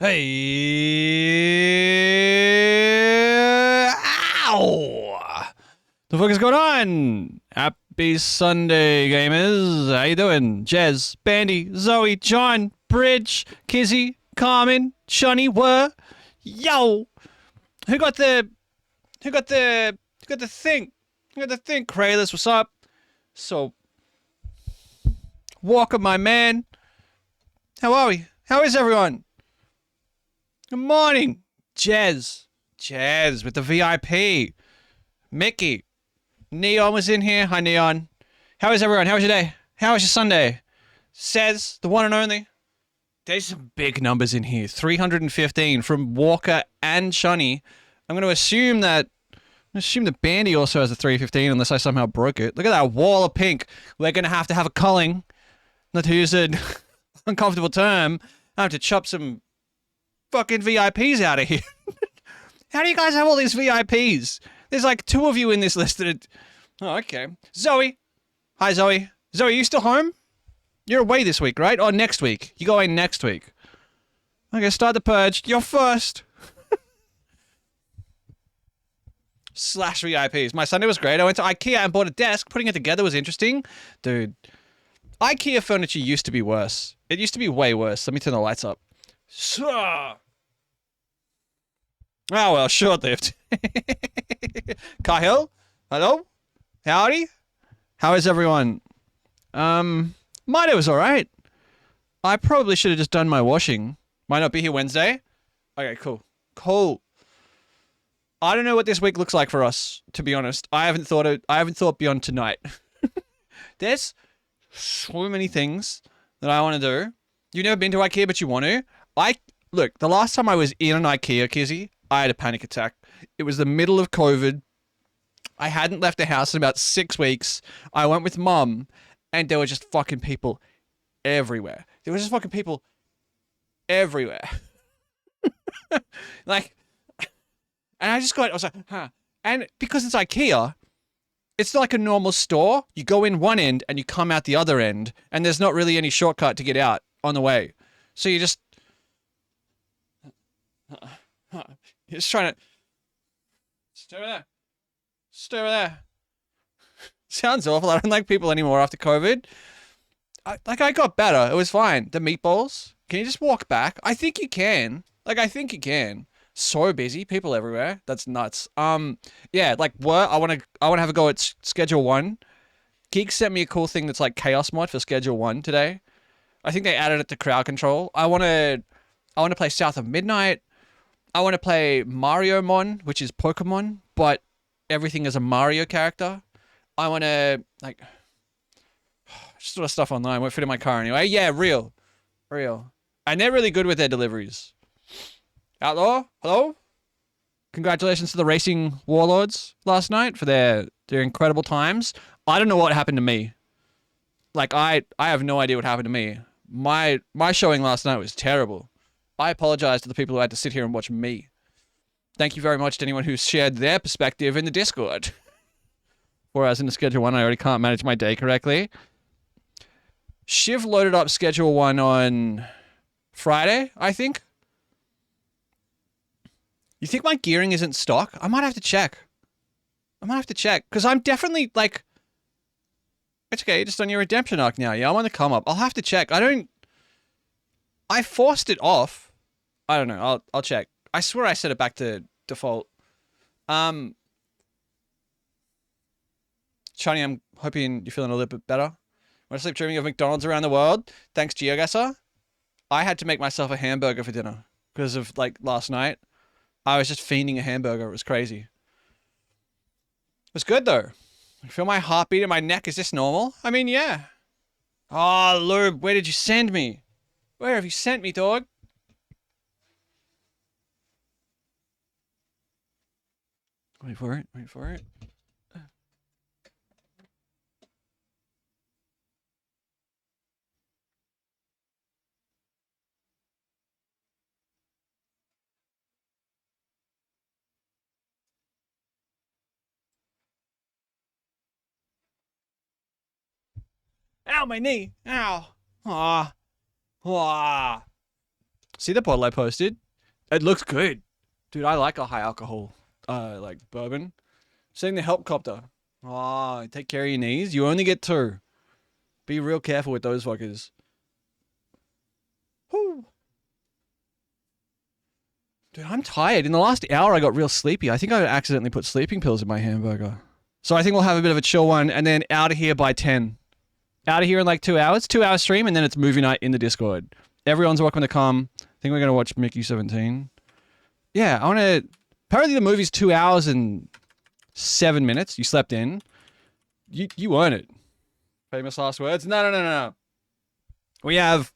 Hey! Ow! The fuck is going on? Happy Sunday, gamers. How you doing? Jez, Bandy, Zoe, John, Bridge, Kizzy, Carmen, Shunny, yo! Who got the, who got the, who got the thing? Who got the thing? Kralis, what's up? So, Walker, my man. How are we? How is everyone? Good morning, Jez. Jez with the VIP. Mickey. Neon was in here. Hi, Neon. How is everyone? How was your day? How was your Sunday? Says the one and only. There's some big numbers in here. 315 from Walker and Shunny. I'm going to assume that Bandy also has a 315 unless I somehow broke it. Look at that wall of pink. We're going to have a culling. Not to use an uncomfortable term. I have to chop some fucking VIPs out of here. How do you guys have all these VIPs? There's like two of you in this list that oh, okay. Zoe. Hi, Zoe. Zoe, you still home? You're away this week, right? Or next week? You go away next week. Okay, start the purge. You're first. Slash VIPs. My Sunday was great. I went to IKEA and bought a desk. Putting it together was interesting. Dude, IKEA furniture used to be worse. It used to be way worse. Let me turn the lights up. Oh well, short-lived. Cahill? Hello? Howdy? How is everyone? My day was alright. I probably should have just done my washing. Might not be here Wednesday. Okay, cool. Cool. I don't know what this week looks like for us, to be honest. I haven't thought beyond tonight. There's so many things that I want to do. You've never been to IKEA, but you want to? Look, the last time I was in an IKEA, Kizzy, I had a panic attack. It was the middle of COVID. I hadn't left the house in about 6 weeks. I went with Mum, and there were just fucking people everywhere. There were just fucking people everywhere. Like, and I was like, huh. And because it's IKEA, it's like a normal store. You go in one end and you come out the other end, and there's not really any shortcut to get out on the way. So you just... You're just trying to... Stay over there. Stay over there. Sounds awful. I don't like people anymore after COVID. I got better. It was fine. The meatballs. Can you just walk back? I think you can. I think you can. So busy. People everywhere. That's nuts. Yeah, what? I want to have a go at Schedule 1. Geek sent me a cool thing that's like Chaos Mod for Schedule 1 today. I think they added it to crowd control. I want to play South of Midnight. I want to play Mario Mon, which is Pokemon, but everything is a Mario character. I want to, just sort of stuff online. Won't fit in my car anyway. Yeah, real. And they're really good with their deliveries. Outlaw, hello? Congratulations to the Racing Warlords last night for their incredible times. I don't know what happened to me. I have no idea what happened to me. My showing last night was terrible. I apologize to the people who had to sit here and watch me. Thank you very much to anyone who shared their perspective in the Discord. Whereas in the Schedule 1, I already can't manage my day correctly. Shiv loaded up Schedule 1 on Friday, I think. You think my gearing isn't stock? I might have to check. Because I'm definitely, it's okay, you're just on your redemption arc now. Yeah, I'm on the come up. I'll have to check. I forced it off. I don't know. I'll check. I swear I set it back to default. Shani, I'm hoping you're feeling a little bit better. Want to sleep dreaming of McDonald's around the world? Thanks, GeoGuessr. I had to make myself a hamburger for dinner because of, last night. I was just fiending a hamburger. It was crazy. It was good, though. I feel my heartbeat in my neck. Is this normal? I mean, yeah. Oh, Lube, where did you send me? Where have you sent me, dog? Wait for it. Ow, my knee. Ow. Ah. Ah. See the bottle I posted? It looks good. Dude, I like a high alcohol, like bourbon. Seeing the helicopter. Oh, take care of your knees. You only get 2. Be real careful with those fuckers. Whew. Dude, I'm tired. In the last hour, I got real sleepy. I think I accidentally put sleeping pills in my hamburger. So I think we'll have a bit of a chill one and then out of here by 10. Out of here in like 2 hours. 2 hour stream and then it's movie night in the Discord. Everyone's welcome to come. I think we're going to watch Mickey 17. Yeah, I want to... Apparently the movie's 2 hours and 7 minutes. You slept in. You earn it. Famous last words? No. We have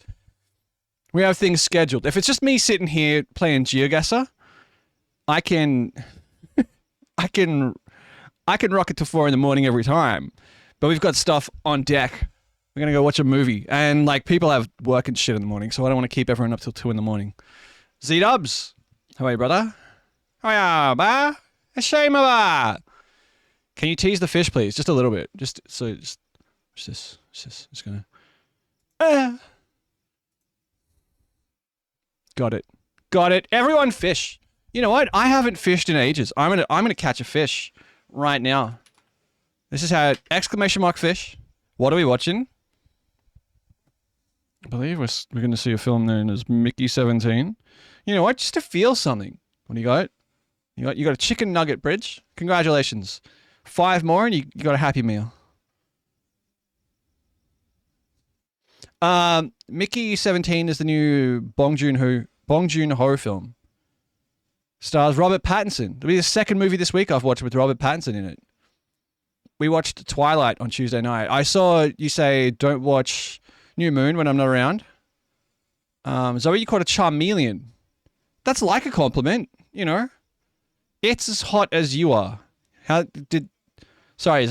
things scheduled. If it's just me sitting here playing GeoGuessr, I can rock it to 4 in the morning every time. But we've got stuff on deck. We're going to go watch a movie. And like people have work and shit in the morning, so I don't want to keep everyone up till 2 in the morning. Z-Dubs. How are you, brother? How are you, ba? A shame, ba. Can you tease the fish, please? Just a little bit. Just gonna... Got it. Everyone fish. You know what? I haven't fished in ages. I'm gonna catch a fish right now. This is how... Exclamation mark fish. What are we watching? I believe we're gonna see a film known as Mickey 17. You know what? Just to feel something. What do you got? You got a chicken nugget bridge. Congratulations. 5 more and you got a Happy Meal. Mickey 17 is the new Bong Joon-ho film. Stars Robert Pattinson. It'll be the second movie this week I've watched with Robert Pattinson in it. We watched Twilight on Tuesday night. I saw you say don't watch New Moon when I'm not around. Zoe, you called a charmeleon. That's like a compliment, you know. It's as hot as you are. Sorry,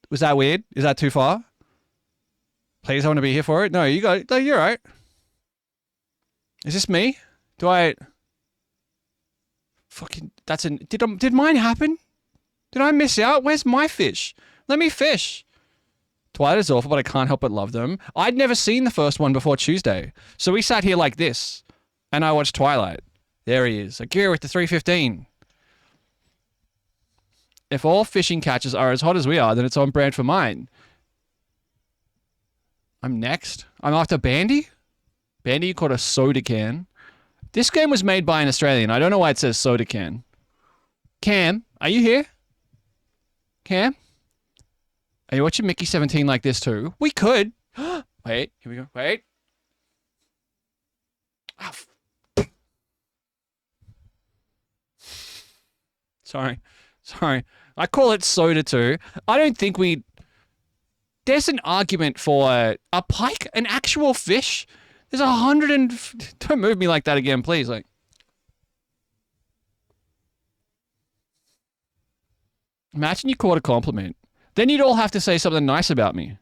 was that weird? Is that too far? Please, I want to be here for it. No, you got it. No, you're right. Is this me? Fucking, did mine happen? Did I miss out? Where's my fish? Let me fish. Twilight is awful, but I can't help but love them. I'd never seen the first one before Tuesday. So we sat here like this, and I watched Twilight. There he is. Akira with the 315. If all fishing catches are as hot as we are, then it's on brand for mine. I'm next. I'm after Bandy. Bandy, you caught a soda can. This game was made by an Australian. I don't know why it says soda can. Cam, are you here? Cam? Are you watching Mickey 17 like this too? We could. Wait, here we go. Wait. Oh, Sorry. I call it soda too. I don't think there's an argument for a pike, an actual fish. There's 100 and... Don't move me like that again, please. Like, imagine you caught a compliment. Then you'd all have to say something nice about me.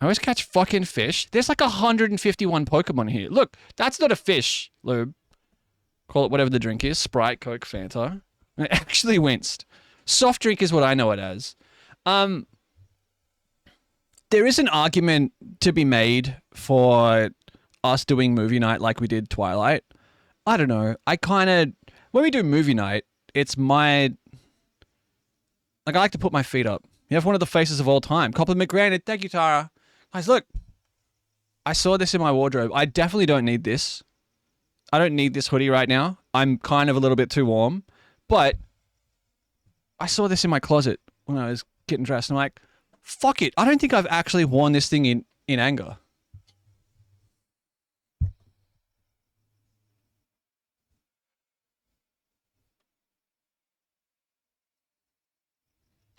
I always catch fucking fish. There's like 151 Pokemon here. Look, that's not a fish, Lube. Call it whatever the drink is. Sprite, Coke, Fanta. I actually winced. Soft drink is what I know it as. There is an argument to be made for us doing movie night like we did Twilight. I don't know. When we do movie night, it's my... Like, I like to put my feet up. You have one of the faces of all time. Compliment granted. Thank you, Tara. Guys, look. I saw this in my wardrobe. I definitely don't need this. I don't need this hoodie right now. I'm kind of a little bit too warm. But I saw this in my closet when I was getting dressed. And I'm like, fuck it. I don't think I've actually worn this thing in anger.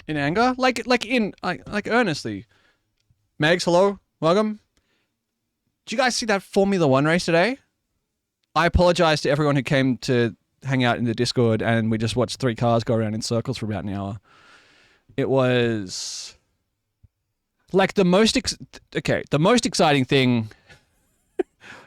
In anger? Like earnestly. Megs, hello. Welcome. Did you guys see that Formula 1 race today? I apologize to everyone who came to hang out in the Discord and we just watched 3 cars go around in circles for about an hour. It was... Like the most exciting thing...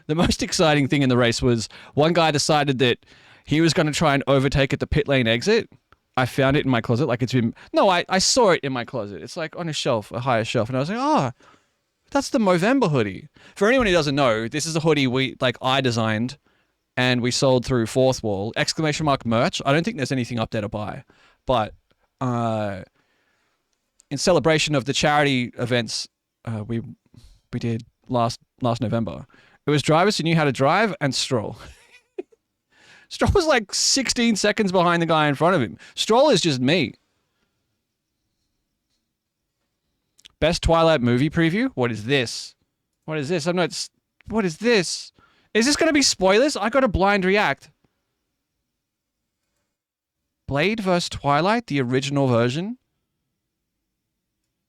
the most exciting thing in the race was one guy decided that he was going to try and overtake at the pit lane exit. I found it in my closet, like it's been... No, I saw it in my closet. It's like on a shelf, a higher shelf. And I was like, oh, that's the Movember hoodie. For anyone who doesn't know, this is a hoodie I designed and we sold through Fourth Wall, exclamation mark merch. I don't think there's anything up there to buy, but in celebration of the charity events we did last November, it was drivers who knew how to drive and Stroll. Stroll was like 16 seconds behind the guy in front of him. Stroll is just me. Best Twilight movie preview? What is this? What is this? What is this? Is this going to be spoilers? I got a blind react. Blade vs. Twilight, the original version.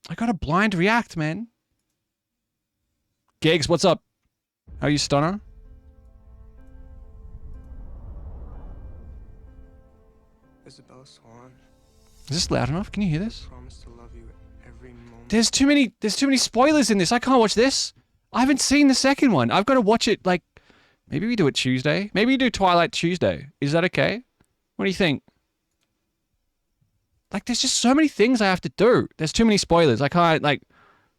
I got a blind react, man. Gigs, what's up? How are you, Stunner? Isabella Swan. Is this loud enough? Can you hear this? Promise to love you at every moment. There's too many spoilers in this. I can't watch this. I haven't seen the second one. I've got to watch it, like, maybe we do it Tuesday. Maybe we do Twilight Tuesday. Is that okay? What do you think? Like, there's just so many things I have to do. There's too many spoilers. I can't, like,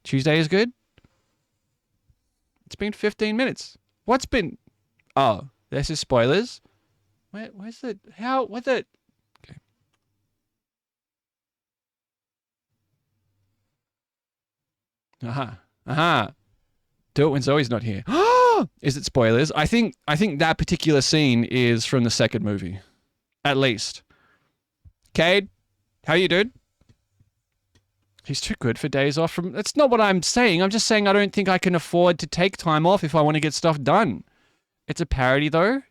Tuesday is good? It's been 15 minutes. What's been... Oh, this is spoilers? Where's the... How... What the... Okay. Aha. Do it when Zoe's not here. Is it spoilers? I think that particular scene is from the second movie. At least. Cade? How you, dude? He's too good for days off from... That's not what I'm saying. I'm just saying I don't think I can afford to take time off if I want to get stuff done. It's a parody, though.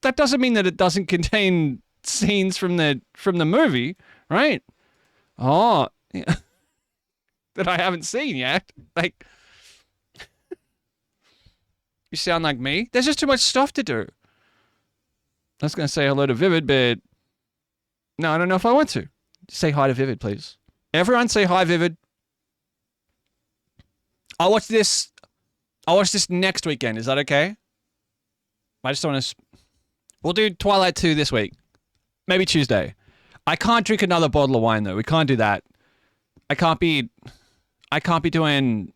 That doesn't mean that it doesn't contain scenes from the movie, right? Oh. Yeah. That I haven't seen yet. Like... You sound like me. There's just too much stuff to do. I was going to say hello to Vivid, but... No, I don't know if I want to. Say hi to Vivid, please. Everyone say hi, Vivid. I'll watch this next weekend. Is that okay? I just don't want to... We'll do Twilight 2 this week. Maybe Tuesday. I can't drink another bottle of wine, though. We can't do that. I can't be doing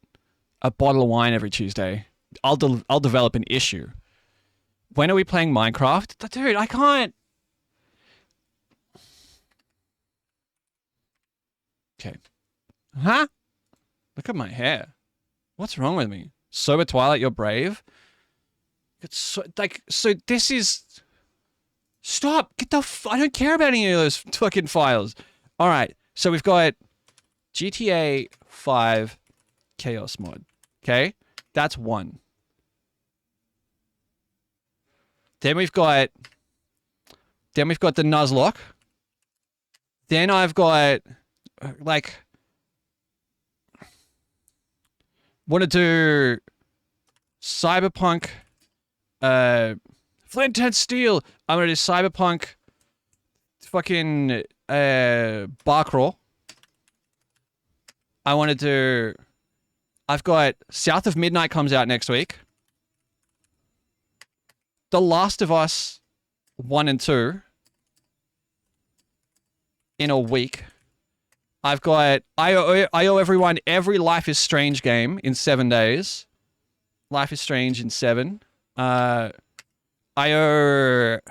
a bottle of wine every Tuesday. I'll develop an issue. When are we playing Minecraft? Dude, I can't... Okay. Huh? Look at my hair. What's wrong with me? Sober Twilight, you're brave? It's so, like, so this is... Stop! Get the I don't care about any of those fucking files. Alright, so we've got GTA 5 Chaos Mod. Okay? That's one. Then we've got the Nuzlocke. Then I've got... Like, want to do Cyberpunk, Flint and Steel. I'm going to do Cyberpunk, fucking, Bar Crawl. I want to do, I've got South of Midnight comes out next week. The Last of Us 1 and 2 in a week. I've got... I owe everyone every Life is Strange game in 7 days. Life is Strange in 7. I owe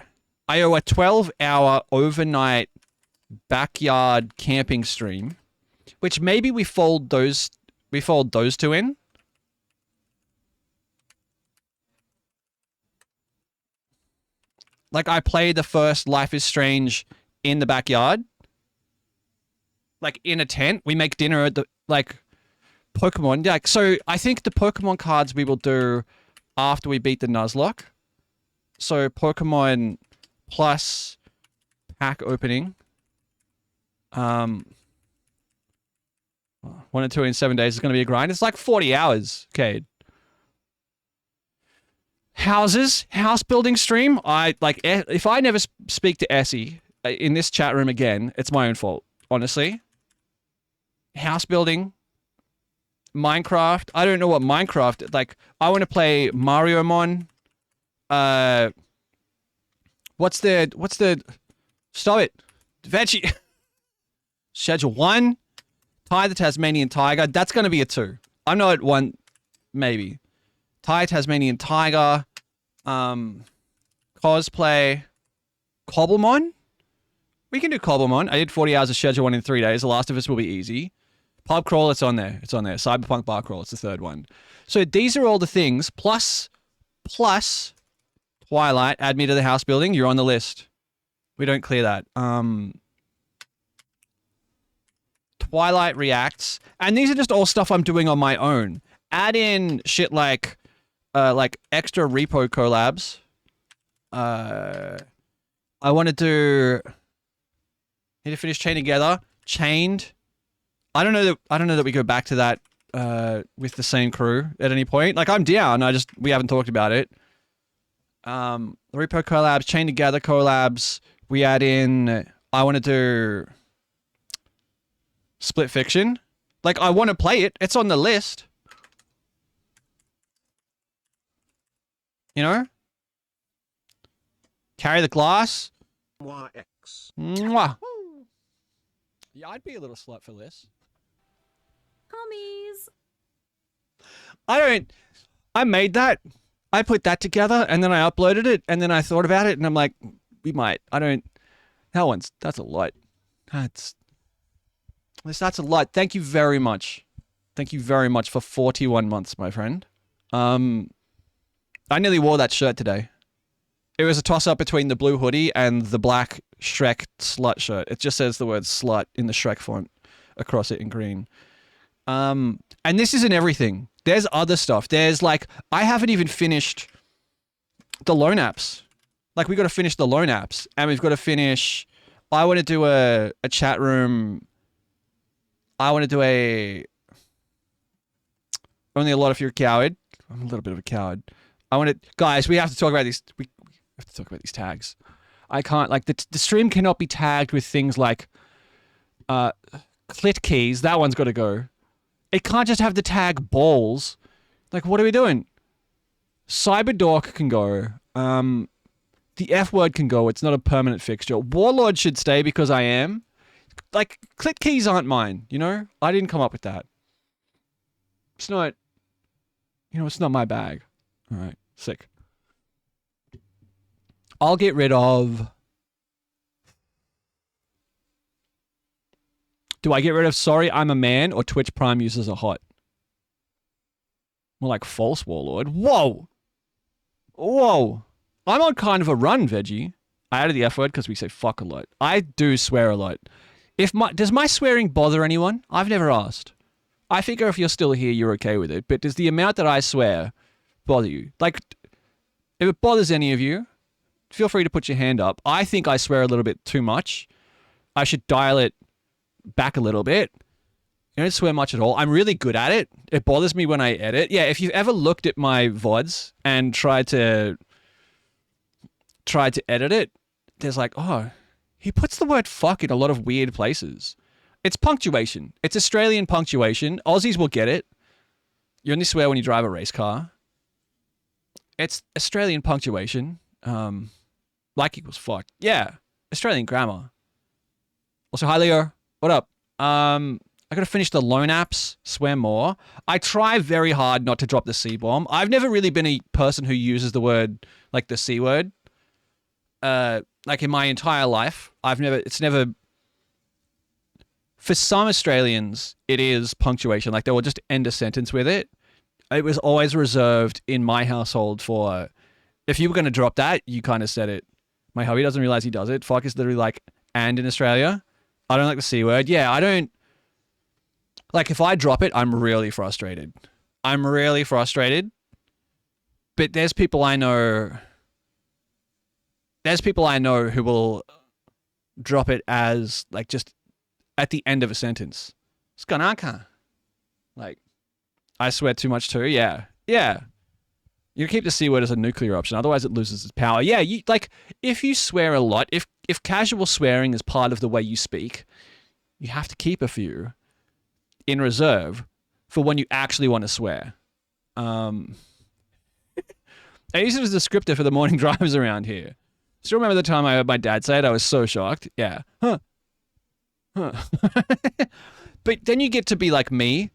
a 12-hour overnight backyard camping stream, which maybe we fold those two in. Like, I played the first Life is Strange in the backyard. Like, in a tent. We make dinner at the, like, Pokemon. Like, so I think the Pokemon cards we will do after we beat the Nuzlocke. So Pokemon plus pack opening. 1 or 2 in 7 days is going to be a grind. It's like 40 hours, Cade. House building stream. If I never speak to Essie in this chat room again, it's my own fault, honestly. House building, Minecraft. I don't know what Minecraft... Like, I want to play Mario Mon. What's the... Stop it. Veggie. Schedule 1. Ty the Tasmanian Tiger. That's going to be a 2. I'm not at 1, maybe. Ty Tasmanian Tiger. Cosplay. Cobblemon? We can do Cobblemon. I did 40 hours of schedule one in 3 days. The Last of Us will be easy. Pub Crawl, it's on there. It's on there. Cyberpunk Bar Crawl, it's the third one. So these are all the things. Plus Twilight, add me to the house building. You're on the list. We don't clear that. Twilight reacts. And these are just all stuff I'm doing on my own. Add in shit like extra repo collabs. I want to do... Need to finish Chained Together. Chained. I don't know that we go back to that with the same crew at any point. Like, I'm down. We haven't talked about it. Repo collabs, Chained Together collabs. We add in... I want to do... Split Fiction. Like, I want to play it. It's on the list. You know? Carry the Glass. YX. Mwah. Yeah, I'd be a little slut for this. Homies. I made that. I put that together and then I uploaded it and then I thought about it and I'm like, that's a lot. That's a lot. Thank you very much. Thank you very much for 41 months, my friend. I nearly wore that shirt today. It was a toss-up between the blue hoodie and the black Shrek slut shirt. It just says the word slut in the Shrek font across it in green. And this isn't everything. There's other stuff. There's like, I haven't even finished the loan apps. Like, we got to finish the loan apps. And we've got to finish... I want to do a chat room. I want to do a... Only a lot if you're a coward. I'm a little bit of a coward. Guys, we have to talk about these... We have to talk about these tags. I can't... Like, the stream cannot be tagged with things like... clit keys. That one's got to go. It can't just have the tag balls. Like, what are we doing? Cyberdork can go. The F word can go. It's not a permanent fixture. Warlord should stay because I am. Like, clit keys aren't mine, you know? I didn't come up with that. It's not... You know, it's not my bag. Alright, sick. I'll get rid of... Do I get rid of Sorry I'm a Man or Twitch Prime users are hot? More like false Warlord. Whoa! Whoa! I'm on kind of a run, Veggie. I added the F word because we say fuck a lot. I do swear a lot. Does my swearing bother anyone? I've never asked. I figure if you're still here, you're okay with it. But does the amount that I swear bother you? Like, if it bothers any of you, feel free to put your hand up. I think I swear a little bit too much. I should dial it back a little bit. I don't swear much at all. I'm really good at it. It bothers me when I edit. Yeah, if you've ever looked at my VODs and tried to edit it, there's like, oh, he puts the word fuck in a lot of weird places. It's punctuation. It's Australian punctuation. Aussies will get it. You only swear when you drive a race car. It's Australian punctuation. Like equals fuck. Yeah. Australian grammar. Also, hi Leo. What up? I gotta finish the loan apps. Swear more. I try very hard not to drop the C-bomb. I've never really been a person who uses the word, like the C word. Like in my entire life. It's never... For some Australians, it is punctuation. Like, they will just end a sentence with it. It was always reserved in my household for... If you were going to drop that, you kind of said it. My hubby doesn't realize he does it. Fuck is literally like, and in Australia. I don't like the C word. Yeah, I don't... Like, if I drop it, I'm really frustrated. I'm really frustrated. But there's people I know... There's people I know who will drop it as, like, just at the end of a sentence. Skanaka. Like, I swear too much too. Yeah. Yeah. You keep the C word as a nuclear option, otherwise it loses its power. Yeah, you like, if you swear a lot, if casual swearing is part of the way you speak, you have to keep a few in reserve for when you actually want to swear. I use it as a descriptor for the morning drives around here. Still remember the time I heard my dad say it? I was so shocked. Yeah. Huh. But then you get to be like me,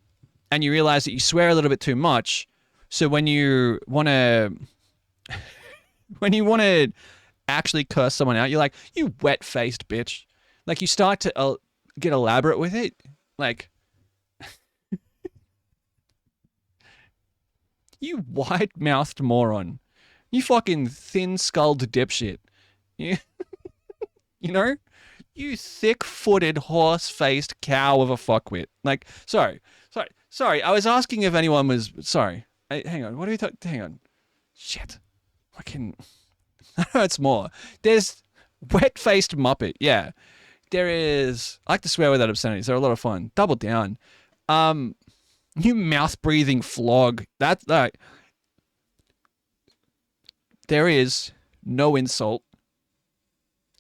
and you realize that you swear a little bit too much. So when you want to actually curse someone out, you're like, you wet-faced bitch. Like, you start to get elaborate with it. Like, you wide-mouthed moron. You fucking thin-skulled dipshit. You, you know? You thick-footed, horse-faced cow of a fuckwit. Like, sorry. I was asking if anyone was... Sorry. Hang on. What are we talking... Hang on. Shit. Fucking... That hurts more. There's wet-faced muppet. Yeah. There is... I like to swear without obscenities. They're a lot of fun. Double down. You mouth-breathing flog. That's like... There is no insult.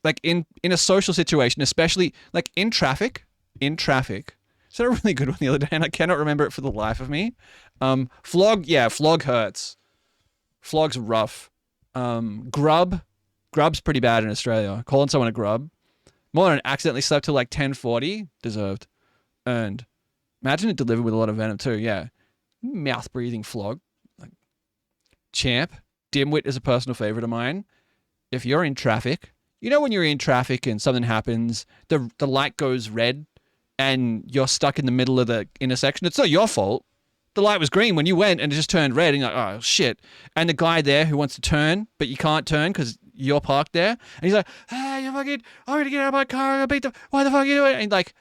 Like, in a social situation, especially, like, in traffic. So a really good one the other day, and I cannot remember it for the life of me. Flog hurts. Flog's rough. Grub's pretty bad in Australia. Calling someone a grub. More than accidentally slept till like 10:40. Deserved. Earned. Imagine it delivered with a lot of venom too, yeah. Mouth-breathing flog. Like, champ. Dimwit is a personal favorite of mine. If you're in traffic, you know when you're in traffic and something happens, the light goes red and you're stuck in the middle of the intersection? It's not your fault. The light was green when you went and it just turned red and you're like, oh shit. And the guy there who wants to turn, but you can't turn because you're parked there. And he's like, hey, you fucking, I'm gonna get out of my car, I'm gonna beat the, why the fuck are you doing it? And like,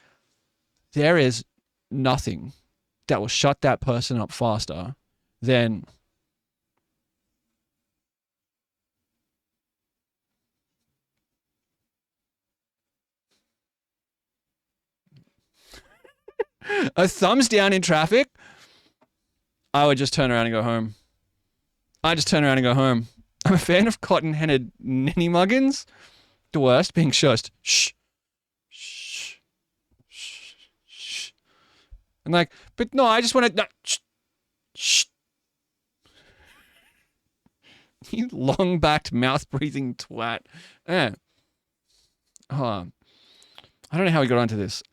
there is nothing that will shut that person up faster than a thumbs down in traffic. I would just turn around and go home. I'm a fan of cotton-headed ninny muggins. The worst, being shushed. Shh. Shh. Shh. Shh. And like, but no, I just want to... No, shh. Shh. You long-backed, mouth-breathing twat. Eh. Oh, I don't know how we got onto this.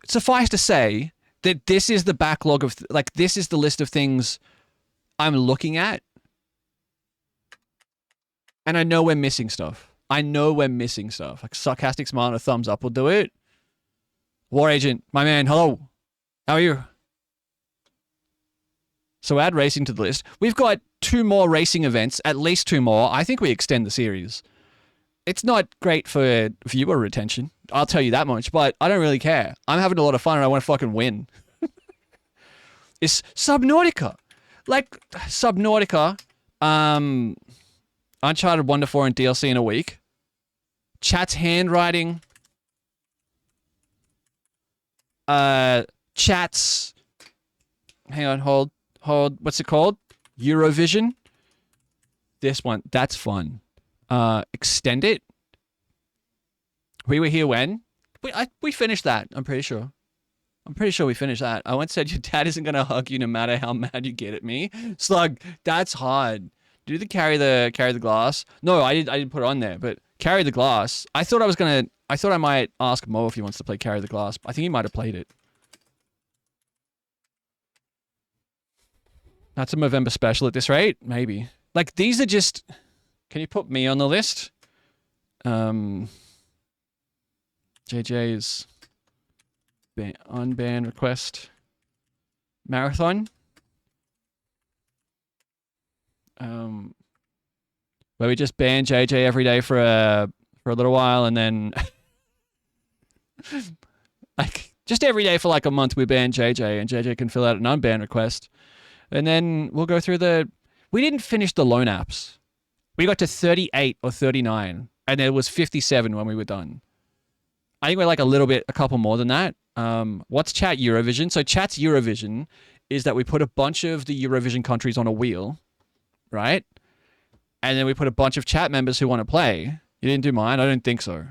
Suffice to say that this is the backlog of, like, this is the list of things I'm looking at. And I know we're missing stuff. Like, sarcastic smile and a thumbs up will do it. War Agent, my man, hello. How are you? So add racing to the list. We've got 2 more racing events, at least 2 more. I think we extend the series. It's not great for viewer retention, I'll tell you that much, but I don't really care. I'm having a lot of fun and I want to fucking win. It's Subnautica. Like, Subnautica, Uncharted 1 to 4 and DLC in a week. Chat's handwriting. Chat's... Hang on, hold. What's it called? Eurovision. This one, that's fun. Extend it. We were here when? We finished that, I'm pretty sure. We finished that. I once said your dad isn't going to hug you no matter how mad you get at me. Slug, that's hard. Do the carry the glass. No, I didn't put it on there, but carry the glass. I thought I might ask Mo if he wants to play carry the glass. I think he might have played it. That's a Movember special at this rate? Maybe. Like, these are just... Can you put me on the list? JJ's unbanned request. Marathon. Where we just ban JJ every day for a little while and then... like, just every day for like a month we ban JJ and JJ can fill out an unbanned request. And then we'll go through the... We didn't finish the loan apps. We got to 38 or 39, and there was 57 when we were done. I think we're like a couple more than that. What's Chat Eurovision? So Chat's Eurovision is that we put a bunch of the Eurovision countries on a wheel, right? And then we put a bunch of chat members who want to play. You didn't do mine? I don't think so.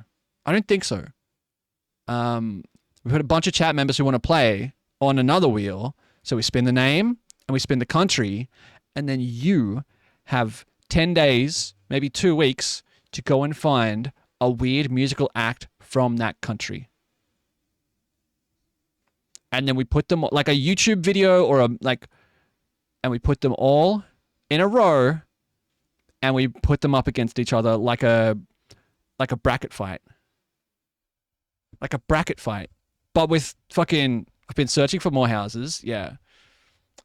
We put a bunch of chat members who want to play on another wheel. So we spin the name and we spin the country, and then you have 10 days, maybe 2 weeks, to go and find a weird musical act from that country. And then we put them like a YouTube video or and we put them all in a row, and we put them up against each other like a bracket fight. Like a bracket fight. But with fucking... I've been searching for more houses. Yeah.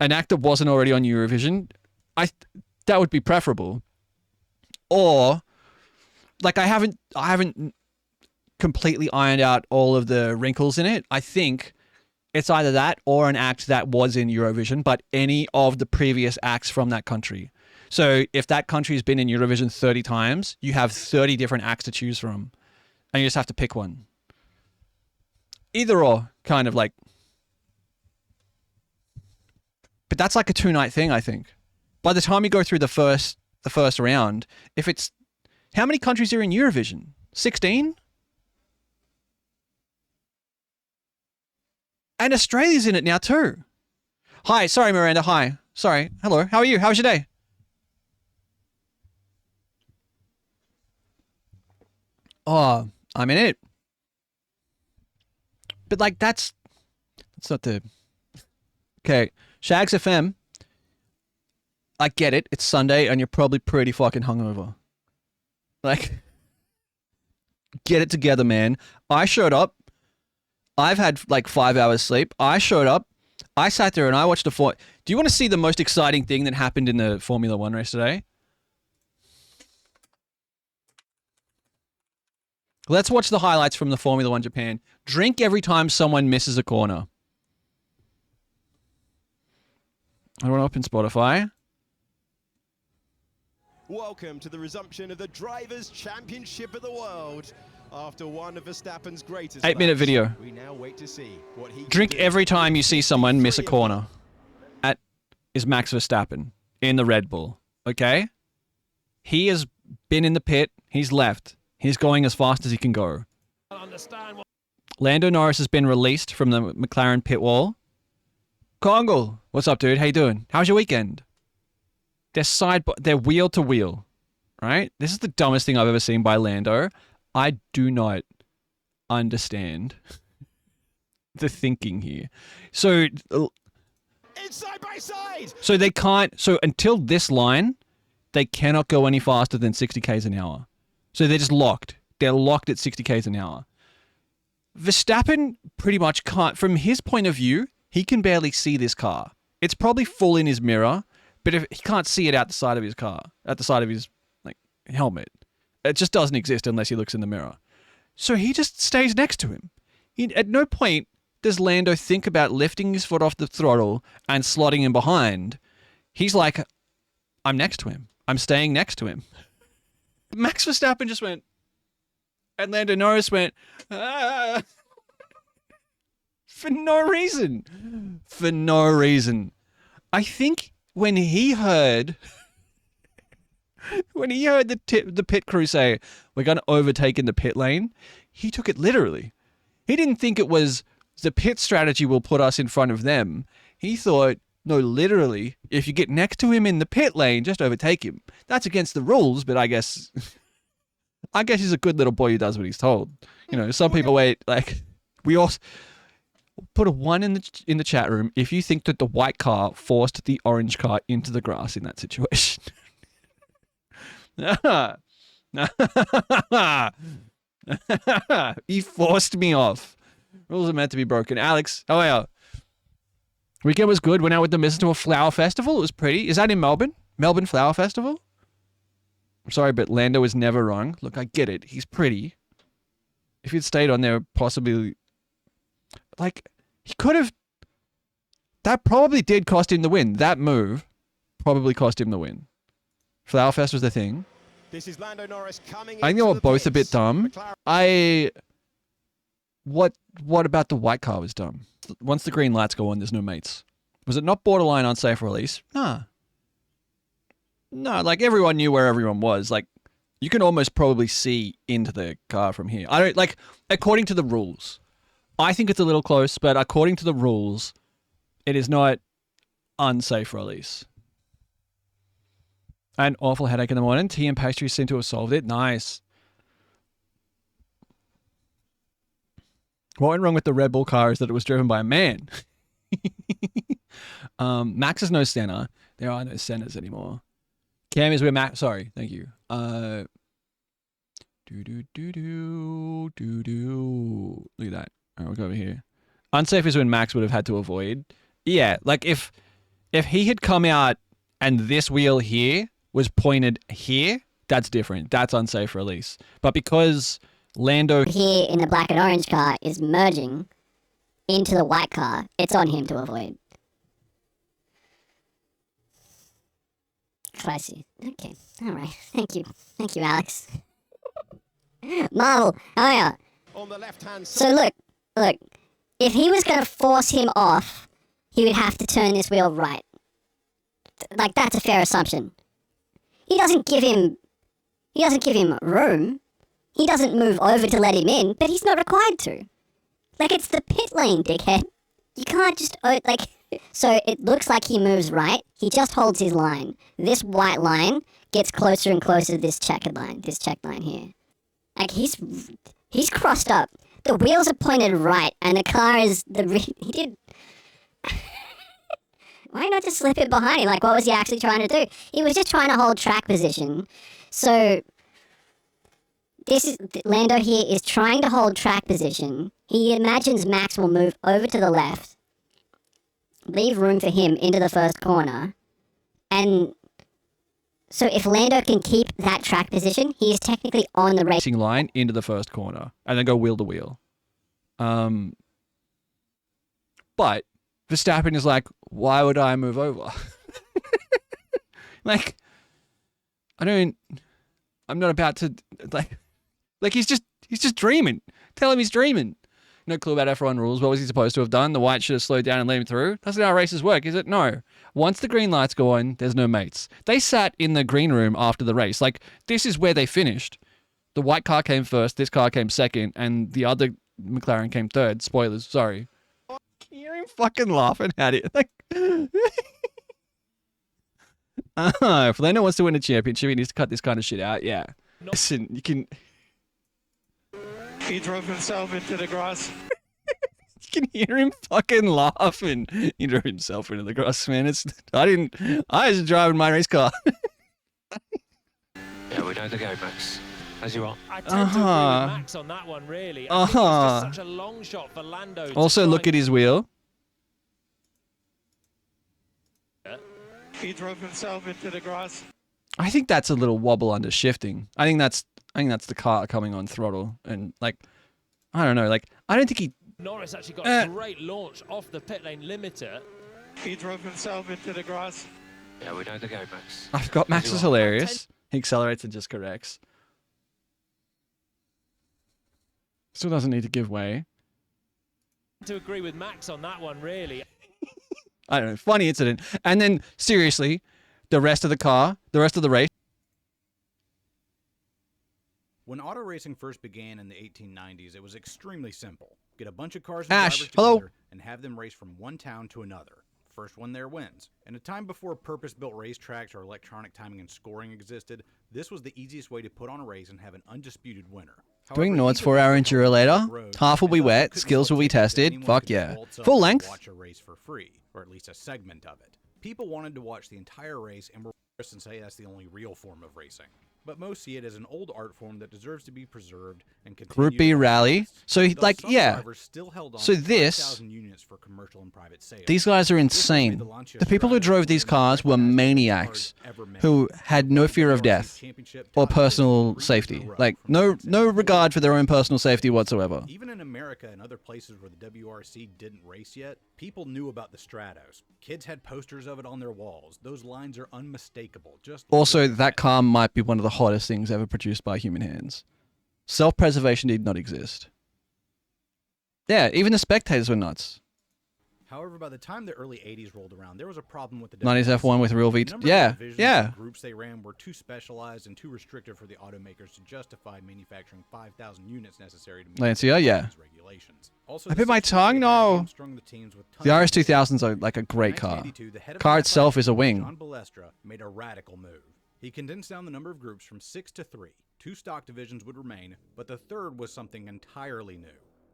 An act that wasn't already on Eurovision. That would be preferable. Or... Like, I haven't completely ironed out all of the wrinkles in it. I think it's either that or an act that was in Eurovision, but any of the previous acts from that country. So if that country's been in Eurovision 30 times, you have 30 different acts to choose from. And you just have to pick one. Either or, kind of like. But that's like a 2-night thing, I think. By the time you go through the first round, if it's... How many countries are in Eurovision? 16? And Australia's in it now too. Hi, sorry Miranda, hi. Sorry, hello, how are you? How was your day? Oh, I'm in it. But like, that's not the... Okay, Shags FM. I get it, it's Sunday and you're probably pretty fucking hungover. Like, get it together, man. I showed up. I've had like 5 hours sleep. I showed up. I sat there and I watched Do you want to see the most exciting thing that happened in the Formula 1 race today? Let's watch the highlights from the Formula 1 Japan. Drink every time someone misses a corner. I want to open Spotify. Welcome to the resumption of the Drivers' Championship of the World. After one of Verstappen's greatest 8-minute video. We now wait to see what he Drink every time you see someone miss a corner. That is Max Verstappen in the Red Bull. Okay? He has been in the pit. He's left. He's going as fast as he can go. Lando Norris has been released from the McLaren pit wall. Kongo, what's up, dude? How you doing? How's your weekend? They're wheel to wheel, right? This is the dumbest thing I've ever seen by Lando. I do not understand the thinking here. So it's side by side. So they can't. So until this line, they cannot go any faster than 60 k's an hour. So they're just locked. They're locked at 60 k's an hour. Verstappen pretty much can't. From his point of view, he can barely see this car. It's probably full in his mirror, but if he can't see it out the side of his car, at the side of his like helmet. It just doesn't exist unless he looks in the mirror. So he just stays next to him. At no point does Lando think about lifting his foot off the throttle and slotting him behind. He's like, I'm next to him. I'm staying next to him. Max Verstappen just went, and Lando Norris went, ah. For no reason. For no reason. I think when he heard the pit crew say, we're going to overtake in the pit lane, he took it literally. He didn't think it was the pit strategy will put us in front of them. He thought, no, literally, if you get next to him in the pit lane, just overtake him. That's against the rules, but I guess he's a good little boy who does what he's told. You know, some people wait, like, we all put a 1 in the chat room if you think that the white car forced the orange car into the grass in that situation. He forced me off. Rules are meant to be broken. Alex, how are you? Weekend was good. Went out with the missus to a flower festival. It was pretty. Is that in Melbourne? Melbourne Flower Festival? I'm sorry, but Lando is never wrong. Look, I get it. He's pretty. If he'd stayed on there, possibly... Like, he could have... That probably did cost him the win. That move probably cost him the win. Flower Fest was the thing. This is Lando Norris coming. I think they were both a bit dumb. What about the white car was dumb? Once the green lights go on, there's no mates. Was it not borderline unsafe release? Nah. No, like everyone knew where everyone was. Like, you can almost probably see into the car from here. I don't, like, according to the rules. I think it's a little close, but according to the rules, it is not unsafe release. An awful headache in the morning. Tea and pastries seem to have solved it. Nice. What went wrong with the Red Bull car is that it was driven by a man. Max is no Senna. There are no Sennas anymore. Cam is where Max. Sorry, thank you. Do. Look at that. All right, we'll go over here. Unsafe is when Max would have had to avoid. Yeah, like if he had come out and this wheel here was pointed here, that's different. That's unsafe release. But because Lando here in the black and orange car is merging into the white car, it's on him to avoid. Classy. Okay. Alright. Thank you. Thank you, Alex. Marvel, how are ya? On the left-hand So side. look. If he was gonna force him off, he would have to turn this wheel right. Like, that's a fair assumption. He doesn't give him room. He doesn't move over to let him in, but he's not required to. Like, it's the pit lane, dickhead. You can't just, so it looks like he moves right. He just holds his line. This white line gets closer and closer to this checkered line, this checked line here. Like, he's crossed up. The wheels are pointed right, and the car is, he did... Why not just slip it behind him? Like, what was he actually trying to do? He was just trying to hold track position. So, Lando here is trying to hold track position. He imagines Max will move over to the left, leave room for him into the first corner, and so if Lando can keep that track position, he is technically on the racing line into the first corner and then go wheel to wheel. But Verstappen is like, why would I move over? Like, I'm not about to, like he's just dreaming. Tell him he's dreaming. No clue about F1 rules. What was he supposed to have done? The white should have slowed down and let him through. That's not how races work, is it? No. Once the green lights go on, there's no mates. They sat in the green room after the race. Like, this is where they finished. The white car came first, this car came second, and the other McLaren came third. Spoilers, sorry. Can you hear him fucking laughing at it? Like, if Lando wants to win a championship, he needs to cut this kind of shit out. Yeah. Listen, you can... He drove himself into the grass. You can hear him fucking laughing. He drove himself into the grass, man. I was driving my race car. Yeah, we know the game, Max. As you are. I tend to agree with Max on that one, really. I think it's just such a long shot for Lando. Also, look at his wheel. He drove himself into the grass. I think that's a little wobble under shifting. I think that's the car coming on throttle, and like, I don't know, like I don't think he. Norris actually got a great launch off the pit lane limiter. He drove himself into the grass. Yeah, we know the game, Max. I've got Max is hilarious. He accelerates and just corrects. Still doesn't need to give way. To agree with Max on that one, really. I don't know, funny incident. And then seriously, the rest of the race. When auto racing first began in the 1890s, it was extremely simple. Get a bunch of cars and Ash, drivers hello. together and have them race from one town to another. First one there wins. In a time before purpose-built racetracks or electronic timing and scoring existed, this was the easiest way to put on a race and have an undisputed winner. Doing However, Nords even 4 hour with enduro later. roads, Half will be and wet. couldn't Skills will be facilitate that tested. anyone Fuck could yeah. waltz up Full and length. Watch a race for free, or at least a segment of it. People wanted to watch the entire race and were and say that's the only real form of racing. But most see it as an old art form that deserves to be preserved and continue Group B to rally. last. So he, Thus, like, some yeah. drivers still held on So to this- 5,000 units for commercial and private sales. These guys are This made insane. the Lancia The people who Stratos drove these one of the cars were fastest maniacs cars ever made. who had no fear of death Championship or title personal 3 years safety. in a row Like, from no Vincent Schaefer. regard for their own personal safety whatsoever. Even in America and other places where the WRC didn't race yet, people knew about the Stratos. Kids had posters of it on their walls. Those lines are unmistakable. Just Also, look that at car might be one of the hottest things ever produced by human hands. Self-preservation did not exist. Yeah, even the spectators were nuts. However, by the time the early 80s rolled around, there was a problem with the 90s WRC. F1 with real The V. number of Yeah, divisions yeah. and groups they ran were too specialized and too restrictive for the automakers to justify manufacturing 5,000 units necessary to meet Lancia, yeah. these regulations. Also, I the bit my 60s tongue? had No. hamstrung the teams with tons The of RS2000s are like a great car. 1982, the head of Car the itself FIA, is a wing. John Balestra, made a radical move. He condensed down the number of groups from 6 to 3. 2 stock divisions would remain, but the third was something entirely new.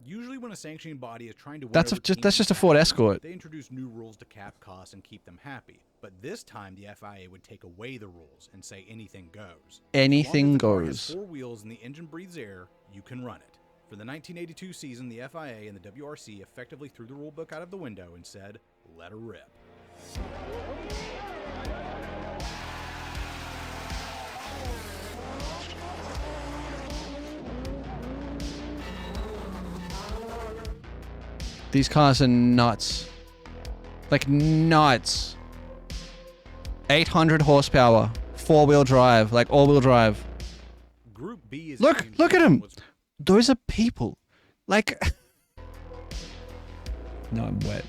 Usually when a sanctioning body is trying to win That's over teams that's just a in Ford action, Escort. they introduce new rules to cap costs and keep them happy. But this time the FIA would take away the rules and say anything goes. Anything As long as the car has goes. 4 wheels and the engine breathes air, you can run it. For the 1982 season, the FIA and the WRC effectively threw the rulebook out of the window and said, let her rip. These cars are nuts. Like nuts. 800 horsepower. 4-wheel drive. Like all-wheel drive. Group B is Look at them. Those are people. Like... No, I'm wet.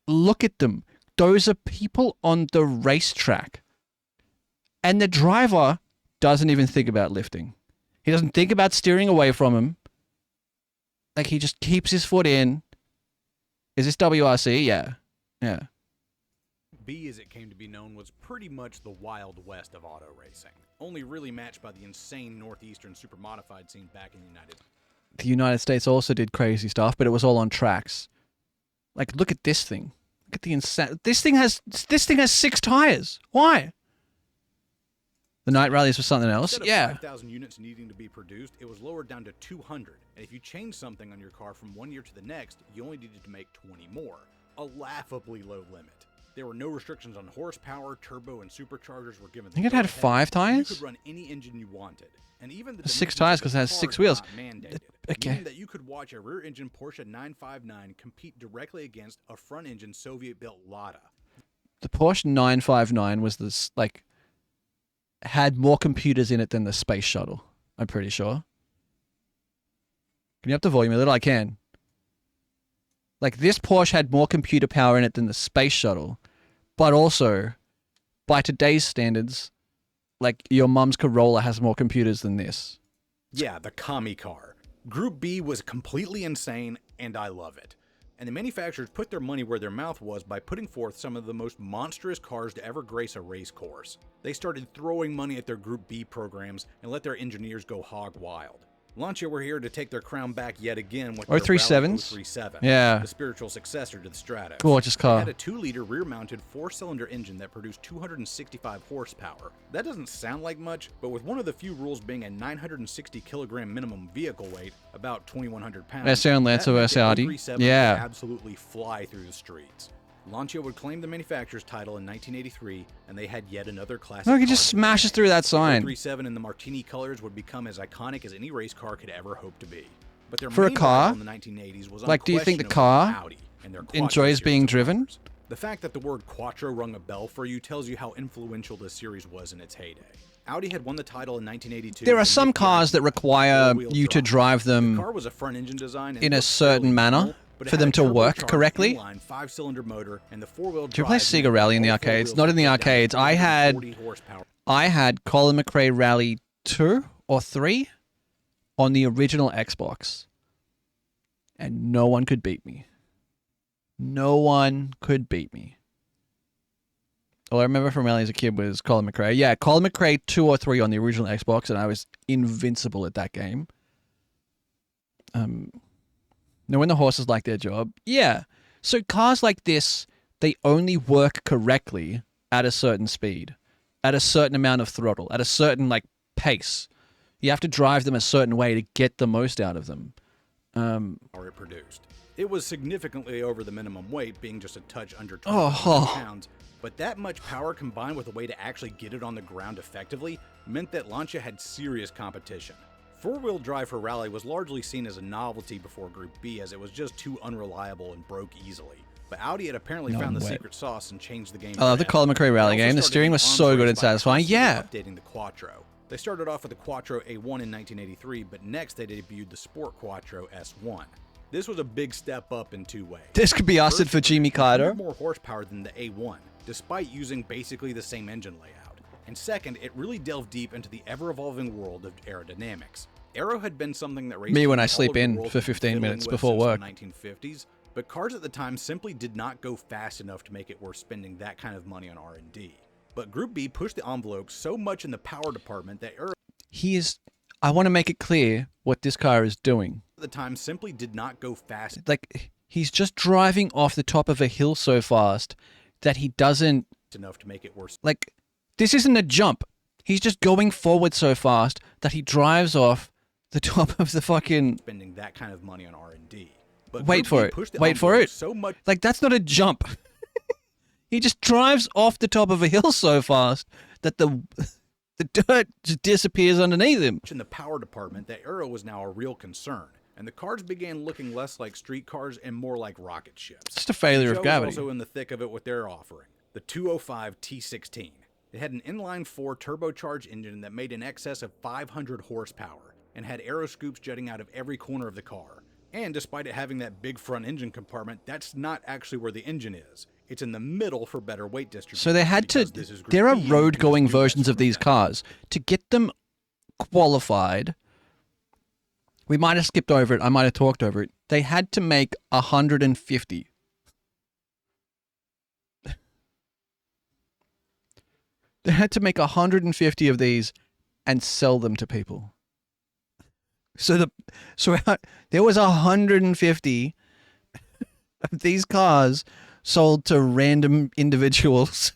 Look at them. Those are people on the racetrack. And the driver doesn't even think about lifting. He doesn't think about steering away from him. Like, he just keeps his foot in. Is this WRC? Yeah. Yeah. B, as it came to be known, was pretty much the Wild West of auto racing. Only really matched by the insane northeastern supermodified scene back in the United States also did crazy stuff, but it was all on tracks. Like, look at this thing. Look at the insane... This thing has 6 tires. Why? The night rallies was something else. Instead of Yeah. 5,000 units needing to be produced, it was lowered down to 200. And if you change something on your car from one year to the next, you only needed to make 20 more. A laughably low limit. There were no restrictions on horsepower, turbo, and superchargers were given. I think it had 5 tires? You could run any engine you wanted. And even the 6 tires because it has 6 wheels. Mandated, Okay. meaning that you could watch a rear-engine Porsche 959 compete directly against a front-engine Soviet-built Lada. The Porsche 959 was this, like... had more computers in it than the space shuttle. I'm pretty sure. Can you up the volume a little? I can. Like, this Porsche had more computer power in it than the space shuttle. But also, by today's standards, like, your mum's Corolla has more computers than this. Yeah, the commie car. Group B was completely insane, and I love it. And the manufacturers put their money where their mouth was by putting forth some of the most monstrous cars to ever grace a race course. They started throwing money at their Group B programs and let their engineers go hog wild. Lancia were here to take their crown back yet again with their 037s? 037, Yeah. the spiritual successor to the Stratos. Gorgeous car. It had a 2-liter rear-mounted 4-cylinder engine that produced 265 horsepower. That doesn't sound like much, but with one of the few rules being a 960-kilogram minimum vehicle weight, about 2,100 pounds, SR and Lancer that meant versus the Audi. 037 Yeah. would absolutely fly through the streets. Lancia would claim the manufacturer's title in 1983, and they had yet another classic. Look, he car just to smashes make. through that The sign. 037 in the martini colors would become as iconic as any race car could ever hope to be. But their For a main car, rival in the 1980s was like, do you think the unquestionably car Audi and their Quattro enjoys series being of driven? cars. The fact that the word Quattro rung a bell for you tells you how influential this series was in its heyday. Audi had won the title in 1982. There are with some Nick cars that Bianchi require four-wheel you to drive The them car was a front-engine design and in a looked certain fairly manner normal, but it for had them a to work turbocharged correctly. inline 5-cylinder motor and the four-wheel Do you play drive Sega made Rally in the all arcades? four Not in the wheels get down to arcades. I had 340 horsepower. Colin McRae Rally 2 or 3 on the original Xbox. And no one could beat me. No one could beat me. All I remember from Rally as a kid was Colin McRae. Yeah, Colin McRae 2 or 3 on the original Xbox, and I was invincible at that game. Now, when the horses like their job, yeah. So cars like this, they only work correctly at a certain speed, at a certain amount of throttle, at a certain, like, pace. You have to drive them a certain way to get the most out of them. It produced. It was significantly over the minimum weight, being just a touch under 20 pounds. But that much power combined with a way to actually get it on the ground effectively meant that Lancia had serious competition. Four-wheel drive for Rally was largely seen as a novelty before Group B, as it was just too unreliable and broke easily. But Audi had apparently found the secret sauce and changed the game. I love the Colin McRae Rally game. The steering was so good and satisfying. Yeah. Updating the Quattro. They started off with the Quattro A1 in 1983, but next they debuted the Sport Quattro S1. This was a big step up in 2 ways. This could be us for Jimmy Carter. More horsepower than the A1, despite using basically the same engine layout. And second, it really delved deep into the ever-evolving world of aerodynamics. Aero had been something that raced Me when I all sleep over the in world for had been 15 fiddling minutes with before since work. the 1950s, but cars at the time simply did not go fast enough to make it worth spending that kind of money on R&D. But Group B pushed the envelope so much in the power department that He is I want to make it clear what this car is doing. At the time simply did not go fast Like, he's just driving off the top of a hill so fast that he doesn't... enough to make it worse. Like, this isn't a jump. He's just going forward so fast that he drives off the top of the fucking... Spending that kind of money on R&D. But Wait for it. Wait for it. So much Like, that's not a jump. He just drives off the top of a hill so fast that the dirt just disappears underneath him. in the power department that Aero was now a real concern, and the cars began looking less like street cars and more like rocket ships. It's just a failure Joe of was gravity. also in the thick of it with their offering, the 205 T16. It had an inline-4 turbocharged engine that made in excess of 500 horsepower and had aero scoops jutting out of every corner of the car. And despite it having that big front engine compartment, that's not actually where the engine is. It's in the middle for better weight distribution. So they had to... because this is Group There are B, road-going because we versions of these cars. To get them qualified... We might have skipped over it. I might have talked over it. They had to make 150. They had to make 150 of these and sell them to people. So there was 150 of these cars sold to random individuals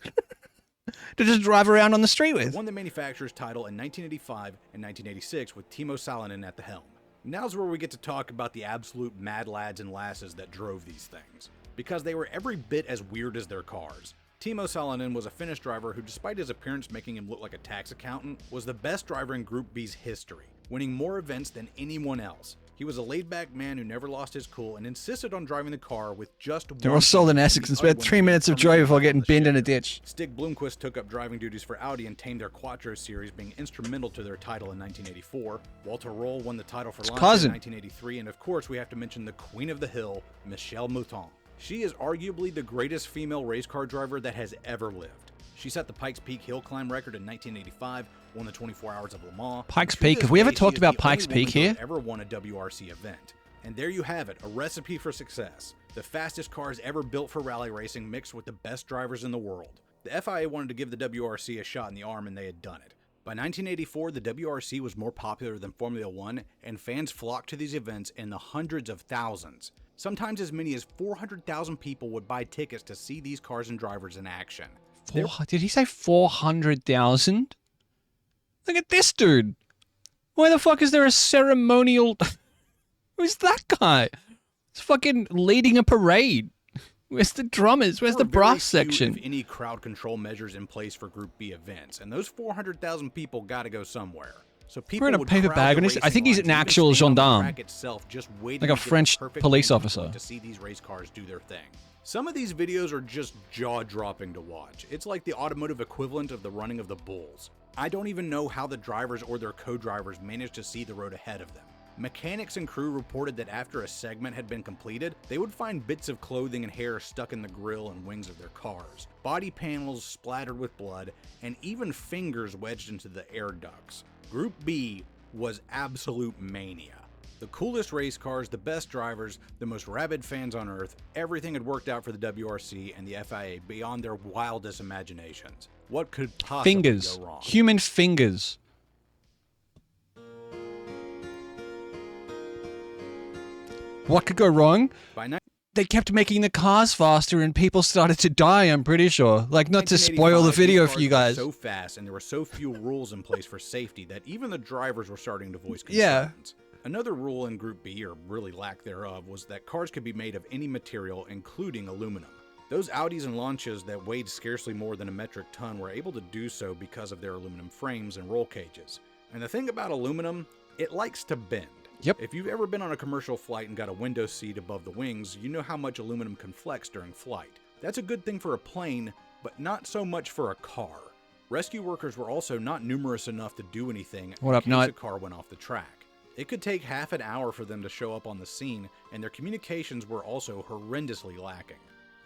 to just drive around on the street with. won the manufacturer's title in 1985 and 1986 with Timo Salonen at the helm. Now's where we get to talk about the absolute mad lads and lasses that drove these things, because they were every bit as weird as their cars. Timo Salonen was a Finnish driver who, despite his appearance making him look like a tax accountant, was the best driver in Group B's history, winning more events than anyone else. He was a laid-back man who never lost his cool and insisted on driving the car with just They were one sold in engine, Essex and the other spent one 3 being minutes of joy before permanently getting on the binned in a ship. ditch. Stig Blomqvist took up driving duties for Audi and tamed their Quattro series, being instrumental to their title in 1984. Walter Roll won the title for Lancia cousin. in 1983, and of course we have to mention the Queen of the Hill, Michelle Mouton. She is arguably the greatest female race car driver that has ever lived. She set the Pikes Peak hill climb record in 1985, won the 24 Hours of Le Mans. Pikes To Peak? this Have we ever day, she talked is about the only Pikes woman Peak to have here? ever won a WRC event. And there you have it, a recipe for success. The fastest cars ever built for rally racing mixed with the best drivers in the world. The FIA wanted to give the WRC a shot in the arm, and they had done it. By 1984, the WRC was more popular than Formula One, and fans flocked to these events in the hundreds of thousands. Sometimes as many as 400,000 people would buy tickets to see these cars and drivers in action. Did he say 400,000? Look at this dude. Why the fuck is there a ceremonial... Who's that guy? He's fucking leading a parade. Where's the drummers? Where's the There were very brass few, section? if any, crowd control measures in place for Group B events, and those 400,000 people got to go somewhere. So people Wearing a would paper crowd bag the on his- I racing think he's lines an and even actual stand on the gendarme. track itself, just waiting Like a to get the French perfect police vantage officer. point to see these race cars do their thing. Some of these videos are just jaw-dropping to watch. It's like the automotive equivalent of the running of the bulls. I don't even know how the drivers or their co-drivers managed to see the road ahead of them. Mechanics and crew reported that after a segment had been completed, they would find bits of clothing and hair stuck in the grille and wings of their cars, body panels splattered with blood, and even fingers wedged into the air ducts. Group B was absolute mania. The coolest race cars, the best drivers, the most rabid fans on earth, everything had worked out for the WRC and the FIA beyond their wildest imaginations. What could possibly Fingers. go wrong? Human fingers. What could go wrong? By ni- They kept making the cars faster and people started to die, I'm pretty sure. Like, not to spoil the 1985, video these for you cars guys. were so fast and there were so few rules in place for safety that even the drivers were starting to voice Yeah. concerns. Another rule in Group B, or really lack thereof, was that cars could be made of any material, including aluminum. Those Audis and Lancias that weighed scarcely more than a metric ton were able to do so because of their aluminum frames and roll cages. And the thing about aluminum, it likes to bend. Yep. If you've ever been on a commercial flight and got a window seat above the wings, you know how much aluminum can flex during flight. That's a good thing for a plane, but not so much for a car. Rescue workers were also not numerous enough to do anything What in up, case Nut? a car went off the track. It could take half an hour for them to show up on the scene, and their communications were also horrendously lacking.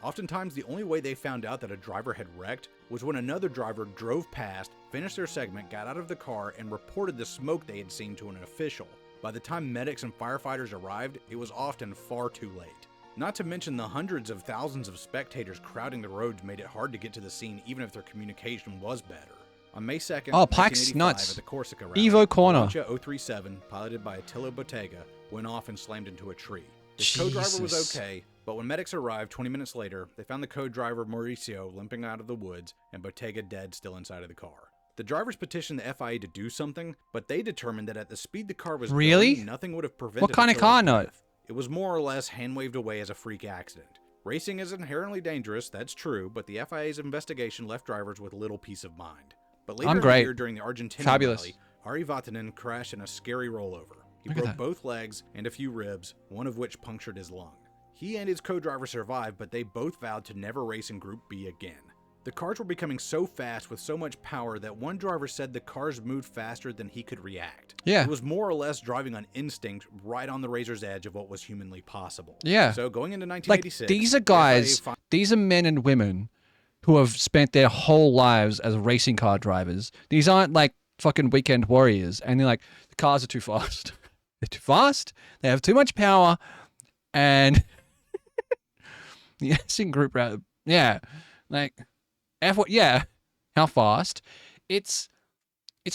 Oftentimes, the only way they found out that a driver had wrecked was when another driver drove past, finished their segment, got out of the car, and reported the smoke they had seen to an official. By the time medics and firefighters arrived, it was often far too late. Not to mention the hundreds of thousands of spectators crowding the roads made it hard to get to the scene even if their communication was better. On May 2nd, Oh, Pike's 1985, nuts. at the Corsica Rally, Evo Corner. Lancia 037, piloted by Attilio Bottega, went off and slammed into a tree. His co-driver was Jesus. okay, but when medics arrived 20 minutes later, they found the co-driver Mauricio limping out of the woods and Bottega dead still inside of the car. The drivers petitioned the FIA to do something, but they determined that at the speed the car was Really? going, nothing would have prevented What kind of the killer's car note? death. It was more or less hand-waved away as a freak accident. Racing is inherently dangerous, that's true, but the FIA's investigation left drivers with little peace of mind. But later I'm in the great. year during the Argentinian Fabulous. rally, Ari Vatanen crashed in a scary rollover. He Look at broke that. both legs and a few ribs, one of which punctured his lung. He and his co-driver survived, but they both vowed to never race in Group B again. The cars were becoming so fast with so much power that one driver said the cars moved faster than he could react. Yeah. It was more or less driving on instinct, right on the razor's edge of what was humanly possible. Yeah. So going into Like, 1986, these are the guys, FIA these are men and women who have spent their whole lives as racing car drivers. These aren't like fucking weekend warriors. And they're like, the cars are too fast. They're too fast. They have too much power. And yes, in group route. Yeah. Like, yeah. How fast? It's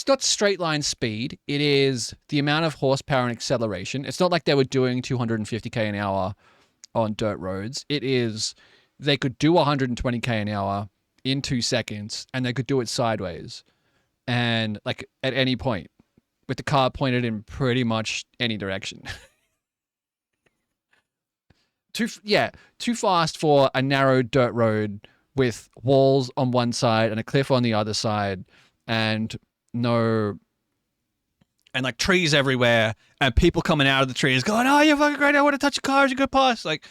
not straight line speed. It is the amount of horsepower and acceleration. It's not like they were doing 250k an hour on dirt roads. It is, they could do 120k an hour in 2 seconds, and they could do it sideways, and like at any point, with the car pointed in pretty much any direction. Too fast for a narrow dirt road with walls on one side and a cliff on the other side, and like trees everywhere, and people coming out of the trees going, "Oh, you're fucking great! I want to touch your car as you go past." Like,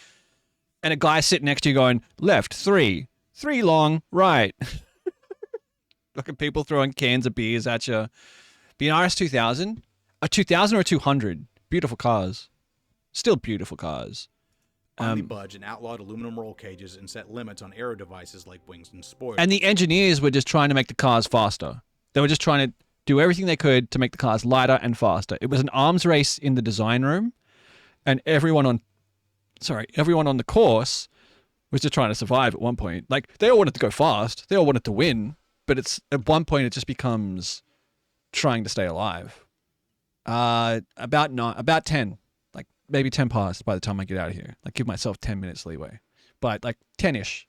and a guy sitting next to you going, "Left 3 long, right." Looking people throwing cans of beers at you. Be an RS 2000, a 2000 or a 200. Beautiful cars, still beautiful cars. finally budged and outlawed aluminum roll cages and set limits on aero devices like wings and spoilers. And the engineers were just trying to make the cars faster. They were just trying to do everything they could to make the cars lighter and faster. It was an arms race in the design room, and everyone on the course was just trying to survive at one point. Like, they all wanted to go fast. They all wanted to win, but at one point it just becomes trying to stay alive. About 10, like maybe 10 past by the time I get out of here. Like, give myself 10 minutes leeway, but like 10-ish.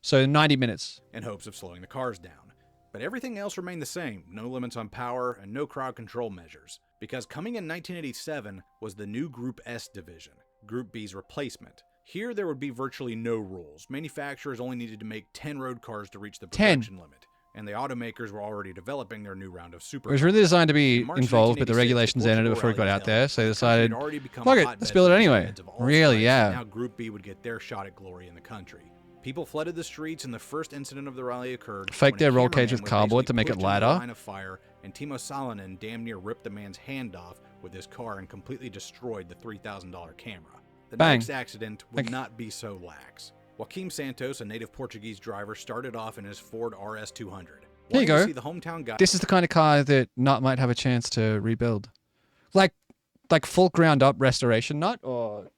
So 90 minutes. In hopes of slowing the cars down. But everything else remained the same, no limits on power and no crowd control measures. Because coming in 1987 was the new Group S division, Group B's replacement. Here there would be virtually no rules. Manufacturers only needed to make 10 road cars to reach the production limit. And the automakers were already developing their new round of super. It was really designed to be In March involved, but the 1986, regulations ended it Portugal before it got rally out was there, held. so they The country had decided, already become fuck a it, hotbed let's build it for anyway. designs of all Really, sizes, yeah. and now Group B would get their shot at glory in the country. People flooded the streets, and the first incident of the rally occurred. Fake when their a roll cameraman cage with was cardboard basically to make it pushed into the lighter. line of fire, and Timo Salonen damn near ripped the man's hand off with his car and completely destroyed the $3,000 camera. The Bang. next accident would Like- not be so lax. Joaquim Santos, a native Portuguese driver, started off in his Ford RS200. Here you Wanting to go. see the hometown guy. This is the kind of car that Nut might have a chance to rebuild. Like full ground up restoration, Nut? Or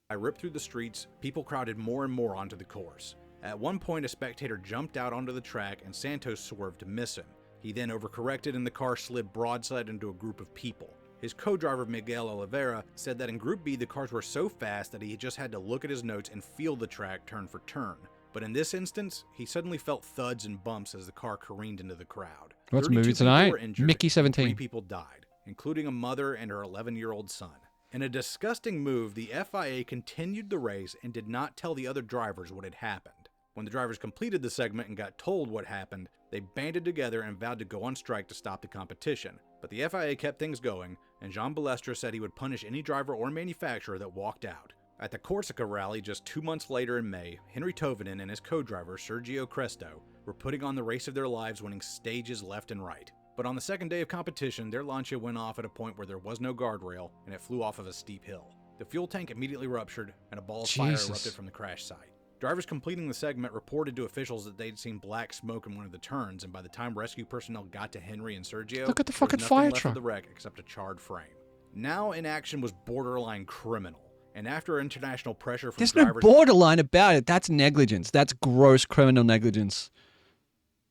I ripped through the streets, people crowded more and more onto the course. At one point, a spectator jumped out onto the track and Santos swerved to miss him. He then overcorrected and the car slid broadside into a group of people. His co-driver Miguel Oliveira said that in Group B the cars were so fast that he just had to look at his notes and feel the track turn for turn. But in this instance, he suddenly felt thuds and bumps as the car careened into the crowd. What's 32 movie people tonight? were injured, Mickey and 17. 3 people died, including a mother and her 11-year-old son. In a disgusting move, the FIA continued the race and did not tell the other drivers what had happened. When the drivers completed the segment and got told what happened, they banded together and vowed to go on strike to stop the competition. But the FIA kept things going, and Jean Balestre said he would punish any driver or manufacturer that walked out. At the Corsica rally just 2 months later in May, Henry Tovinen and his co-driver Sergio Cresto were putting on the race of their lives, winning stages left and right. But on the second day of competition, their Lancia went off at a point where there was no guardrail, and it flew off of a steep hill. The fuel tank immediately ruptured, and a ball of fire Jesus. erupted from the crash site. Drivers completing the segment reported to officials that they'd seen black smoke in one of the turns, and by the time rescue personnel got to Henry and Sergio, Look at the there was fucking nothing fire left truck. of the wreck except a charred frame. Now in action was borderline criminal, and after international pressure from there's no drivers, borderline about it. That's negligence. That's gross criminal negligence.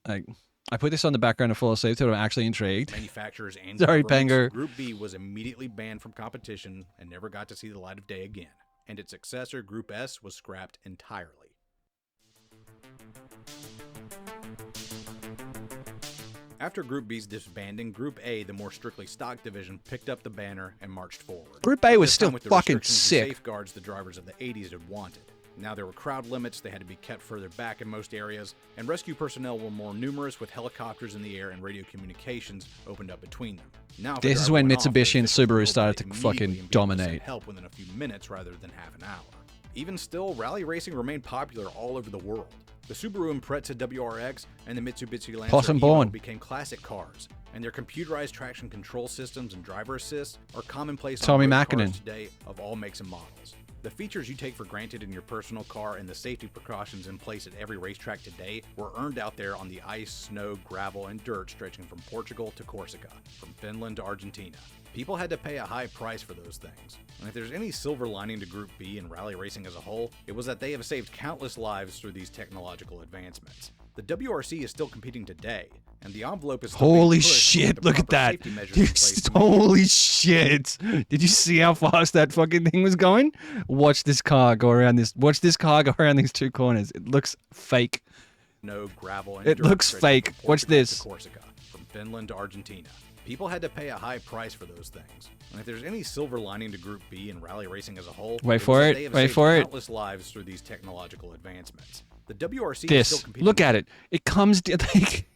Like, I put this on the background to fall asleep, so I'm actually intrigued. Manufacturers and Sorry, governments, Pango. Group B was immediately banned from competition and never got to see the light of day again. And its successor, Group S, was scrapped entirely. After Group B's disbanding, Group A, the more strictly stock division, picked up the banner and marched forward. Group A was This still time with the fucking restrictions and sick. safeguards the drivers of the 80s had wanted. Now there were crowd limits, they had to be kept further back in most areas, and rescue personnel were more numerous with helicopters in the air and radio communications opened up between them. Now, if a This is driver when went off, Mitsubishi the and officials Subaru were started to immediately fucking and be able to dominate. send help within a few minutes rather than half an hour. Even still, rally racing remained popular all over the world. The Subaru Impreza WRX and the Mitsubishi Lancer Possum Evo Born. became classic cars, and their computerized traction control systems and driver assists are commonplace Tommy on road cars Mäkinen. today of all makes and models. The features you take for granted in your personal car and the safety precautions in place at every racetrack today were earned out there on the ice, snow, gravel, and dirt stretching from Portugal to Corsica, from Finland to Argentina. People had to pay a high price for those things. And if there's any silver lining to Group B and rally racing as a whole, it was that they have saved countless lives through these technological advancements. The WRC is still competing today, and the envelope is still being Holy pushed with shit, the look at proper that. safety measures in place to make Holy shit. Did you see how fast that fucking thing was going? Watch this car go around this. Watch this car go around these two corners. It looks fake. no gravel and It dirt looks stretching fake. from Watch Portugal this. to Corsica, from Finland to Argentina. People had to pay a high price for those things. And if there's any silver lining to Group B and rally racing as a whole, Wait was for that it, they have wait saved for it. countless lives through these technological advancements. The WRC is still This. competing. Look at it. It comes like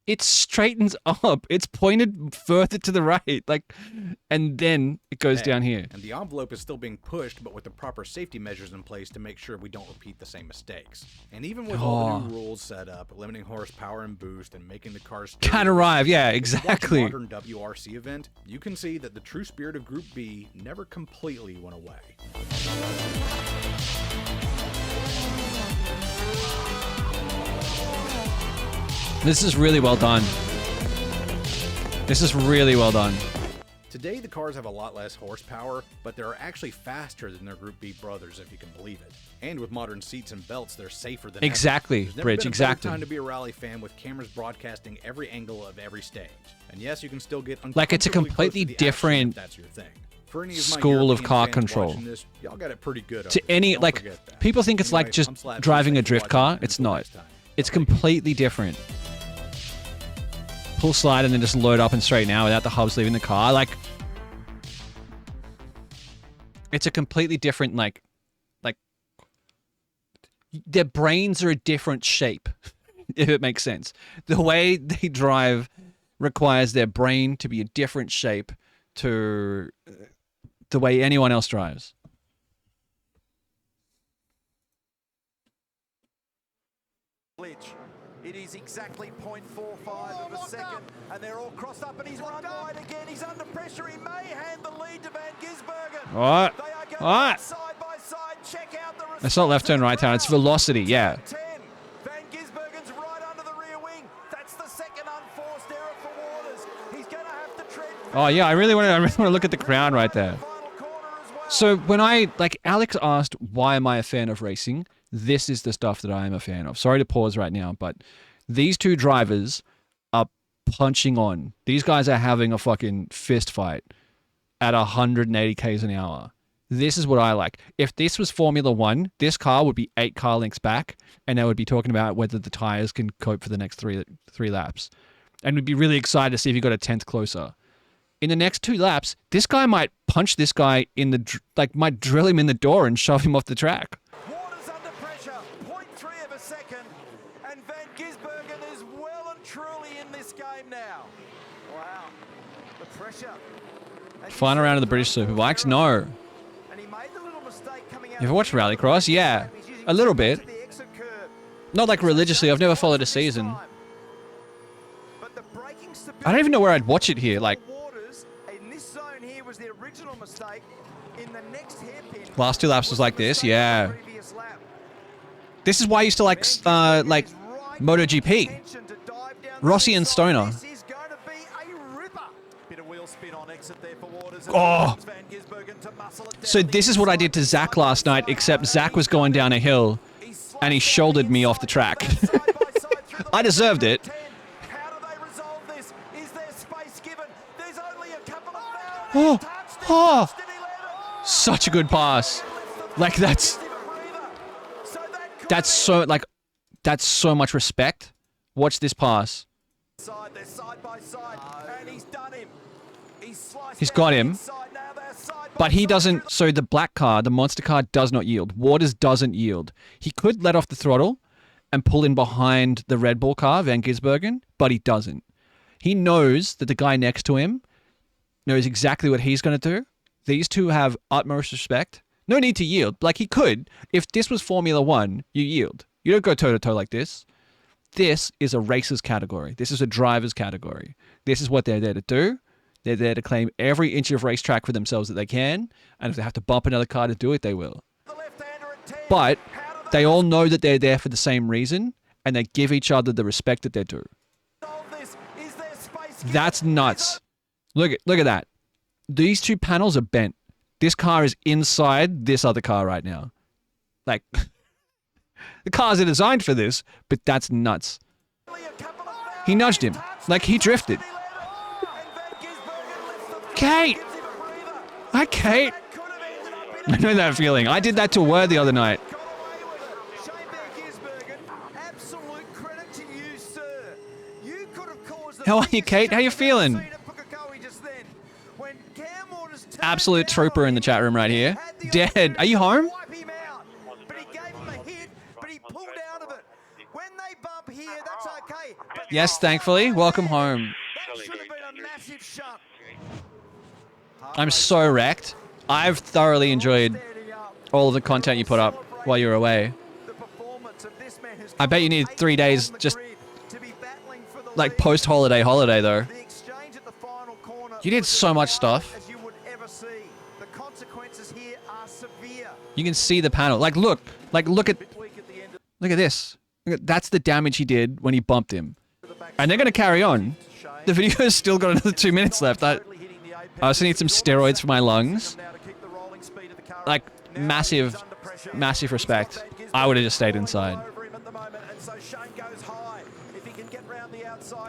it straightens up. It's pointed further to the right, like, and then it goes today, down here. And the envelope is still being pushed, but with the proper safety measures in place to make sure we don't repeat the same mistakes. And even with all the new rules set up, limiting horsepower and boost, and making the cars Can't arrive. Yeah, if you watch a exactly. modern WRC event, you can see that the true spirit of Group B never completely went away. This is really well done. This is really well done. Today, the cars have a lot less horsepower, but they're actually faster than their Group B brothers, if you can believe it. And with modern seats and belts, they're safer than Exactly, ever. There's never Bridge, been a exactly. better time to be a rally fan with cameras broadcasting every angle of every stage. And yes, you can still get Like, it's a uncomfortably close completely to the action if different that's your thing. For any of my school of European car fans control. watching This, y'all got it pretty good. To over there. any, Don't like, forget that. people think it's like Anyway, just I'm Slab. driving a Thanks for drift watching, car. and It's until not. next time. It's Bye-bye. completely different. Pull slide and then just load up and straighten out without the hubs leaving the car. Like, it's a completely different, like, their brains are a different shape, if it makes sense. The way they drive requires their brain to be a different shape to the way anyone else drives. It is exactly 0.45 of a second, and they're all crossed up, and he's run wide again. He's under pressure. He may hand the lead to Van Gisbergen. All right. They are going All right. side by side. Check out the It's not left turn, right turn. It's velocity, yeah. 10. Van Gisbergen's right under the rear wing. That's the second unforced error for Waters. He's going to have to tread. Oh yeah, I really want to look at the crowd right there. Final corner as well. So when Alex asked, why am I a fan of racing? This is the stuff that I am a fan of. Sorry to pause right now, but these two drivers are punching on. These guys are having a fucking fist fight at 180 k's an hour. This is what I like. If this was Formula One, this car would be 8 car lengths back, and they would be talking about whether the tires can cope for the next three laps. And we'd be really excited to see if he got a 10th closer. In the next 2 laps, this guy might punch this guy in the, might drill him in the door and shove him off the track. Waters under pressure, 0.3 of a second, and Van Gisbergen is well and truly in this game now. Wow, the pressure. And Final round of the British Superbikes? No. And he made the little mistake coming out. You ever watched Rallycross? Yeah, a little bit. Not like religiously. I've never followed a season. I don't even know where I'd watch it here. Like, Waters in this zone here was the original mistake. In the next hairpin, last 2 laps was like this. the Yeah. previous lap. This is why I used to like MotoGP. Rossi and Stoner. This is going to be a ripper. Bit of wheel spin on exit there for Waters. Oh. Van Gisbergen to muscle it down So the this is what I did to Zach last night, except Zach was going down a hill and he shouldered me off the track. I deserved it. this. Is there space given? There's only a couple of Oh, oh, such a good pass. Like that's so like that's so much respect. Watch this pass. They're side by side, and he's done him. He's got him, but he doesn't. So the black car, the monster car, does not yield. Waters doesn't yield. He could let off the throttle and pull in behind the Red Bull car, Van Gisbergen, but he doesn't. He knows that the guy next to him knows exactly what he's going to do. These two have utmost respect. No need to yield. Like he could. If this was Formula One, you yield. You don't go toe-to-toe like this. This is a racer's category. This is a driver's category. This is what they're there to do. They're there to claim every inch of racetrack for themselves that they can. And if they have to bump another car to do it, they will. But they all know that they're there for the same reason. And they give each other the respect that they're due. That's nuts. Look at that. These two panels are bent. This car is inside this other car right now. Like, the cars are designed for this, but that's nuts. He nudged him. Like, he drifted. Kate! Hi, Kate! I know that feeling. I did that to Word the other night. How are you, Kate? How you feeling? Absolute trooper in the chat room right here. Dead. Are you home? Yes, thankfully. Welcome home. I'm so wrecked. I've thoroughly enjoyed all of the content you put up while you were away. I bet you need 3 days just like post-holiday though. You did so much stuff. You can see the panel. Like look at this. That's the damage he did when he bumped him. And they're going to carry on. The video's still got another 2 minutes left. I also need some steroids for my lungs. Like, massive respect. I would have just stayed inside.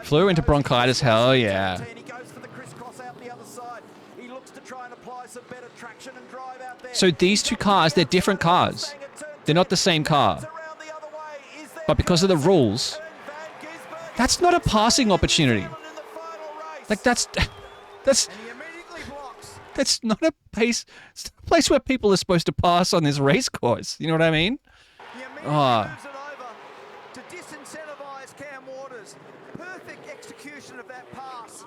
Flew into bronchitis, hell yeah. So these two cars, they're different cars. They're not the same car. But because of the rules, that's not a passing opportunity. Like that's not a place. It's not a place where people are supposed to pass on this race course. You know what I mean? Oh. To disincentivize Cam Waters. Perfect execution of that pass.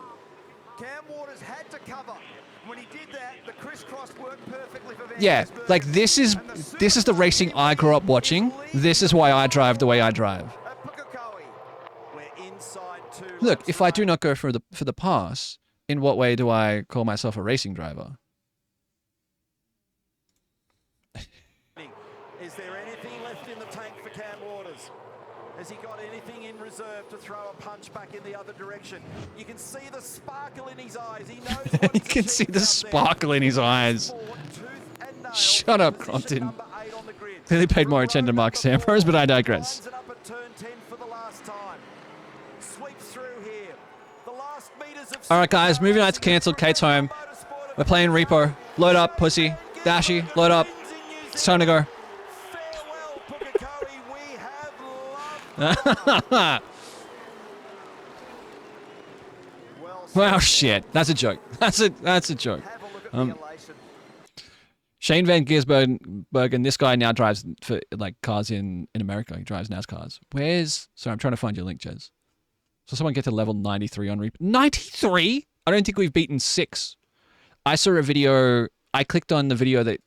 Cam Waters had to cover. When he did that, the crisscross worked perfectly for Van Yeah, Gisbergen. like this is the racing I grew up watching. This is why I drive the way I drive. Look, if I do not go for the pass, in what way do I call myself a racing driver? Is there anything left in the tank for Cam Waters? Has he got anything in reserve to throw a punch back in the other direction? You can see the sparkle in his eyes. He knows what You can see the sparkle in his eyes. Shut up, Crompton. Clearly paid more attention to Mark Ambrose, but I digress. Alright guys, movie night's cancelled. Kate's home. We're playing Repo. Load up, pussy. Dashy, load up. It's time to go. Wow, shit. That's a joke. That's a joke. Shane Van Gisbergen, this guy now drives for like cars in America. He drives NASCARs. Sorry, I'm trying to find your link, Jez. So someone get to level 93 on Repo. 93? I don't think we've beaten 6. I saw a video. I clicked on the video that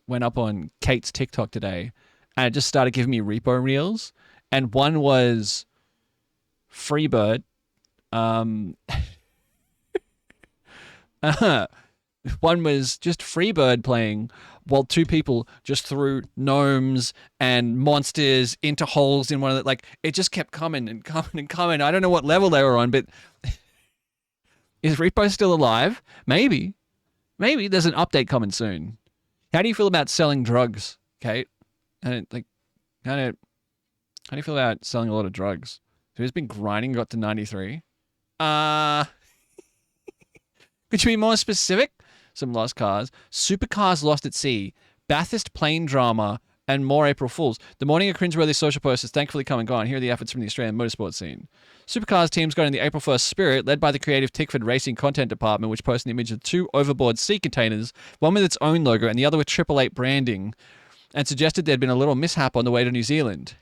went up on Kate's TikTok today, and it just started giving me Repo reels. And one was Freebird. One was just Freebird playing while two people just threw gnomes and monsters into holes in one of the, like, it just kept coming and coming and coming. I don't know what level they were on, but is Repo still alive? Maybe. Maybe there's an update coming soon. How do you feel about selling drugs, Kate? How do you feel about selling a lot of drugs? So he's been grinding, got to 93. Could you be more specific? Some lost cars. Supercars lost at sea. Bathurst plane drama. And more April Fools. The morning of cringeworthy social posts is thankfully come and gone. Here are the efforts from the Australian motorsport scene. Supercars teams got in the April 1st spirit, led by the creative Tickford Racing content department, which posted an image of 2 overboard sea containers, one with its own logo and the other with 888 branding, and suggested there'd been a little mishap on the way to New Zealand.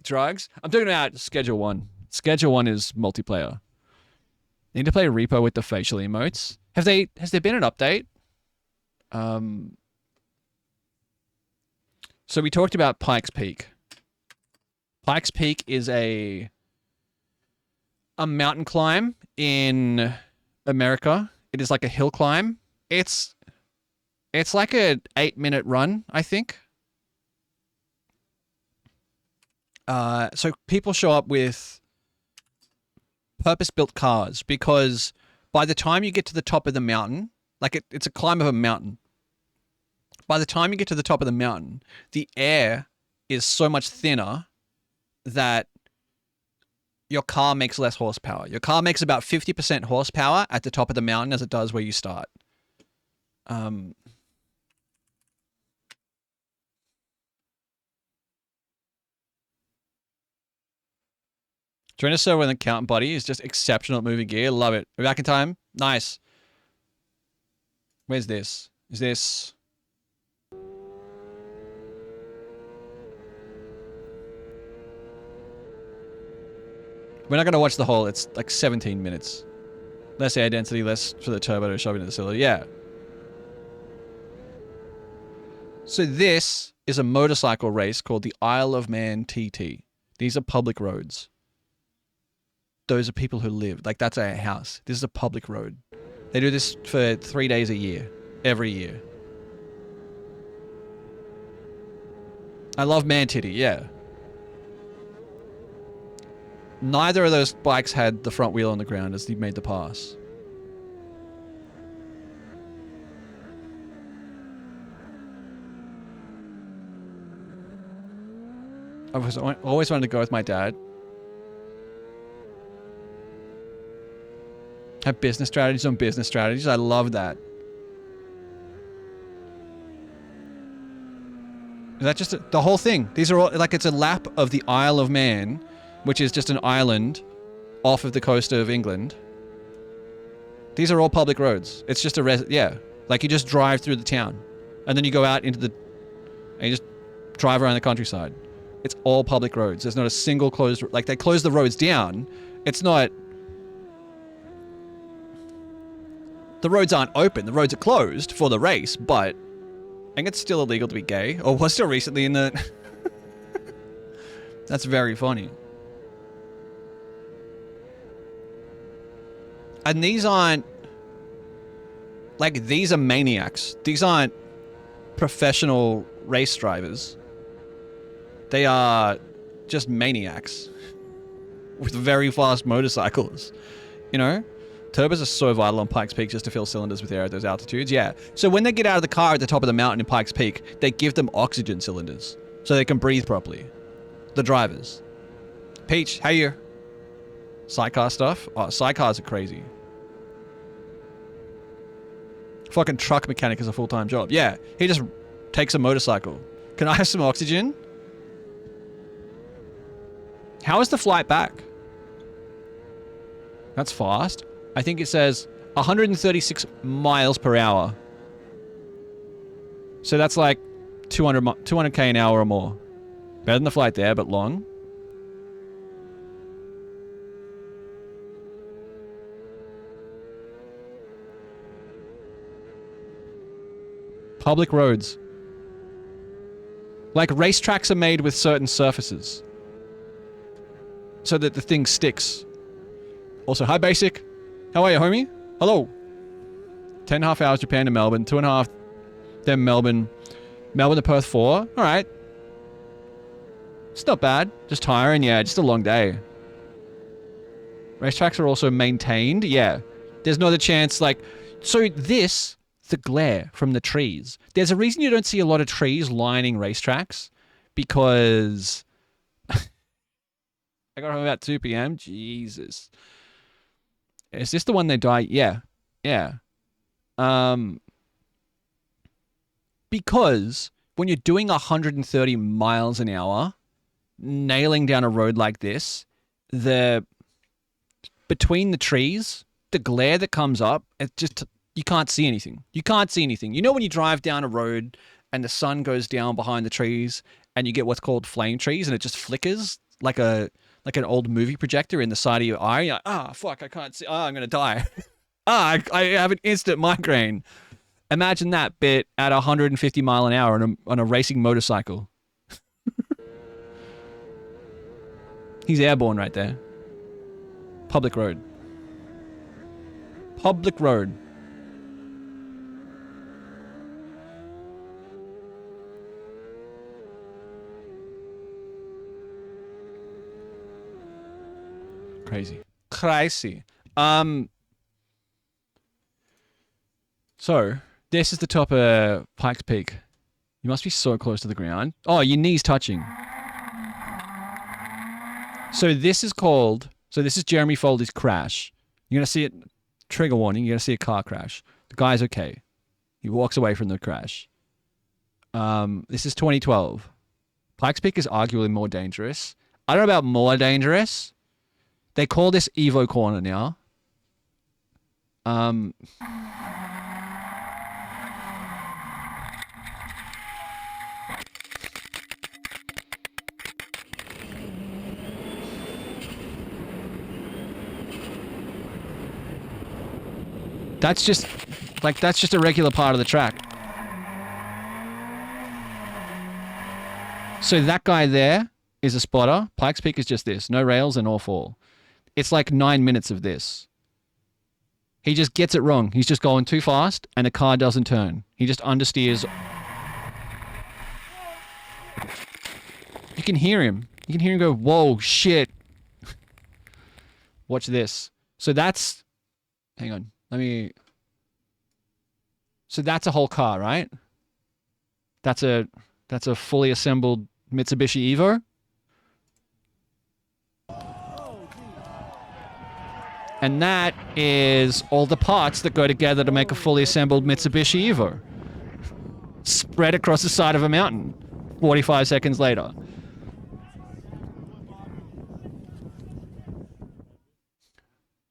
Drugs? I'm talking about Schedule 1. Schedule 1 is multiplayer. Need to play Repo with the facial emotes. Has there been an update? So we talked about Pikes Peak. Pikes Peak is a mountain climb in America. It is like a hill climb. It's like an 8-minute run, I think. So people show up with purpose-built cars because by the time you get to the top of the mountain, like it's a climb of a mountain. By the time you get to the top of the mountain, the air is so much thinner that your car makes less horsepower. Your car makes about 50% horsepower at the top of the mountain as it does where you start. Join us so with an accountant buddy is just exceptional at moving gear. Love it. We're back in time. Nice. Where's this? Is this... We're not going to watch the whole. It's like 17 minutes. Less air density, less for the turbo to shove into the cylinder. Yeah. So this is a motorcycle race called the Isle of Man TT. These are public roads. Those are people who live. Like, that's a house. This is a public road. They do this for 3 days a year. Every year. I love Man Titty, yeah. Neither of those bikes had the front wheel on the ground as they made the pass. I've always wanted to go with my dad. Have business strategies on business strategies. I love that. Is that just the whole thing? These are all like it's a lap of the Isle of Man, which is just an island off of the coast of England. These are all public roads. It's just yeah. Like you just drive through the town. And then you go out into and you just drive around the countryside. It's all public roads. There's not a single closed... Like, they close the roads down. It's not... The roads aren't open. The roads are closed for the race, but... I think it's still illegal to be gay. Or was still recently in the... That's very funny. And these aren't... Like, these are maniacs. These aren't professional race drivers. They are just maniacs with very fast motorcycles, you know? Turbos are so vital on Pikes Peak just to fill cylinders with air at those altitudes, yeah. So when they get out of the car at the top of the mountain in Pikes Peak, they give them oxygen cylinders so they can breathe properly. The drivers. Peach, how you? Sidecar stuff? Oh, sidecars are crazy. Fucking truck mechanic is a full-time job. Yeah, he just takes a motorcycle. Can I have some oxygen? How is the flight back? That's fast. I think it says 136 miles per hour. So that's like 200k an hour or more. Better than the flight there, but long. Public roads. Like racetracks are made with certain surfaces. So that the thing sticks. Also, hi Basic. How are you, homie? Hello. 10.5 hours Japan to Melbourne. 2.5 then Melbourne. Melbourne to Perth 4. Alright. It's not bad. Just tiring, yeah. Just a long day. Racetracks are also maintained. Yeah. There's not a chance, like... So this, the glare from the trees. There's a reason you don't see a lot of trees lining racetracks. Because... I got home about 2 p.m. Jesus. Is this the one they die? Yeah. Yeah. Because when you're doing 130 miles an hour, nailing down a road like this, between the trees, the glare that comes up, it just, you can't see anything. You can't see anything. You know when you drive down a road and the sun goes down behind the trees and you get what's called flame trees and it just flickers like an old movie projector in the side of your eye? You're like, fuck, I can't see. I'm going to die. I have an instant migraine. Imagine that bit at 150 mile an hour on a racing motorcycle. He's airborne right there. Public road. Public road. Crazy. Crazy. So, this is the top of Pikes Peak. You must be so close to the ground. Oh, your knees touching. So this is Jeremy Foldy's crash. You're going to see it, trigger warning, you're going to see a car crash. The guy's okay. He walks away from the crash. This is 2012. Pikes Peak is arguably more dangerous. I don't know about more dangerous. They call this Evo Corner now. That's just a regular part of the track. So that guy there is a spotter. Pikes Peak is just this. No rails and all four. It's like 9 minutes of this. He just gets it wrong. He's just going too fast and the car doesn't turn. He just understeers. You can hear him. You can hear him go, whoa, shit. Watch this. So that's... Hang on. So that's a whole car, right? That's a fully assembled Mitsubishi Evo. And that is all the parts that go together to make a fully assembled Mitsubishi Evo. Spread across the side of a mountain. 45 seconds later.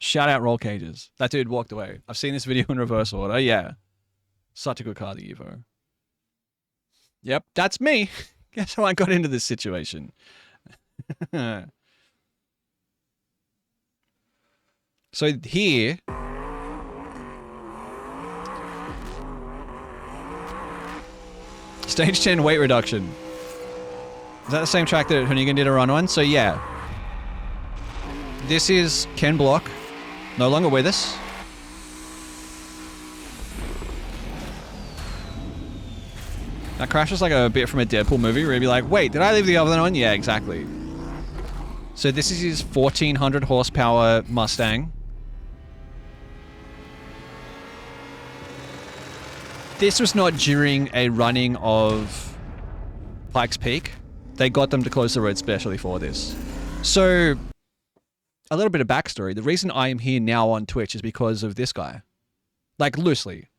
Shout out Roll Cages. That dude walked away. I've seen this video in reverse order. Yeah. Such a good car, the Evo. Yep, that's me. Guess how I got into this situation. So here... Stage 10 weight reduction. Is that the same track that Hoonigan did a run on? So yeah. This is Ken Block. No longer with us. That crash was like a bit from a Deadpool movie where you'd be like, wait, did I leave the other one on? Yeah, exactly. So this is his 1400 horsepower Mustang. This was not during a running of Pikes Peak. They got them to close the road specially for this. So, a little bit of backstory. The reason I am here now on Twitch is because of this guy. Like, loosely.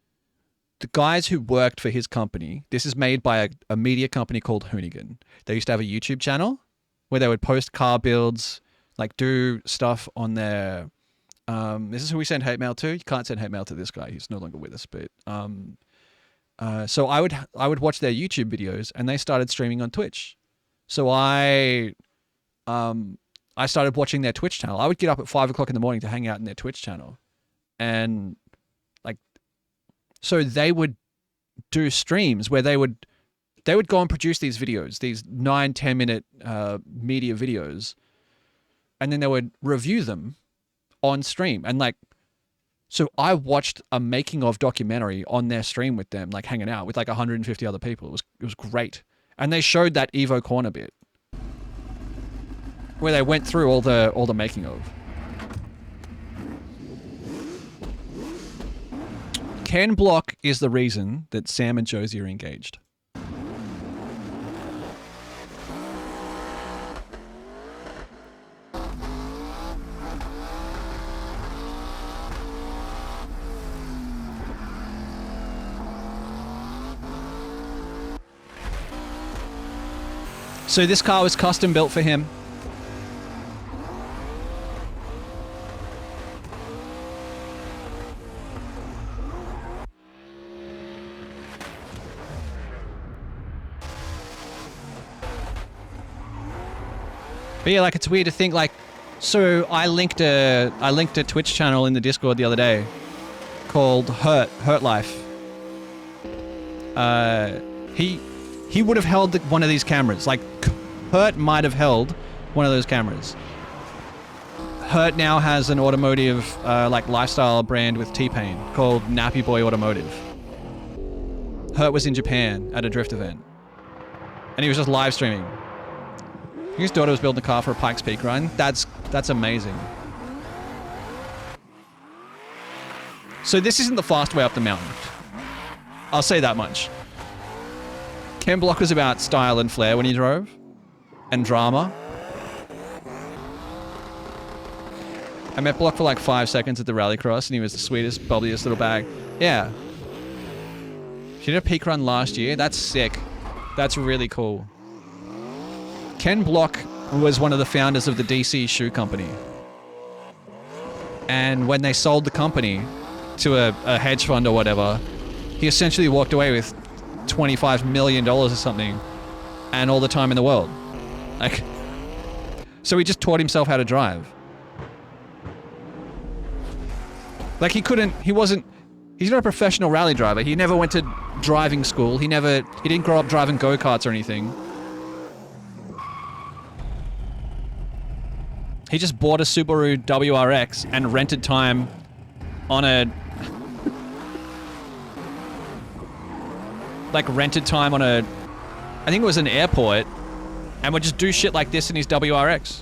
The guys who worked for his company, this is made by a media company called Hoonigan. They used to have a YouTube channel where they would post car builds, like do stuff on their... this is who we send hate mail to. You can't send hate mail to this guy. He's no longer with us, but... so I would watch their YouTube videos and they started streaming on Twitch. So I started watching their Twitch channel. I would get up at 5 o'clock in the morning to hang out in their Twitch channel. And so they would do streams where they would go and produce these videos, these 9-10 minute media videos, and then they would review them on stream. And so I watched a making of documentary on their stream with them, like hanging out with like 150 other people. It was great. And they showed that Evo Corner bit where they went through all the making of. Ken Block is the reason that Sam and Josie are engaged. So this car was custom built for him. But yeah, like, it's weird to think, like, so I linked a Twitch channel in the Discord the other day called Hurt Life. He would have held one of these cameras. Like, Hurt might have held one of those cameras. Hurt now has an automotive, like, lifestyle brand with T-Pain called Nappy Boy Automotive. Hurt was in Japan at a drift event. And he was just live streaming. His daughter was building a car for a Pikes Peak run. That's amazing. So this isn't the fast way up the mountain. I'll say that much. Ken Block was about style and flair when he drove. And drama. I met Block for like 5 seconds at the rallycross and he was the sweetest, bubbliest little bag. Yeah. She did a peak run last year. That's sick. That's really cool. Ken Block was one of the founders of the DC Shoe Company. And when they sold the company to a hedge fund or whatever, he essentially walked away with $25 million or something and all the time in the world. Like, so he just taught himself how to drive. Like, he's not a professional rally driver. He never went to driving school. He didn't grow up driving go-karts or anything. He just bought a Subaru WRX and rented time on a... I think it was an airport, and would just do shit like this in his WRX.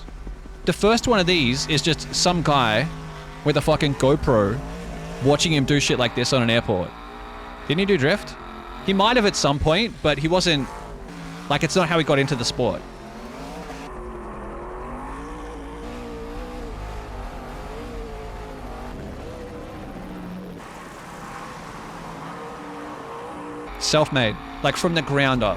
The first one of these is just some guy with a fucking GoPro watching him do shit like this on an airport. Didn't he do drift? He might have at some point, but he wasn't... Like, it's not how he got into the sport. Self-made, like from the ground up.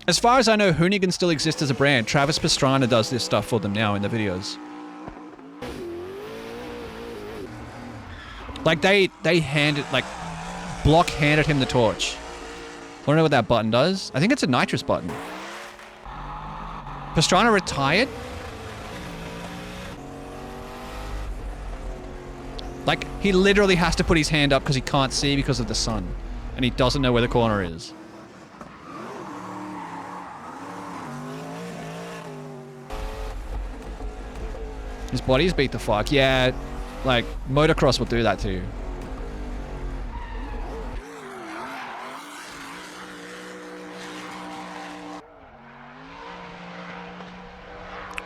As far as I know, Hoonigan still exists as a brand. Travis Pastrana does this stuff for them now in the videos. Like Block handed him the torch. I don't know what that button does. I think it's a nitrous button. Pastrana retired? Like, he literally has to put his hand up because he can't see because of the sun. And he doesn't know where the corner is. His body's beat the fuck. Yeah, like, motocross will do that to you.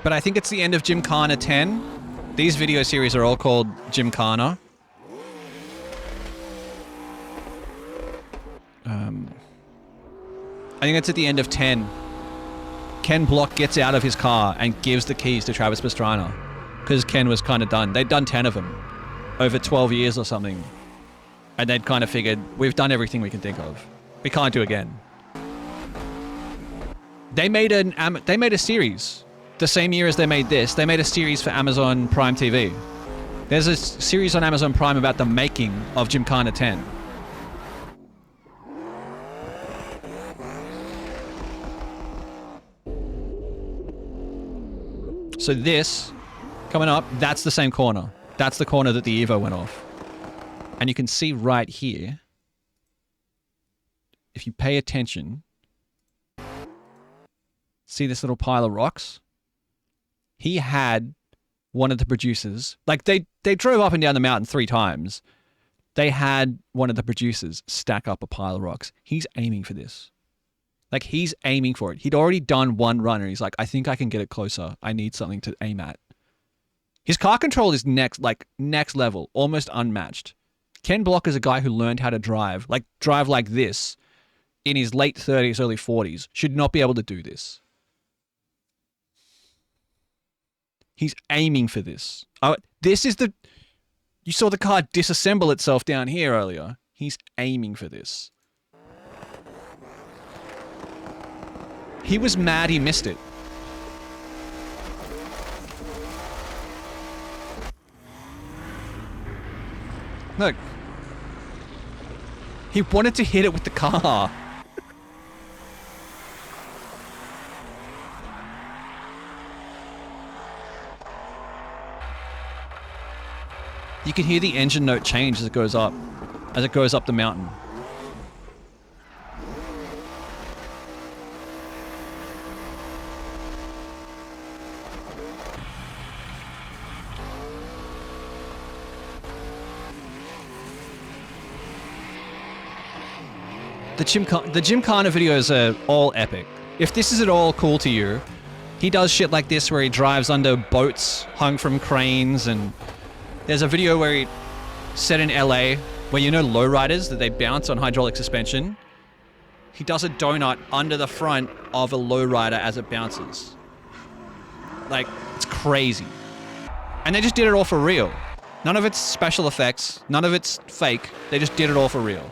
But I think it's the end of Gymkhana 10. These video series are all called Gymkhana. I think it's at the end of 10. Ken Block gets out of his car and gives the keys to Travis Pastrana. Because Ken was kind of done. They'd done 10 of them. Over 12 years or something. And they'd kind of figured, we've done everything we can think of. We can't do again. They made a series. The same year as they made this, they made a series for Amazon Prime TV. There's a series on Amazon Prime about the making of Gymkhana 10. So this, coming up, that's the same corner. That's the corner that the Evo went off. And you can see right here, if you pay attention, see this little pile of rocks? He had one of the producers, like they drove up and down the mountain 3 times. They had one of the producers stack up a pile of rocks. He's aiming for this. Like, he's aiming for it. He'd already done one run and he's like, I think I can get it closer. I need something to aim at. His car control is next level, almost unmatched. Ken Block is a guy who learned how to drive like this in his late 30s, early 40s. Should not be able to do this. He's aiming for this. This is you saw the car disassemble itself down here earlier. He's aiming for this. He was mad he missed it. Look. He wanted to hit it with the car. You can hear the engine note change as it goes up the mountain. The Gymkhana videos are all epic. If this is at all cool to you, he does shit like this where he drives under boats hung from cranes, and there's a video where he set in LA where, you know, lowriders that they bounce on hydraulic suspension. He does a donut under the front of a lowrider as it bounces. Like, it's crazy. And they just did it all for real. None of it's special effects. None of it's fake. They just did it all for real.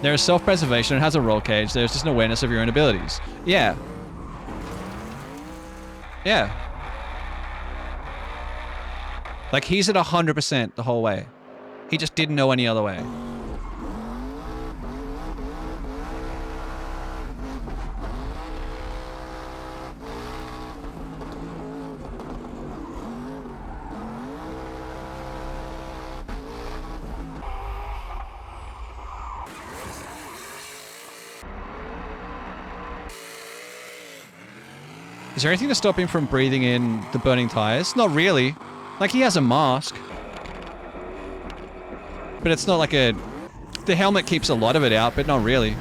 There is self-preservation, it has a roll cage, there's just an awareness of your own abilities. Yeah. Yeah. Like, he's at 100% the whole way. He just didn't know any other way. Is there anything to stop him from breathing in the burning tires? Not really. Like, he has a mask. But it's not like a... The helmet keeps a lot of it out, but not really.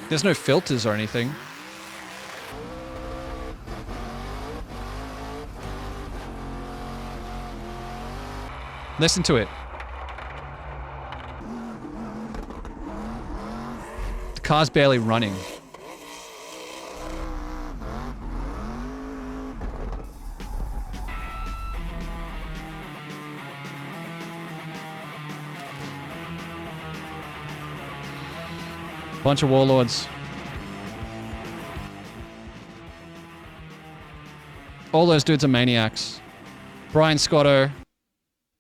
There's no filters or anything. Listen to it. The car's barely running. Bunch of warlords. All those dudes are maniacs. Brian Scotto.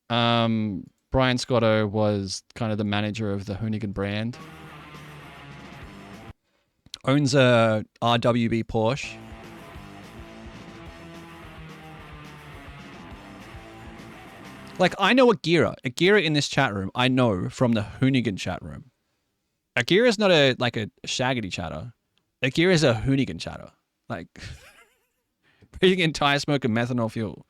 Brian Scotto was kind of the manager of the Hoonigan brand. Owns a RWB Porsche. Like, I know Agira. Agira in this chat room, I know from the Hoonigan chat room. Agira is not a shaggedy chatter. Agira is a Hoonigan chatter. Like, breathing in tire smoke and methanol fuel.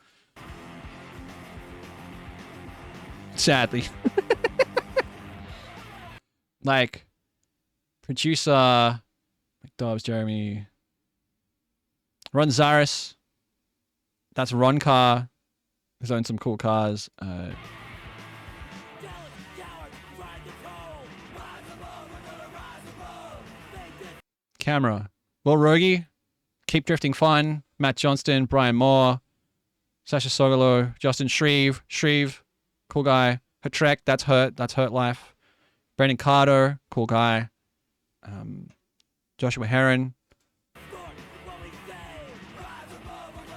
Sadly. Like, producer, McDobbs, Jeremy, Ron Zaris. That's Ron Car, who's owned some cool cars. Camera. Will Rogi, Keep Drifting Fun, Matt Johnston, Brian Moore, Sasha Sogolo, Justin Shreve, cool guy. Hatrek, that's Hurt Life. Brandon Carter, cool guy. Joshua Heron.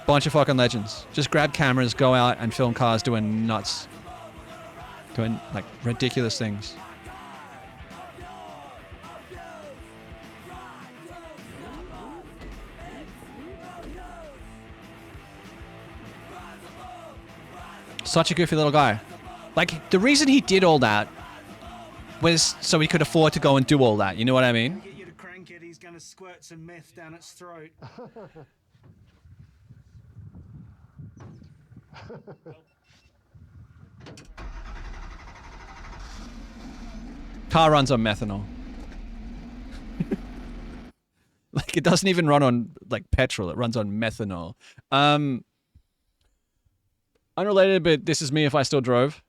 Bunch of fucking legends. Just grab cameras, go out and film cars doing nuts. Doing, like, ridiculous things. Such a goofy little guy. Like, the reason he did all that was so he could afford to go and do all that. You know what I mean? Get you to crank it, he's gonna squirt some meth down its throat. Car runs on methanol. Like, Like, it doesn't even run on, like, petrol. It runs on methanol. Unrelated, but this is me if I still drove.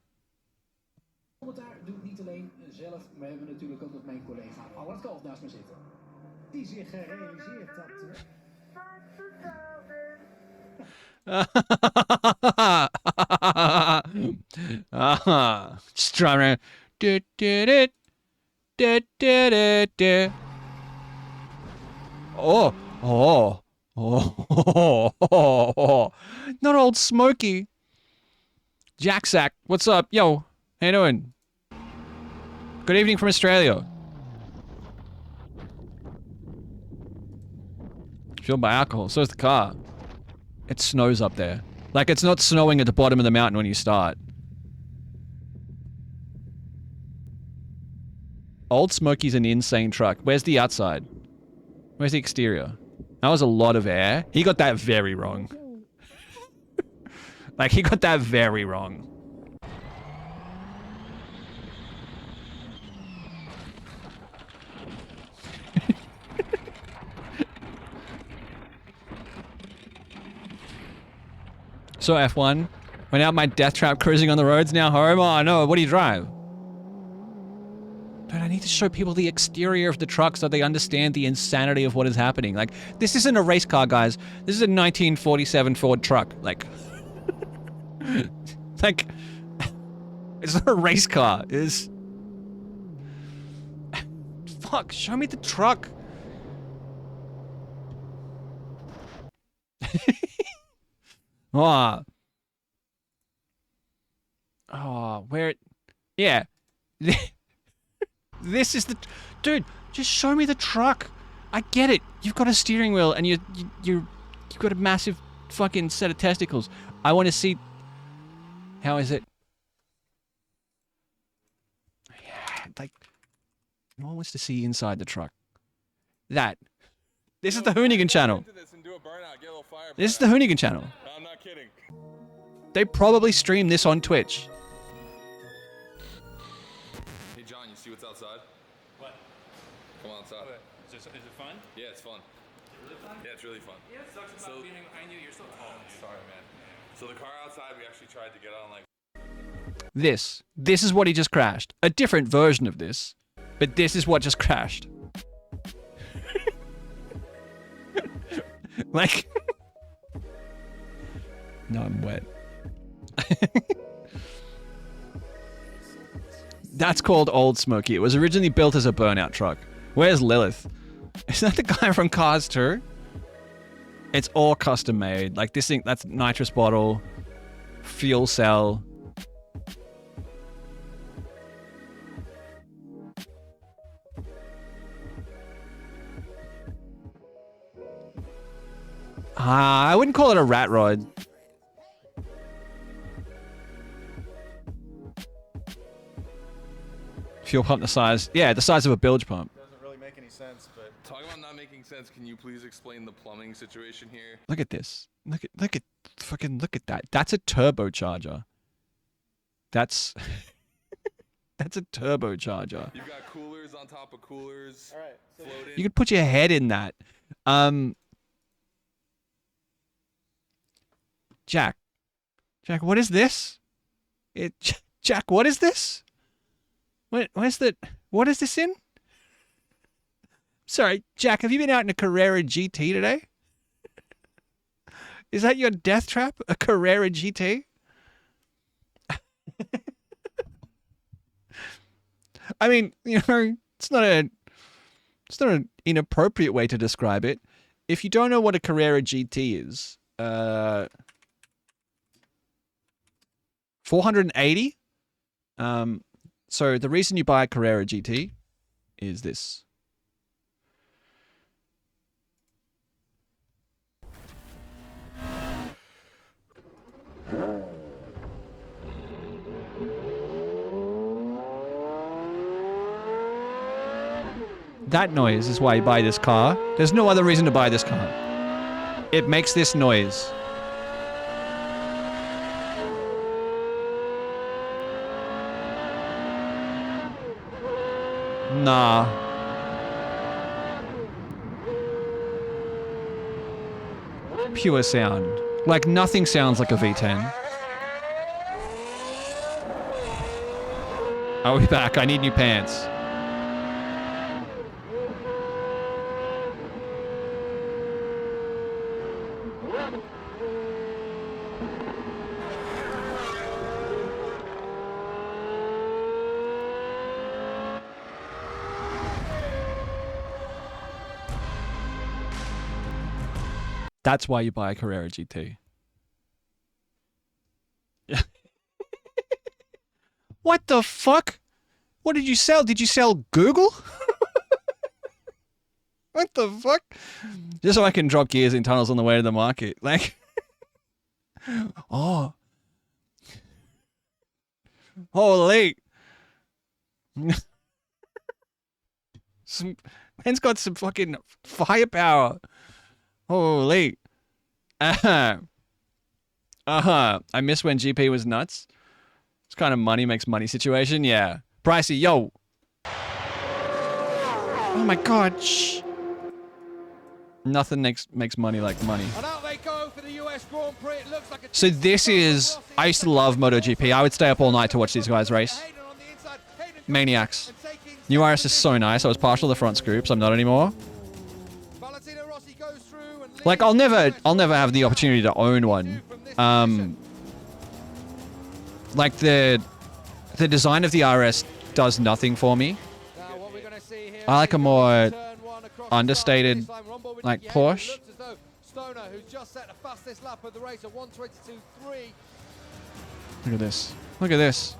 Commentaar doe ik niet alleen zelf, maar we hebben natuurlijk ook nog mijn collega Albert Kalf naast me zitten. Die zich realiseert dat... Just trying to... Oh, oh, oh, not Old Smoky. Jack Sack, what's up? Yo, how you doing? Good evening from Australia. Fueled by alcohol, so is the car. It snows up there. Like, it's not snowing at the bottom of the mountain when you start. Old Smoky's an insane truck. Where's the outside? Where's the exterior? That was a lot of air. He got that very wrong. Like, he got that very wrong. So F1, went out my death trap cruising on the roads, now home. Oh no, what do you drive? Dude, I need to show people the exterior of the truck so they understand the insanity of what is happening. Like, this isn't a race car, guys. This is a 1947 Ford truck. Like, like, it's not a race car. It's... Fuck, show me the truck. Oh. Oh, where it... Yeah. This is the... Dude, just show me the truck. I get it. You've got a steering wheel and you've got a massive fucking set of testicles. I want to see... How is it? Yeah, like... No one wants to see inside the truck. That. This is the Hoonigan channel. This is the Hoonigan channel. I'm not kidding. They probably stream this on Twitch. Hey John, you see what's outside? What? Come on outside. Is it fun? Yeah, it's fun. Really fun? Yeah, it's really fun. Yeah, it sucks about being behind you. You're so tall. Sorry, man. So the car outside, we actually tried to get on like... This is what he just crashed. A different version of this, but this is what just crashed. Like... No, I'm wet. That's called Old Smoky. It was originally built as a burnout truck. Where's Lilith? Is that the guy from Cars 2? It's all custom made. Like this thing, that's nitrous bottle, fuel cell. I wouldn't call it a rat rod. Fuel pump the size, yeah, the size of a bilge pump. Doesn't really make any sense, but... Talking about not making sense, can you please explain the plumbing situation here? Look at this. Look at that. That's a turbocharger. That's that's a turbocharger. You've got coolers on top of coolers. All right. So you could put your head in that. Jack, what is this? Jack, what is this? What is this in? Sorry, Jack, have you been out in a Carrera GT today? Is that your death trap? A Carrera GT? I mean, you know, it's not an inappropriate way to describe it. If you don't know what a Carrera GT is, 480. So the reason you buy a Carrera GT is this. That noise is why you buy this car. There's no other reason to buy this car. It makes this noise. Nah. pure sound. Like, nothing sounds like a V10. Are we back? I need new pants. That's why you buy a Carrera GT. Yeah. What the fuck? What did you sell? Did you sell Google? What the fuck? Just so I can drop gears in tunnels on the way to the market. Like, oh. Holy. Man's got some fucking firepower. Holy. I miss when GP was nuts. It's kind of money makes money situation. Yeah. Pricey, yo. Oh my god. Shh. Nothing makes money like money. And out they go for the US Grand Prix. It looks like a So this is... I used to love MotoGP. I would stay up all night to watch these guys race. Maniacs. New RS is so nice. I was partial to the front scoops. I'm not anymore. Like, I'll never have the opportunity to own one. Like, the design of the RS does nothing for me. I like a more understated, like, Porsche. Stoner, who's just set the fastest lap of the race at 1:22.3. Look at this. Look at this.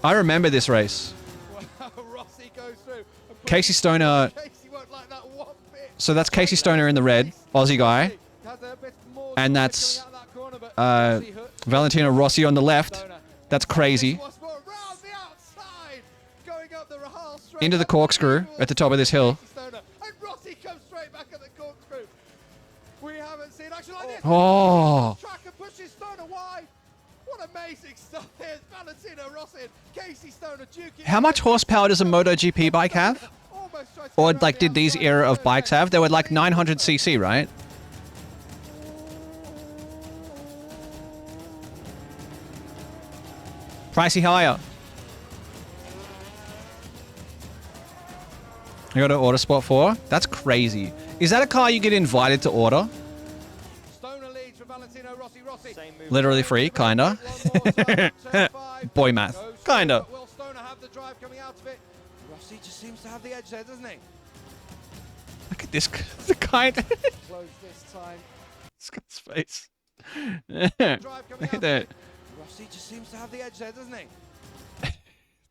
I remember this race. Rossi goes through. Casey Stoner. So that's Casey Stoner in the red, Aussie guy. And that's Valentino Rossi on the left. That's crazy. Into the corkscrew at the top of this hill. Oh. Amazing stuff. Here's Valentino Rossi and Casey Stoner duking. How much horsepower does a MotoGP bike have? Or like did these era of bikes have? They were like 900cc, right? Pricey, how are you? I got an order spot for? That's crazy. Is that a car you get invited to order? Literally free, kinda. Boy math. Kinda. Will Stoner have the drive coming out of it? Rossi just seems to have the edge there, doesn't he? Look at this. The guy. Close this time. This guy's face. Look at that. Rossi just seems to have the edge there, doesn't he?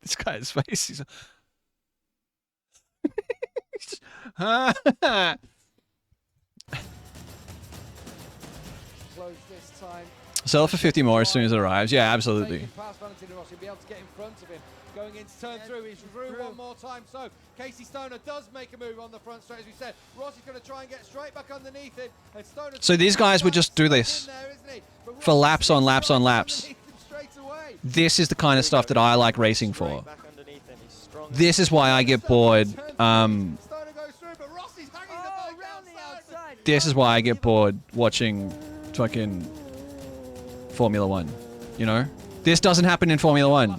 This guy's face. He's... Close this time. Sell it for 50 more as soon as it arrives. Yeah, absolutely. Be able to get in front of him. Going into turn through, he's through one more time. So Casey Stoner does make a move on the front straight, as we said. Rossi's going to try and get straight back underneath him. And Stoner so these guys would just do this for laps on laps on laps. This is the kind of stuff that I like racing for. This is why I get bored. This is why I get bored watching fucking Formula One. You know? This doesn't happen in Formula One.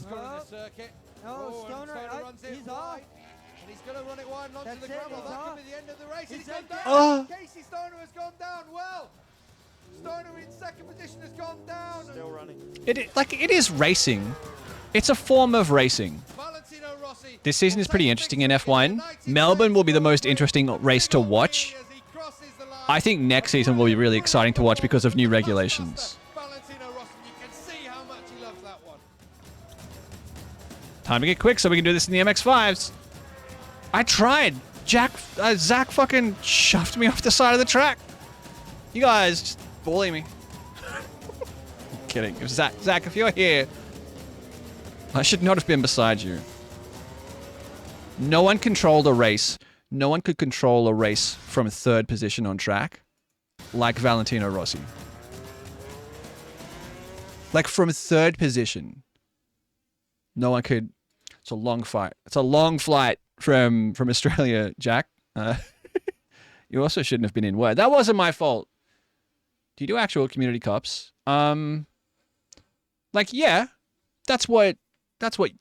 Oh. Casey Stoner has gone down. Well, Stoner in second position has gone down. Still running. It is racing. It's a form of racing. This season is pretty interesting in F1. Melbourne will be the most interesting race to watch. I think next season will be really exciting to watch because of new regulations. Time to get quick so we can do this in the MX-5s. I tried. Zach fucking shoved me off the side of the track. You guys just bully me. I'm kidding. If Zach, if you're here, I should not have been beside you. No one controlled a race. No one could control a race from third position on track like Valentino Rossi. Like from third position. No one could. It's a long fight. It's a long flight from Australia, Jack. You also shouldn't have been in work. That wasn't my fault. Do you do actual community cups? Like, yeah, that's what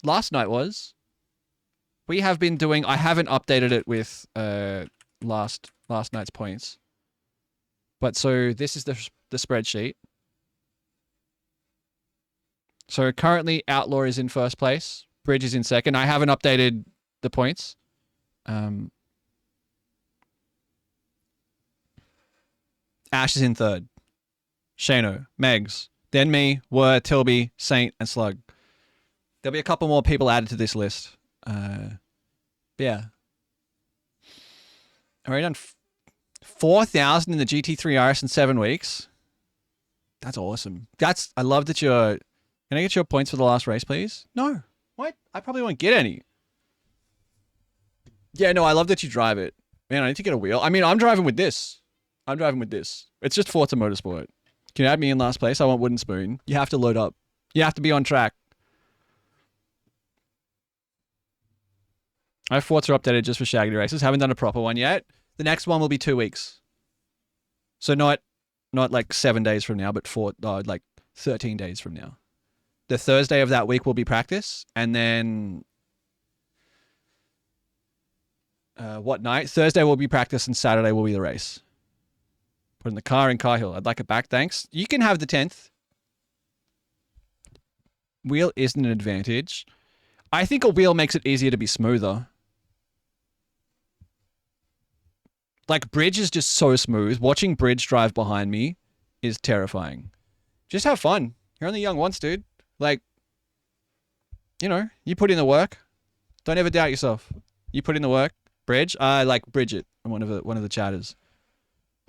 last night was. We have been doing. I haven't updated it with last night's points. But so this is the spreadsheet. So currently Outlaw is in first place. Bridge is in second. I haven't updated the points. Ash is in third. Shano, Megs, then me, Were, Tilby, Saint, and Slug. There'll be a couple more people added to this list. But yeah. Already done 4,000 in the GT3 RS in 7 weeks. That's awesome. I love that you're... Can I get your points for the last race, please? No. What? I probably won't get any. Yeah, no, I love that you drive it. Man, I need to get a wheel. I mean, I'm driving with this. It's just Forza Motorsport. Can you add me in last place? I want wooden spoon. You have to load up. You have to be on track. I have Forza updated just for Shaggy races. Haven't done a proper one yet. The next one will be 2 weeks. So not like 7 days from now, but like 13 days from now. The Thursday of that week will be practice, and then what night? Thursday will be practice, and Saturday will be the race. Put in the car in Car Hill. I'd like it back, thanks. You can have the 10th. Wheel isn't an advantage. I think a wheel makes it easier to be smoother. Like, Bridge is just so smooth. Watching Bridge drive behind me is terrifying. Just have fun. You're only young once, dude. Like, you know, you put in the work. Don't ever doubt yourself. You put in the work. Bridge, I like Bridget, one of the chatters.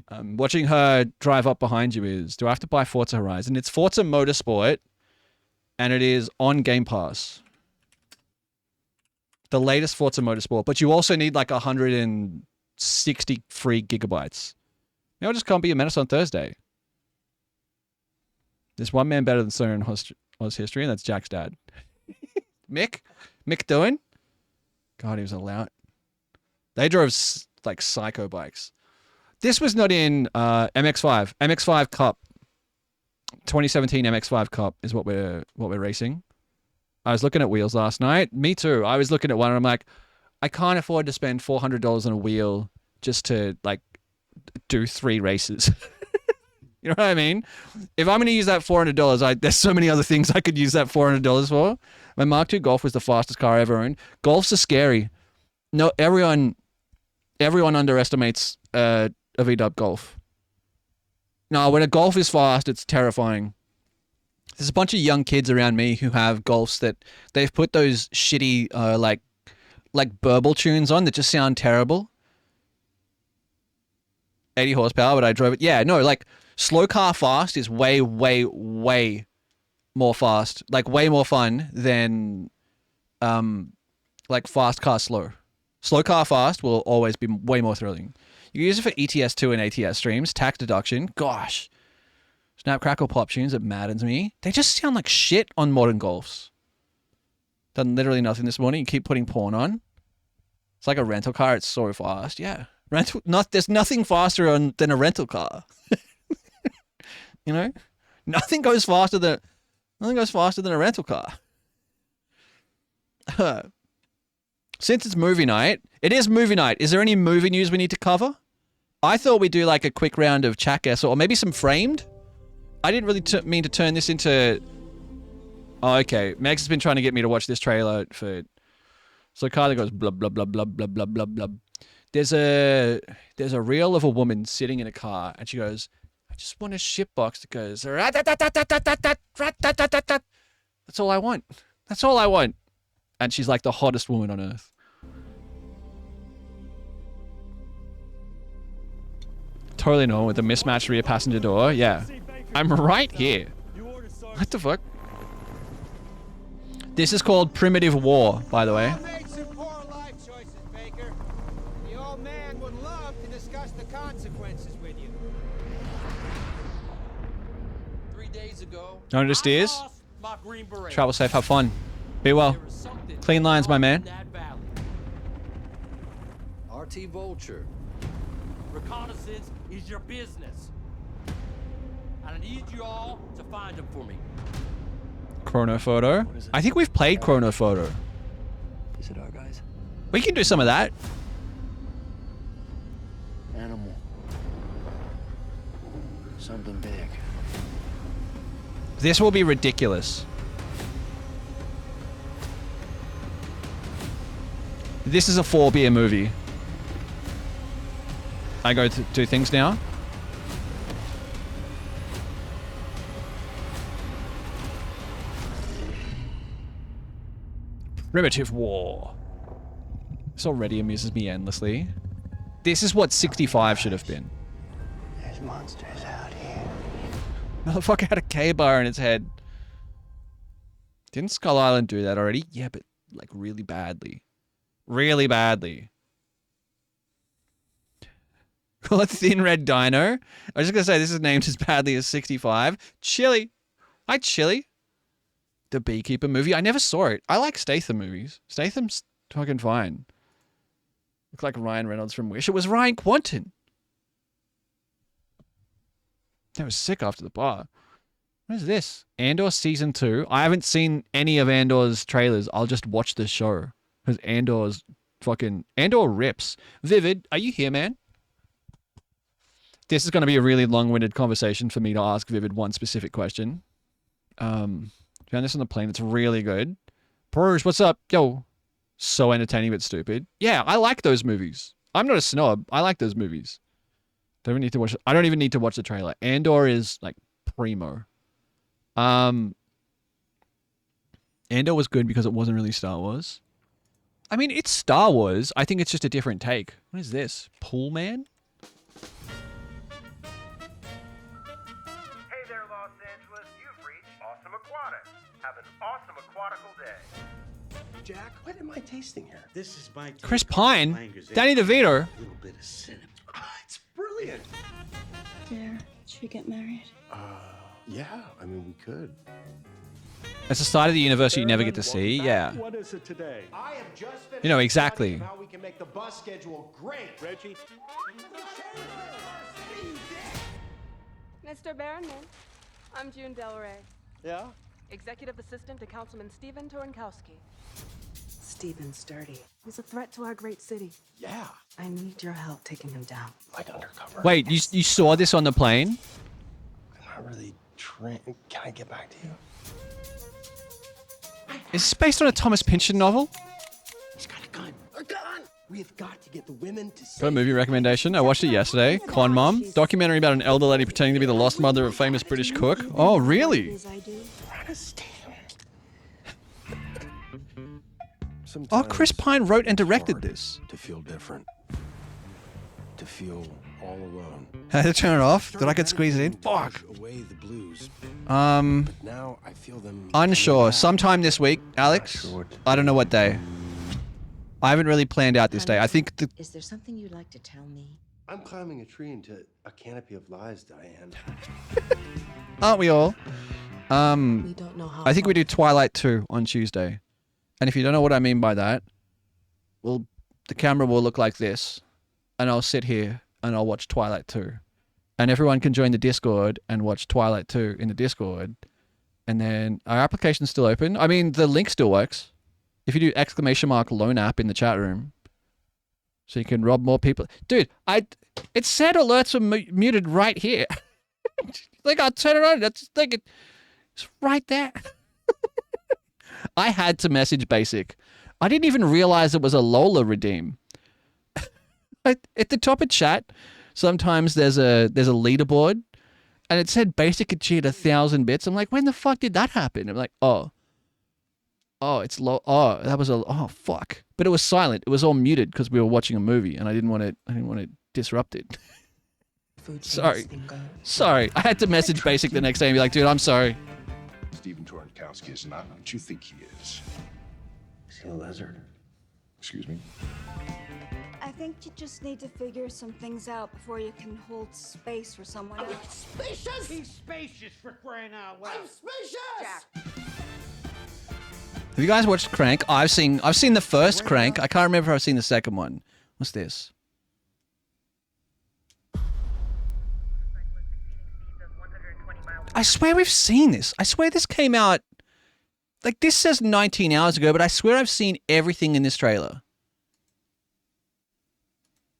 Watching her drive up behind you is, do I have to buy Forza Horizon? It's Forza Motorsport, and it is on Game Pass. The latest Forza Motorsport, but you also need like 160 free gigabytes. Maybe I'll just come be a menace on Thursday. There's one man better than Sir in Oz history, and that's Jack's dad. Mick doing? God, he was a lout. They drove like psycho bikes. This was not in MX5. MX5 Cup. 2017 MX5 Cup is what we're racing. I was looking at wheels last night. Me too. I was looking at one and I'm like, I can't afford to spend $400 on a wheel just to like do 3 races. You know what I mean? If I'm going to use that $400, there's so many other things I could use that $400 for. My Mark II Golf was the fastest car I ever owned. Golfs are scary. No, everyone underestimates a V-dub Golf. No, when a Golf is fast, it's terrifying. There's a bunch of young kids around me who have Golfs that they've put those shitty like burble tunes on that just sound terrible. 80 horsepower, but I drove it. Yeah, no, like slow car fast is way, way, way more fast. Like way more fun than like fast car slow. Slow car fast will always be way more thrilling. You can use it for ETS2 and ATS streams, tax deduction. Gosh. Snap, crackle, pop tunes, it maddens me. They just sound like shit on modern Golfs. Done literally nothing this morning. You keep putting porn on. It's like a rental car. It's so fast. Yeah. There's nothing faster than a rental car. You know? Nothing goes faster than a rental car. Since it's movie night, it is movie night. Is there any movie news we need to cover? I thought we'd do like a quick round of chat guests or maybe some framed. I didn't really mean to turn this into... Oh, okay. Megs has been trying to get me to watch this trailer for... So Carly goes blub, blub, blub, blub, blub, blub, blub, blub. There's a reel of a woman sitting in a car and she goes, I just want a shitbox that goes... That's all I want. That's all I want. And she's like the hottest woman on earth. Totally normal with the mismatched rear passenger door. Yeah. I'm right here. What the fuck? This is called Primitive War, by the way. Made some poor life choices, Baker. The old man would love to discuss the consequences with you. 3 days ago, Don't just steers. Travel safe, have fun. Be well. Clean lines, my man. RT Vulture. Reconnaissance is your business. And I need you all to find them for me. Chrono Photo. I think we've played Chrono Photo. Is it our guys? We can do some of that. Animal. Something big. This will be ridiculous. This is a 4-beer movie. I go to do things now. Primitive War. This already amuses me endlessly. This is what 65 should have been. There's monsters out here. Motherfucker had a K-bar in its head. Didn't Skull Island do that already? Yeah, but like really badly. Really badly. Call it Thin Red Dino. I was just gonna say this is named as badly as 65. Chili. Hi, Chili. The Beekeeper movie. I never saw it. I like Statham movies. Statham's fucking fine. Looked like Ryan Reynolds from Wish. It was Ryan Quanten. That was sick after the bar. What is this? Andor Season 2. I haven't seen any of Andor's trailers. I'll just watch the show. Because Andor's fucking... Andor rips. Vivid, are you here, man? This is going to be a really long-winded conversation for me to ask Vivid one specific question. Found this on the plane. It's really good. Bruce, what's up? Yo. So entertaining but stupid. Yeah, I like those movies. I'm not a snob. I like those movies. Don't even need to watch it. I don't even need to watch the trailer. Andor is like primo. Andor was good because it wasn't really Star Wars. I mean, it's Star Wars. I think it's just a different take. What is this? Pool Man? Hey there, Los Angeles. You've reached Awesome Aquatics. Have an awesome aquatical day. Jack, what am I tasting here? This is my Chris Pine? Danny DeVito? A little bit of cinnamon. It's brilliant. Dare, should we get married? Yeah, I mean, we could. It's a side of the universe you never get to see. Yeah. What is it today? I have just finished You know, exactly. how we can make the bus schedule great, Reggie. Mr. Barronman, I'm June Del Rey, Yeah? executive assistant to Councilman Stephen Torenkowski. Stephen's dirty. He's a threat to our great city. Yeah. I need your help taking him down. Like undercover. Wait, you saw this on the plane? I'm not really trained. Can I get back to you? Is this based on a Thomas Pynchon novel? He's got a gun. A gun! We've got to get the women to Got a movie recommendation. I watched it yesterday. Con Mom. Documentary about an elder lady pretending to be the lost mother of a famous British cook. Oh, really? Oh, Chris Pine wrote and directed this. To feel different. To feel all alone. I had to turn it off. Did I get squeezed in? Fuck. Away the blues. Now I feel them. Unsure. Sometime this week, Alex. I don't know what day. I haven't really planned out this day. I think the... Is there something you'd like to tell me? I'm climbing a tree into a canopy of lies, Diane. Aren't we all? We don't know how I think we do Twilight 2 on Tuesday. And if you don't know what I mean by that, well, the camera will look like this. And I'll sit here and I'll watch Twilight 2. And everyone can join the Discord and watch Twilight 2 in the Discord. And then our application's still open. I mean, the link still works. If you do !loan app in the chat room. So you can rob more people. Dude, it said alerts are muted right here. Like, I'll turn it on. That's like it's right there. I had to message Basic. I didn't even realize it was a Lola redeem. At the top of chat, sometimes there's a leaderboard, and it said Basic achieved 1,000 bits. I'm like, when the fuck did that happen? I'm like, oh, it's low. Oh, that was oh fuck. But it was silent. It was all muted because we were watching a movie, and I didn't want to disrupt it. Sorry. I had to message Basic the next day and be like, dude, I'm sorry. Stephen Torenkowski is not what you think he is. Is he a lizard? Excuse me? I think you just need to figure some things out before you can hold space for someone else. Spacious! He's spacious for crying out loud. I'm spacious! Have you guys watched Crank? I've seen the first Crank. I can't remember if I've seen the second one. What's this? I swear we've seen this. I swear this came out... Like, this says 19 hours ago, but I swear I've seen everything in this trailer.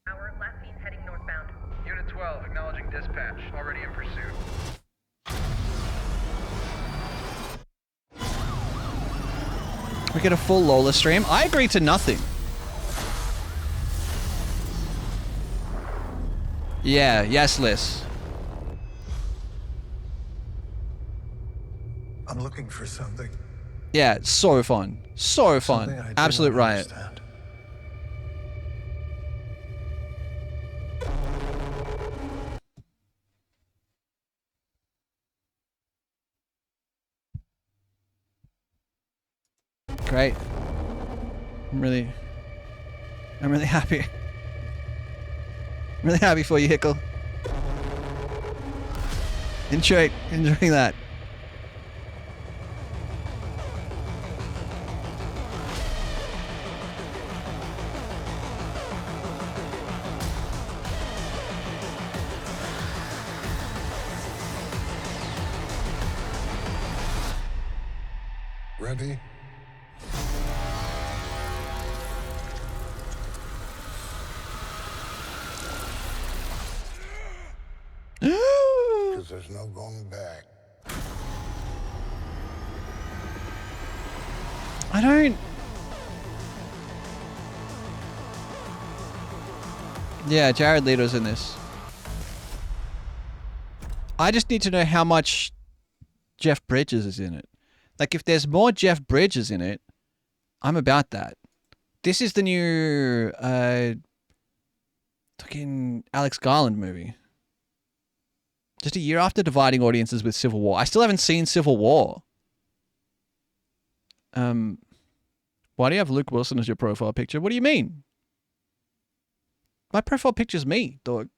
Our last scene heading northbound. Unit 12, acknowledging dispatch. Already in pursuit. We get a full Lola stream. I agree to nothing. Yeah, yes, Liz. I'm looking for something. Yeah, so fun. So fun. Something I do Absolute not riot. understand. Great. I'm really happy. I'm really happy for you, Hickle. Enjoying that. Ready? Because there's no going back. I don't... Yeah, Jared Leto's in this. I just need to know how much Jeff Bridges is in it. Like, if there's more Jeff Bridges in it, I'm about that. This is the new fucking Alex Garland movie. Just a year after dividing audiences with Civil War. I still haven't seen Civil War. Why do you have Luke Wilson as your profile picture? What do you mean? My profile picture's me, dog.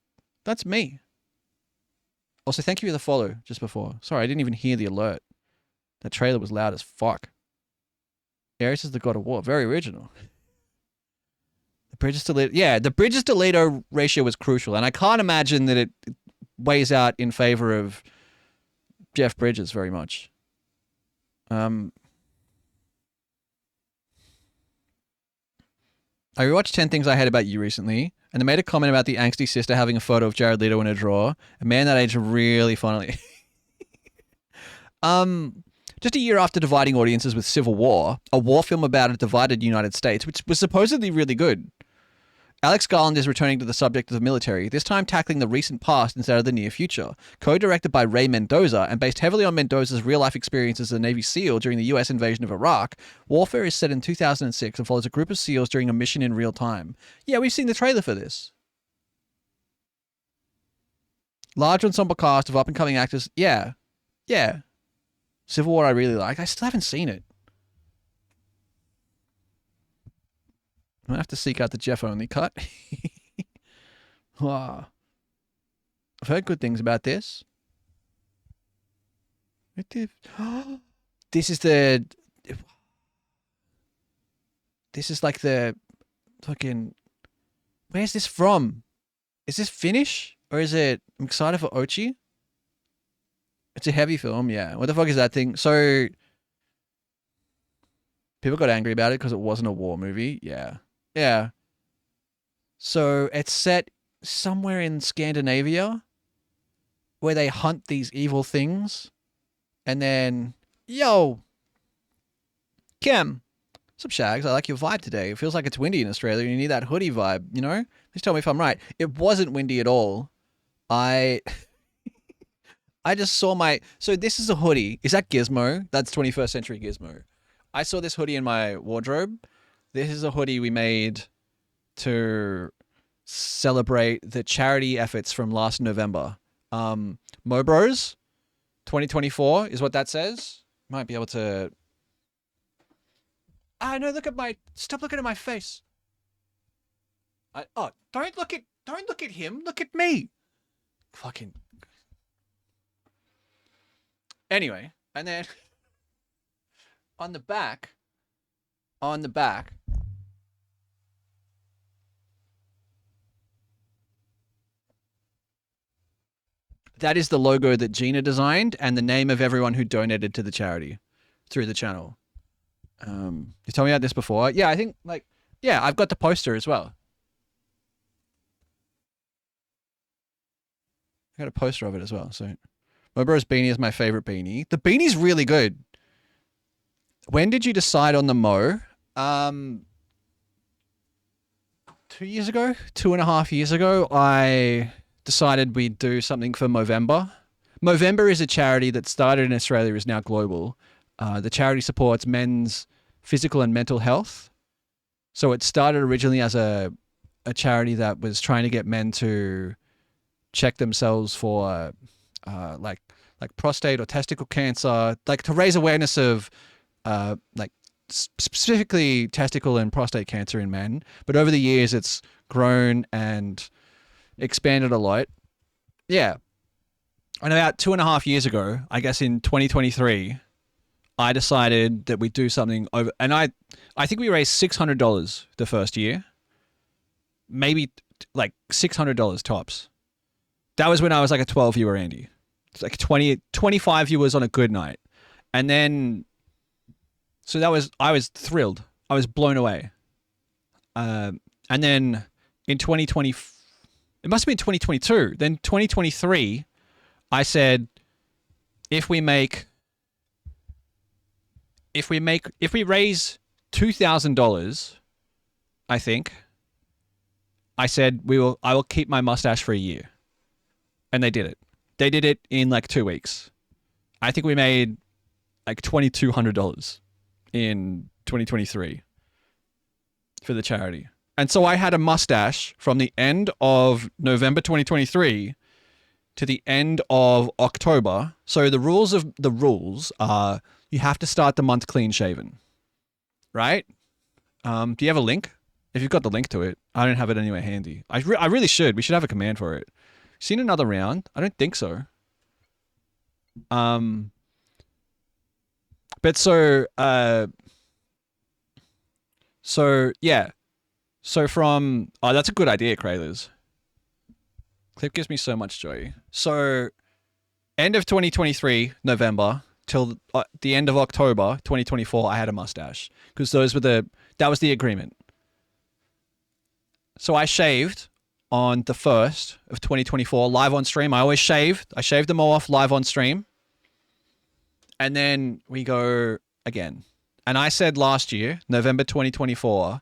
That's me. Also, thank you for the follow just before. Sorry, I didn't even hear the alert. That trailer was loud as fuck. Ares is the god of war. Very original. The Bridges to Leto... Yeah, the Bridges to Leto ratio was crucial, and I can't imagine that it weighs out in favor of Jeff Bridges very much. I rewatched 10 Things I Hate About You recently, and they made a comment about the angsty sister having a photo of Jared Leto in a drawer. A man that age really funnily. Just a year after dividing audiences with Civil War, a war film about a divided United States, which was supposedly really good. Alex Garland is returning to the subject of the military, this time tackling the recent past instead of the near future. Co-directed by Ray Mendoza and based heavily on Mendoza's real-life experiences as a Navy SEAL during the US invasion of Iraq, Warfare is set in 2006 and follows a group of SEALs during a mission in real time. Yeah, we've seen the trailer for this. Large ensemble cast of up-and-coming actors. Yeah. Yeah. Civil War I really like. I still haven't seen it. I'm going to have to seek out the Jeff-only cut. Wow. I've heard good things about this. This is the... This is like the... Fucking... Where's this from? Is this Finnish? Or is it... I'm excited for Ochi? It's a heavy film, yeah. What the fuck is that thing? So... People got angry about it because it wasn't a war movie. Yeah. Yeah. So it's set somewhere in Scandinavia where they hunt these evil things. And then, yo, Kim, what's up, Shags? I like your vibe today. It feels like it's windy in Australia. You need that hoodie vibe, you know? Please tell me if I'm right. It wasn't windy at all. I just saw my... So this is a hoodie. Is that Gizmo? That's 21st Century Gizmo. I saw this hoodie in my wardrobe. This is a hoodie we made to celebrate the charity efforts from last November. Mobros 2024 is what that says. Might be able to... Ah, no, look at my... Stop looking at my face. Don't look at him. Look at me. Fucking... Anyway, and then on the back, That is the logo that Gina designed and the name of everyone who donated to the charity through the channel. You told me about this before. Yeah, I think like, yeah, I've got the poster as well. I got a poster of it as well. So Mobro's beanie is my favorite beanie. The beanie's really good. When did you decide on the Mo? 2 years ago, 2.5 years ago, I decided we'd do something for Movember. Movember is a charity that started in Australia, is now global. The charity supports men's physical and mental health. So it started originally as a charity that was trying to get men to check themselves for like prostate or testicle cancer, like to raise awareness of like specifically testicle and prostate cancer in men. But over the years, it's grown and expanded a lot. Yeah. And about 2.5 years ago, I guess in 2023, I decided that we'd do something over, and I think we raised $600 the first year, maybe like $600 tops. That was when I was like a 12 viewer Andy. It's like 25 viewers on a good night. And then, so I was thrilled. I was blown away. And then in 2020, it must have been 2022. Then 2023, I said, if we raise $2,000, I think, I said I will keep my mustache for a year. And they did it. They did it in like 2 weeks. I think we made like $2,200 in 2023 for the charity. And so I had a mustache from the end of November 2023 to the end of October. So the rules are you have to start the month clean shaven, right? Do you have a link? If you've got the link to it, I don't have it anywhere handy. I really should. We should have a command for it. Seen another round? I don't think so. But so yeah. So from, oh, that's a good idea, Kraylers. Clip gives me so much joy. So end of 2023, November, till the end of October 2024, I had a mustache. Because that was the agreement. So I shaved on the 1st of 2024, live on stream. I always shaved. I shaved them all off live on stream. And then we go again. And I said last year, November 2024,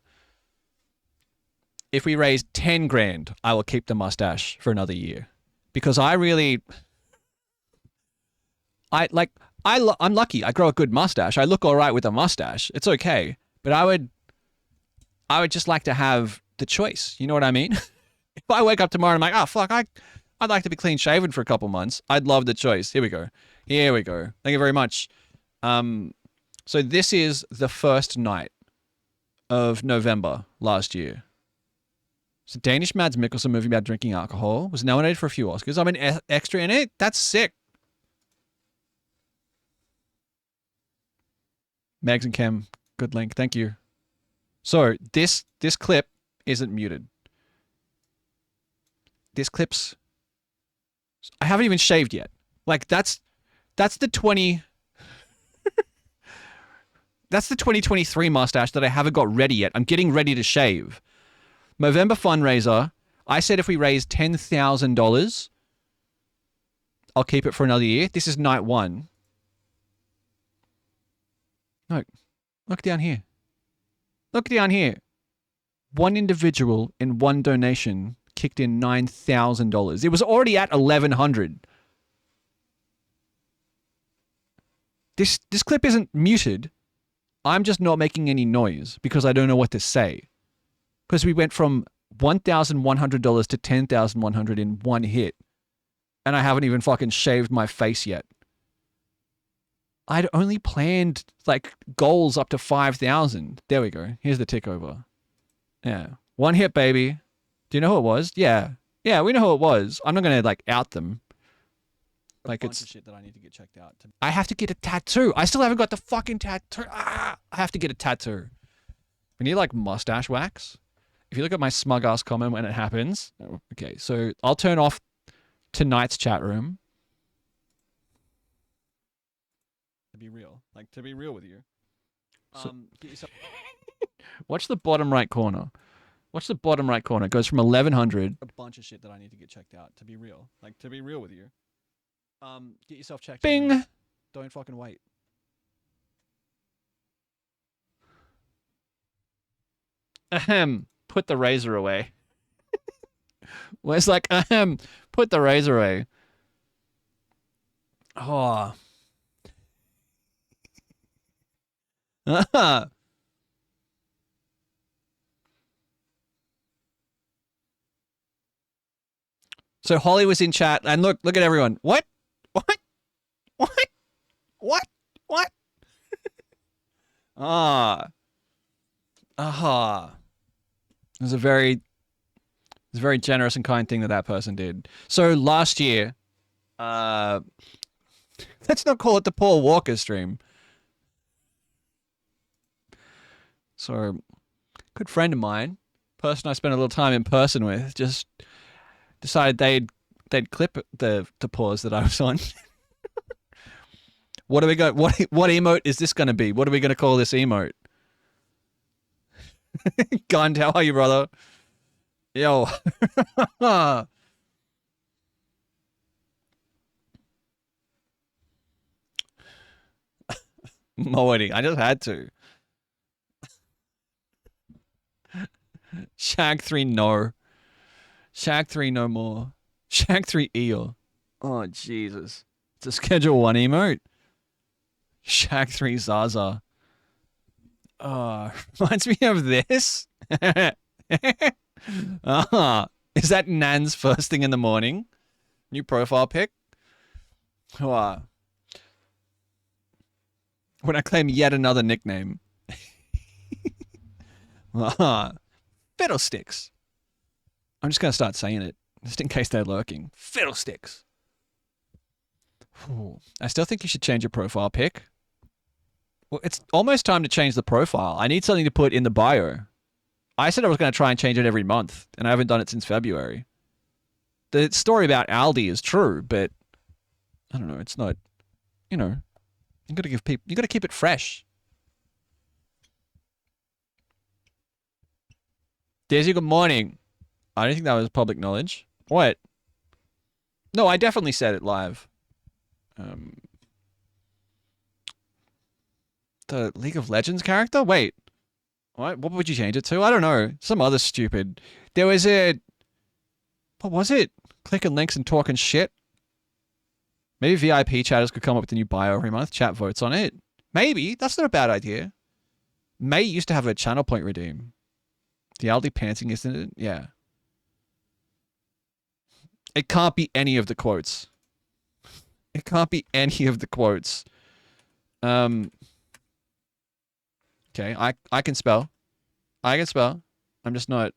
if we raise 10 grand, I will keep the mustache for another year. Because I'm lucky. I grow a good mustache. I look all right with a mustache. It's okay. But I would just like to have the choice. You know what I mean? If I wake up tomorrow and I'm like, oh, fuck, I'd like to be clean shaven for a couple months. I'd love the choice. Here we go. Thank you very much. So this is the first night of November last year. So Danish Mads Mikkelsen movie about drinking alcohol was nominated for a few Oscars. I'm an extra in it. That's sick. Megs and Kem, good link. Thank you. So this clip isn't muted. This clip's, I haven't even shaved yet. Like that's the 2023 mustache that I haven't got ready yet. I'm getting ready to shave. Movember fundraiser. I said if we raise $10,000, I'll keep it for another year. This is night 1. No, look down here. Look down here. One individual in one donation kicked in $9,000. It was already at $1,100. This clip isn't muted. I'm just not making any noise because I don't know what to say. Because we went from $1,100 to $10,100 in one hit. And I haven't even fucking shaved my face yet. I'd only planned like goals up to 5,000. There we go. Here's the tick over. Yeah. One hit, baby. Do you know who it was? Yeah. Yeah, we know who it was. I'm not going to like out them. Like it's shit that I need to get checked out. I have to get a tattoo. I still haven't got the fucking tattoo. I have to get a tattoo. We need like mustache wax. If you look at my smug ass comment when it happens. Okay, so I'll turn off tonight's chat room. be real. Like, to be real with you. Get yourself... Watch the bottom right corner. Watch the bottom right corner. It goes from 1100. A bunch of shit that I need to get checked out. To be real. Like, to be real with you. Get yourself checked. Bing! Out. Don't fucking wait. Ahem. Put the razor away. Where's like, ahem. Put the razor away. Oh. So Holly was in chat, and look at everyone. What? What? What? What? What? Ah. Aha. It was a very generous and kind thing that person did. So last year, let's not call it the Paul Walker stream. So, good friend of mine, person I spent a little time in person with, just decided they'd clip the pause that I was on. What are we going? What emote is this going to be? What are we going to call this emote? Gund, how are you, brother? Yo. Moedy, I just had to. Shag 3 no. Shag 3 no more. Shag 3 Eel. Oh, Jesus. It's a Schedule 1 emote. Shag 3 Zaza. Oh, reminds me of this. Is that Nan's first thing in the morning? New profile pic? When I claim yet another nickname. Fiddlesticks. I'm just going to start saying it, just in case they're lurking. Fiddlesticks. Ooh. I still think you should change your profile pic. Well, it's almost time to change the profile. I need something to put in the bio. I said I was going to try and change it every month, and I haven't done it since February. The story about Aldi is true, but I don't know. It's not. You know, you got to keep it fresh. Daisy, good morning. I don't think that was public knowledge. What? No, I definitely said it live. The League of Legends character? Wait. What would you change it to? I don't know. Some other stupid. There was a... What was it? Clicking links and talking shit? Maybe VIP chatters could come up with a new bio every month. Chat votes on it. Maybe. That's not a bad idea. May used to have a channel point redeem. The Aldi pantsing, isn't it? Yeah. It can't be any of the quotes. It can't be any of the quotes. Okay, I can spell. I can spell. I'm just not.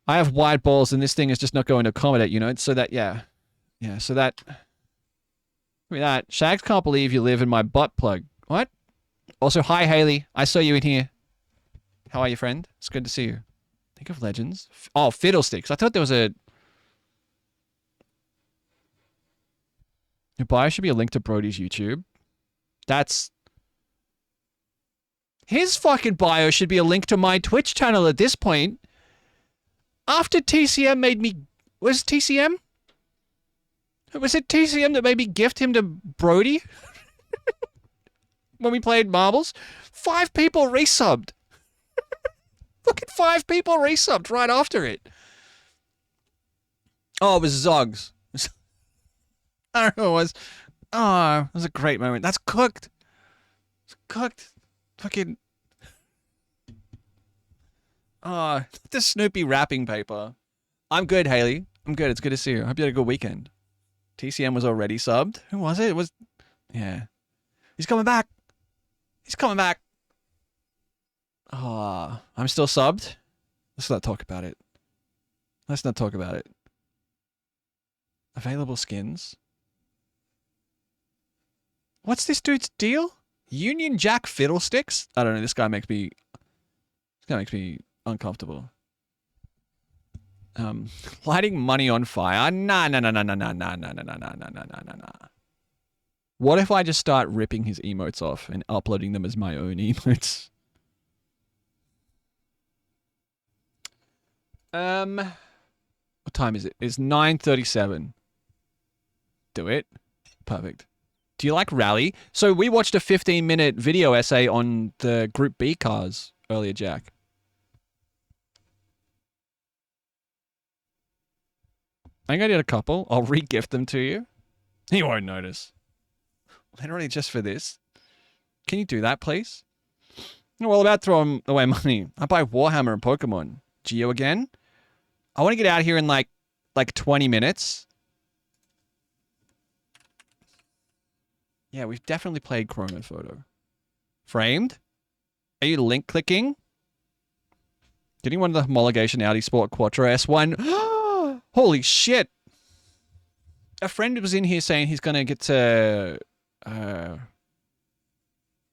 I have wide balls and this thing is just not going to accommodate, you know? So that, yeah. Yeah, so that. I mean, that. Shags can't believe you live in my butt plug. What? Also, hi, Haley. I saw you in here. How are you, friend? It's good to see you. League of Legends. Oh, Fiddlesticks. I thought there was a... Your bio should be a link to Brody's YouTube. That's... His fucking bio should be a link to my Twitch channel at this point. After TCM made me... Was it TCM? Was it TCM that made me gift him to Brody? When we played marbles? 5 people resubbed. Look at 5 people resubbed right after it. Oh, it was Zogs. I don't know what it was. Oh, it was a great moment. That's cooked. It's cooked. Fucking... Oh, the Snoopy wrapping paper. I'm good, Haley. I'm good. It's good to see you. I hope you had a good weekend. TCM was already subbed. Who was it? It was... Yeah. He's coming back. He's coming back. Oh, I'm still subbed? Let's not talk about it. Let's not talk about it. Available skins. What's this dude's deal? Union Jack Fiddlesticks? I don't know. This guy makes me uncomfortable. Lighting money on fire. Nah. What if I just start ripping his emotes off and uploading them as my own emotes? What time is it? It's 9:37. Do it. Perfect. Do you like Rally? So we watched a 15-minute video essay on the Group B cars earlier, Jack. I think I did a couple. I'll re-gift them to you. You won't notice. Literally just for this. Can you do that, please? I'm all about throwing away money. I buy Warhammer and Pokemon. Geo again? I want to get out of here in like 20 minutes. Yeah, we've definitely played Chrono Photo. Framed? Are you link clicking? Getting one of the homologation Audi Sport Quattro S1. Holy shit! A friend was in here saying he's gonna get to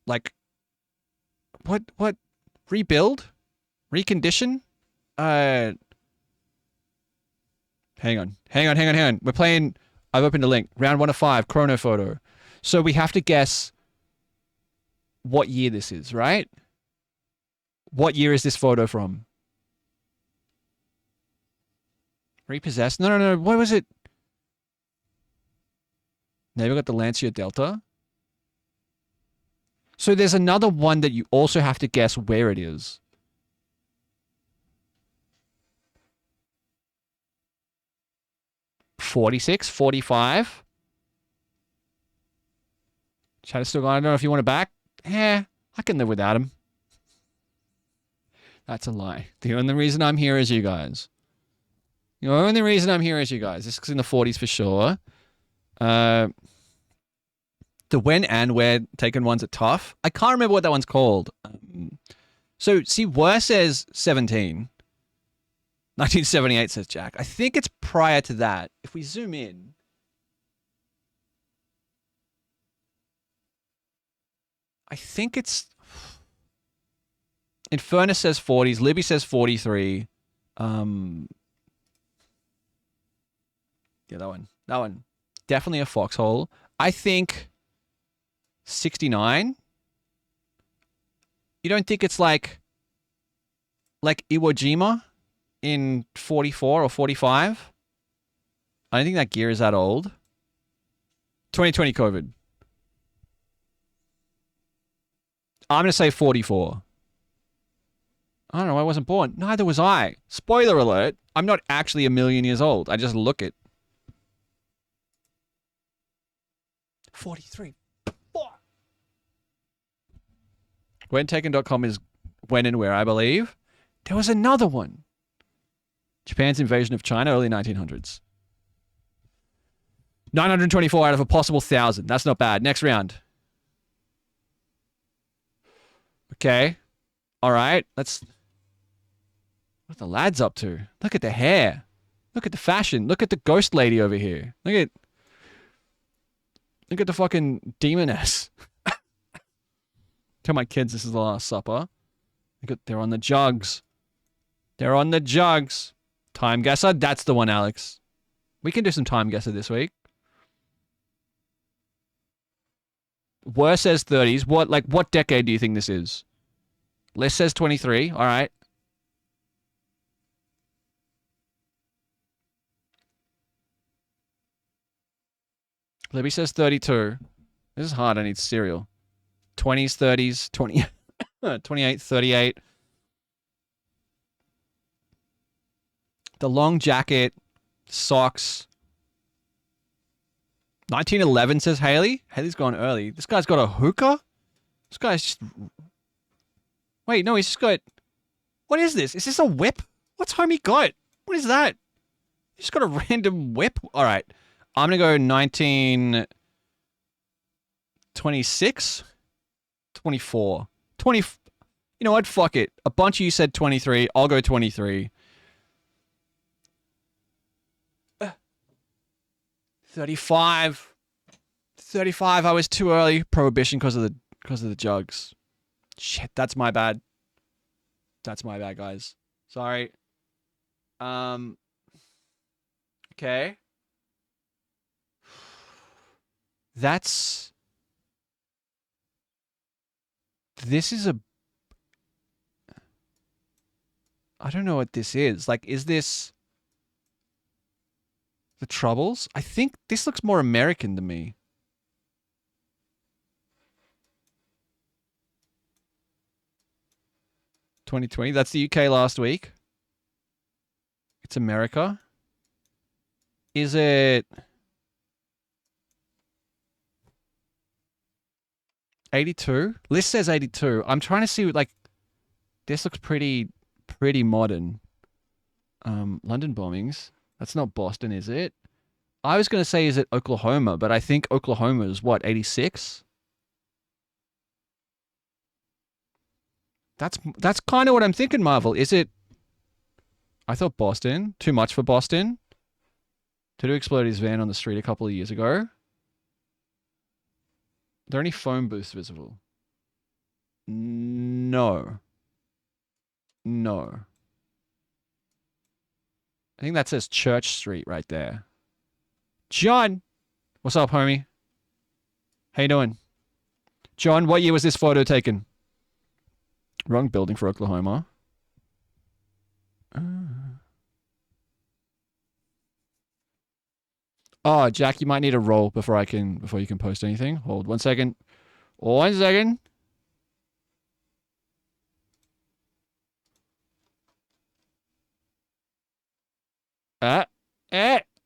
like what rebuild? Recondition? Hang on. We're playing, I've opened a link. Round 1 of 5, Chrono Photo. So we have to guess what year this is, right? What year is this photo from? Repossessed? No. What was it? Never got the Lancia Delta. So there's another one that you also have to guess where it is. $46, $45. Chat is still going. I don't know if you want it back. I can live without him. That's a lie. The only reason I'm here is you guys. The only reason I'm here is you guys. This is in the 40s for sure. The when and where taken ones are tough. I can't remember what that one's called. So, see, Were says 17. 1978 says Jack. I think it's prior to that. If we zoom in. I think it's... Infernus says 40s. Libby says 43. Yeah, that one. That one. Definitely a foxhole. I think 69. You don't think it's like Iwo Jima in 44 or 45? I don't think that gear is that old. 2020 COVID. I'm going to say 44. I don't know. I wasn't born. Neither was I. Spoiler alert. I'm not actually a million years old. I just look it. 43. WhenTaken.com is when and where, I believe. There was another one. Japan's invasion of China, early 1900s. 924 out of a possible 1,000. That's not bad. Next round. Okay. All right. Let's... What are the lads up to? Look at the hair. Look at the fashion. Look at the ghost lady over here. Look at the fucking demoness. Tell my kids this is the Last Supper. They're on the jugs. They're on the jugs. Time guesser. That's the one, Alex. We can do some time guesser this week. Were says 30s. What decade do you think this is? Les says 23. All right. Libby says 32. This is hard. I need cereal. 20s, 30s, 20, 28, 38. The long jacket, socks. 1911 says Haley. Haley's gone early. This guy's got a hookah? This guy's just... Wait, no, he's just got... What is this? Is this a whip? What's homie got? What is that? He's just got a random whip? All right. I'm going to go 1926. 24. 20. You know what? Fuck it. A bunch of you said 23. I'll go 23. 35. 35. I was too early. Prohibition because of the jugs. Shit, that's my bad. That's my bad, guys. Sorry. Okay. That's This is a... I don't know what this is. Like, is this... The Troubles? I think this looks more American to me. $2020. That's the UK last week. It's America. Is it... 82? List says 82. I'm trying to see, like... This looks pretty modern. London bombings. That's not Boston, is it? I was going to say, is it Oklahoma? But I think Oklahoma is what, 86? That's kind of what I'm thinking, Marvel. Is it... I thought Boston. Too much for Boston. Tudu exploded his van on the street a couple of years ago. Are there any phone booths visible? No. No. I think that says Church Street right there. John! What's up, homie? How you doing? John, what year was this photo taken? Wrong building for Oklahoma. Oh, Jack, you might need a roll before you can post anything. Hold 1 second. 1 second.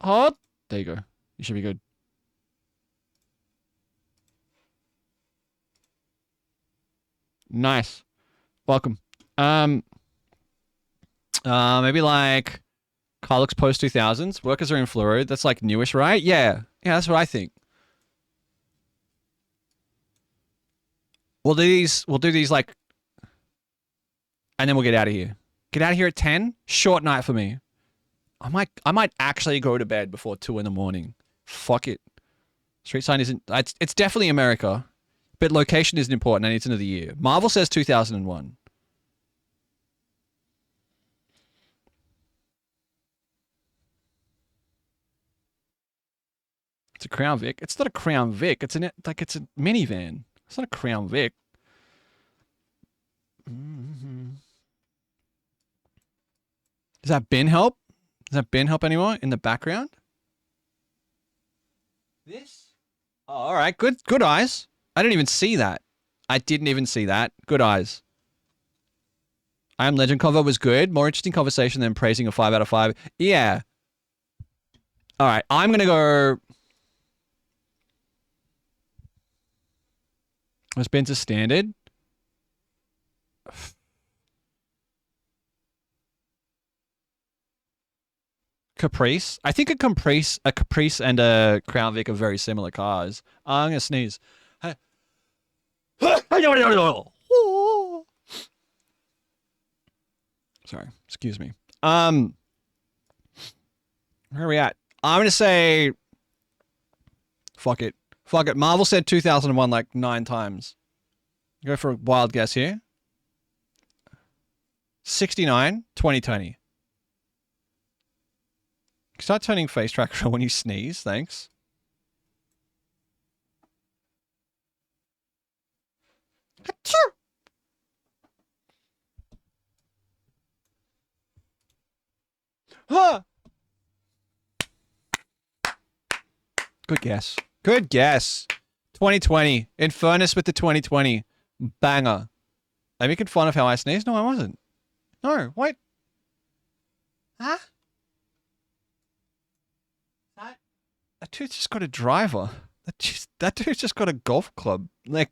Hold. There you go. You should be good. Nice. Welcome. Maybe like Carlux post 2000s. Workers are in fluoro. That's like newish, right? Yeah. Yeah, that's what I think. We'll do these like, and then we'll get out of here. Get out of here at 10. Short night for me. I might actually go to bed before 2 in the morning. Fuck it. Street sign isn't... It's definitely America. But location isn't important. I need to know the year. Marvel says 2001. It's a Crown Vic. It's not a Crown Vic. It's a minivan. It's not a Crown Vic. Does that bin help? Does that bin help anymore in the background? This? Oh, all right. Good eyes. I didn't even see that. I didn't even see that. Good eyes. I Am Legend cover was good. More interesting conversation than praising a 5 out of 5. Yeah. All right. I'm going to go... Was Ben's a standard? Caprice. I think a Caprice and a Crown Vic are very similar cars. I'm gonna sneeze. Sorry, excuse me. Where are we at? I'm gonna say, fuck it. Marvel said 2001 like 9 times. Go for a wild guess here. 69, 2020. Start turning face tracker on when you sneeze, thanks. Achoo! Huh! Good guess. Good guess. 2020. In furnace with the 2020. Banger. Are you making fun of how I sneezed? No, I wasn't. No, wait. Huh? That dude's just got a driver. That dude's just got a golf club. Like,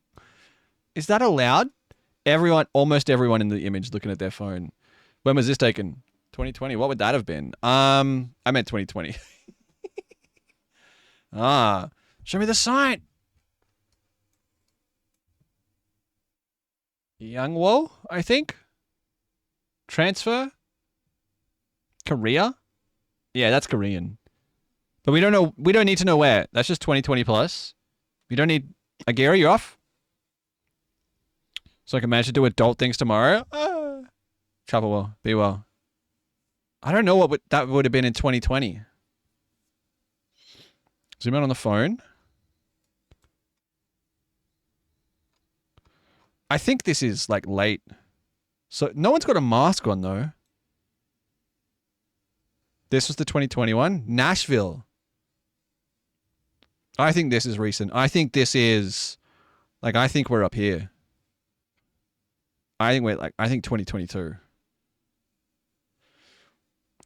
is that allowed? Almost everyone in the image looking at their phone. When was this taken? 2020. What would that have been? I meant 2020. Show me the sign. Youngwo, I think. Transfer. Korea. Yeah, that's Korean. But we don't know. We don't need to know where. That's just 2020 plus. We don't need. Agera, you're off. So I can manage to do adult things tomorrow. Travel well. Be well. I don't know what that would have been in 2020. Zoom out on the phone. I think this is like late. So no one's got a mask on though. This was the 2021 Nashville. I think this is recent. I think this is like, I think we're up here. I think 2022.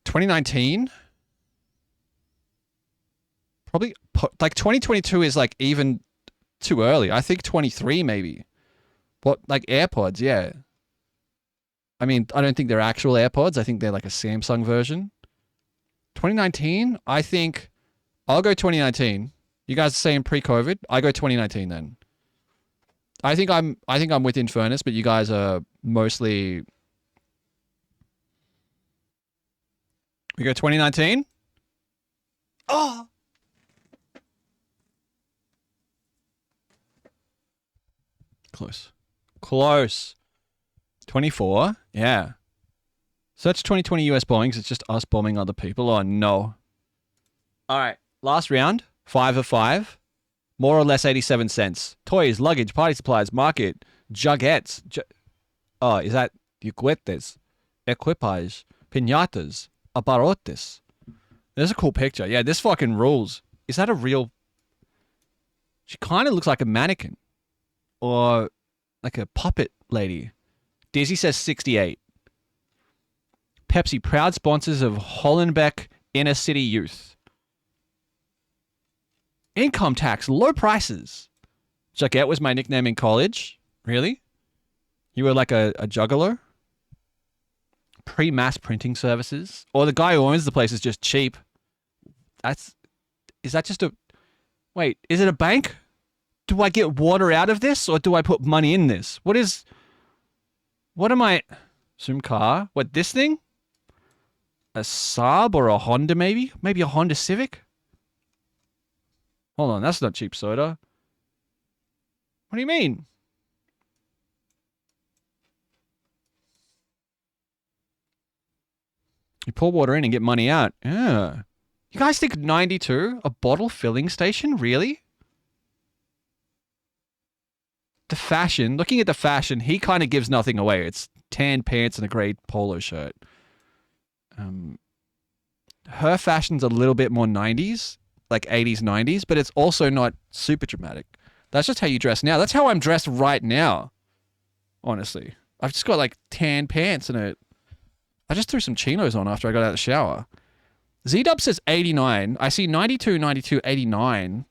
2019? Probably like 2022 is like even too early. I think 23 maybe. What, like AirPods? Yeah. I mean, I don't think they're actual AirPods. I think they're like a Samsung version. 2019? I think I'll go 2019. You guys are saying pre-COVID? I go 2019 then. I think I'm with Infernus, but you guys are mostly. We go 2019? Oh. Close. Close. 24? Yeah. Search 2020 US bombings. It's just us bombing other people. Oh, no. All right. Last round. 5 of 5. More or less 87 cents. Toys, luggage, party supplies, market, juguettes. Oh, is that juguetes? Equipage, piñatas, abarrotes. There's a cool picture. Yeah, this fucking rules. Is that a real... She kind of looks like a mannequin. Or like a puppet lady. Dizzy says 68. Pepsi, proud sponsors of Hollenbeck Inner City Youth. Income tax, low prices. Jaquette was my nickname in college. Really? You were like a juggalo? Pre-mass printing services? Or the guy who owns the place is just cheap. Is that just a... Wait, is it a bank? Do I get water out of this or do I put money in this? What am I... Zoom car? What, this thing? A Saab or a Honda maybe? Maybe a Honda Civic? Hold on, that's not cheap soda. What do you mean? You pour water in and get money out. Yeah. You guys think 92? A bottle filling station? Really? The fashion. Looking at the fashion, he kind of gives nothing away. It's tan pants and a grey polo shirt. Her fashion's a little bit more 90s. Like 80s, 90s, but it's also not super dramatic. That's just how you dress now. That's how I'm dressed right now. Honestly. I've just got like tan pants and I just threw some chinos on after I got out of the shower. Z-Dub says 89. I see 92, 92, 89.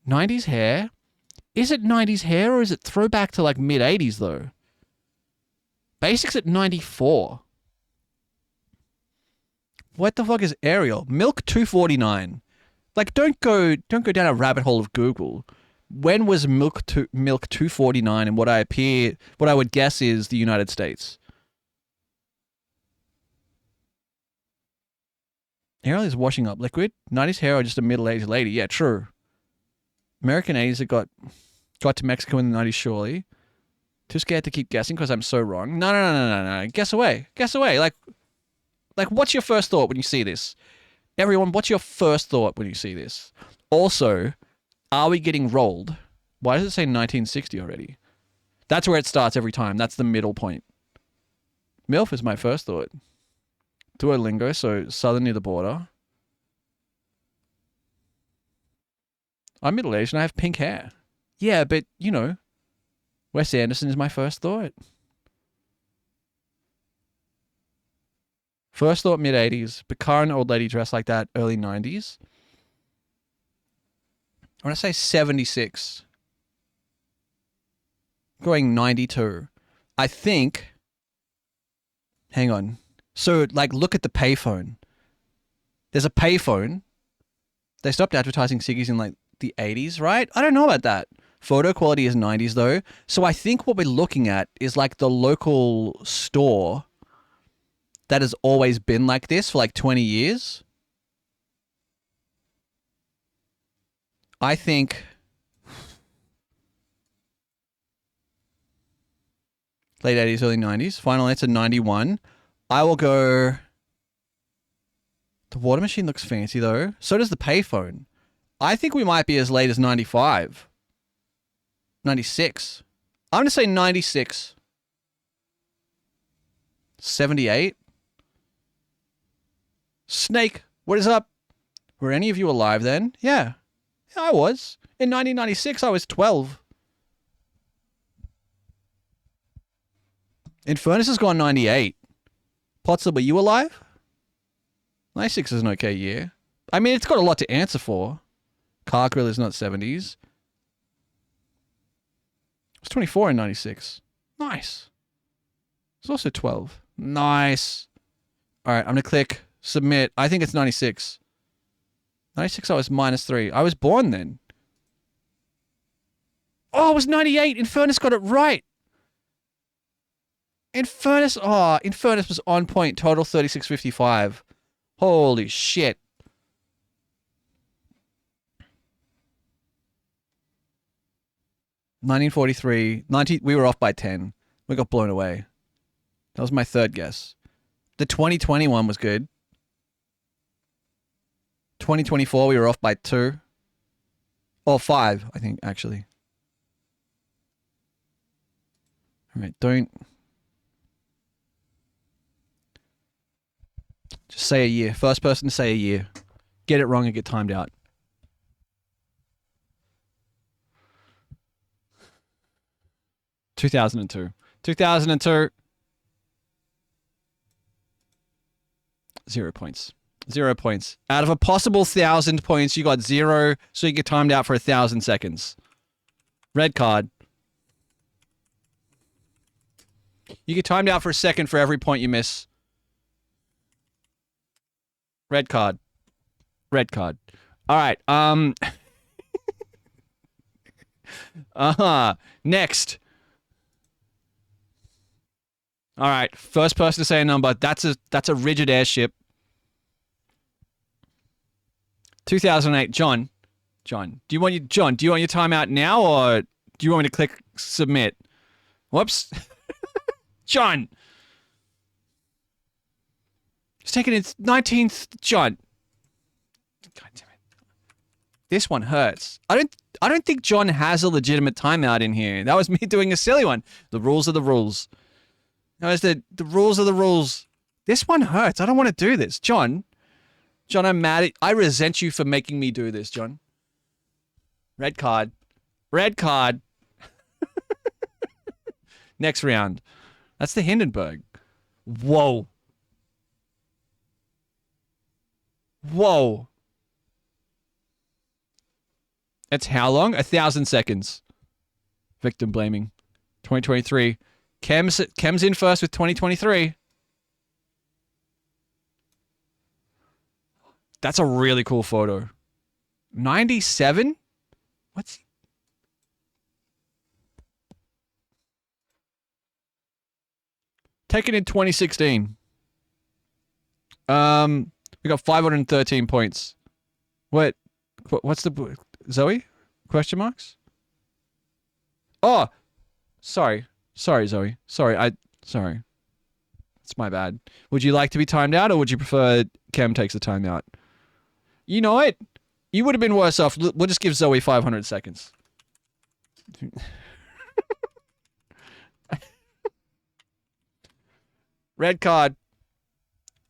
90s hair? Is it 90s hair or is it throwback to like mid-80s though? Basics at 94. What the fuck is Ariel? Milk 249. Like, don't go down a rabbit hole of Google. When was milk 249 and what I would guess is the United States? Ariel is washing up liquid. 90s hair or just a middle-aged lady? Yeah, true. American 80s that got to Mexico in the 90s, surely. Too scared to keep guessing because I'm so wrong. No. Guess away. Like, what's your first thought when you see this? Everyone, what's your first thought when you see this? Also, are we getting rolled? Why does it say 1960 already? That's where it starts every time. That's the middle point. MILF is my first thought. Duolingo, so southern near the border. I'm middle-aged and I have pink hair. Yeah, but, you know, Wes Anderson is my first thought. First thought mid-80s, but current old lady dressed like that, early 90s. I want to say 76. Going 92. I think... Hang on. So, like, look at the payphone. There's a payphone. They stopped advertising ciggies in, like, the 80s, right? I don't know about that. Photo quality is 90s, though. So I think what we're looking at is, like, the local store that has always been like this for like 20 years. I think late 80s, early 90s. Final answer 91. I will go... The water machine looks fancy though. So does the payphone. I think we might be as late as 95. 96. I'm going to say 96. 78? Snake, what is up? Were any of you alive then? Yeah. Yeah, I was. In 1996, I was 12. Infernus has gone 98. Potzer, were you alive? 96 is an okay year. I mean, it's got a lot to answer for. Car Grill is not 70s. I was 24 in 96. Nice. It's also 12. Nice. All right, I'm going to click submit. I think it's 96. 96, I was -3. I was born then. Oh, it was 98. Infernus got it right. Infernus was on point. Total 36.55. Holy shit. (1943) we were off by 10. We got blown away. That was my third guess. The 2021 was good. 2024, we were off by 2. Or 5, I think, actually. All right, don't... Just say a year. First person to say a year. Get it wrong and get timed out. (2002). 2002. 0 points. 0 points. Out of a possible 1,000 points, you got 0, so you get timed out for 1,000 seconds. Red card. You get timed out for a second for every point you miss. Red card. Red card. All right. Next. All right. First person to say a number. That's a rigid airship. 2008. John. Do you want your timeout now, or do you want me to click submit? Whoops. John. It's taken its 19th. John. God damn it. This one hurts. I don't think John has a legitimate timeout in here. That was me doing a silly one. The rules are the rules. That was the rules are the rules. This one hurts. I don't want to do this. John, I'm mad at... I resent you for making me do this, John. Red card. Red card. Next round. That's the Hindenburg. Whoa. Whoa. That's how long? 1,000 seconds. Victim blaming. 2023. Chem's in first with 2023. That's a really cool photo. 97? What's... Taken in 2016. We got 513 points. What's the... Zoe? Question marks? Oh! Sorry, Zoe. Sorry. It's my bad. Would you like to be timed out, or would you prefer Chem takes the timeout? You know what? You would have been worse off. We'll just give Zoe 500 seconds. Red card.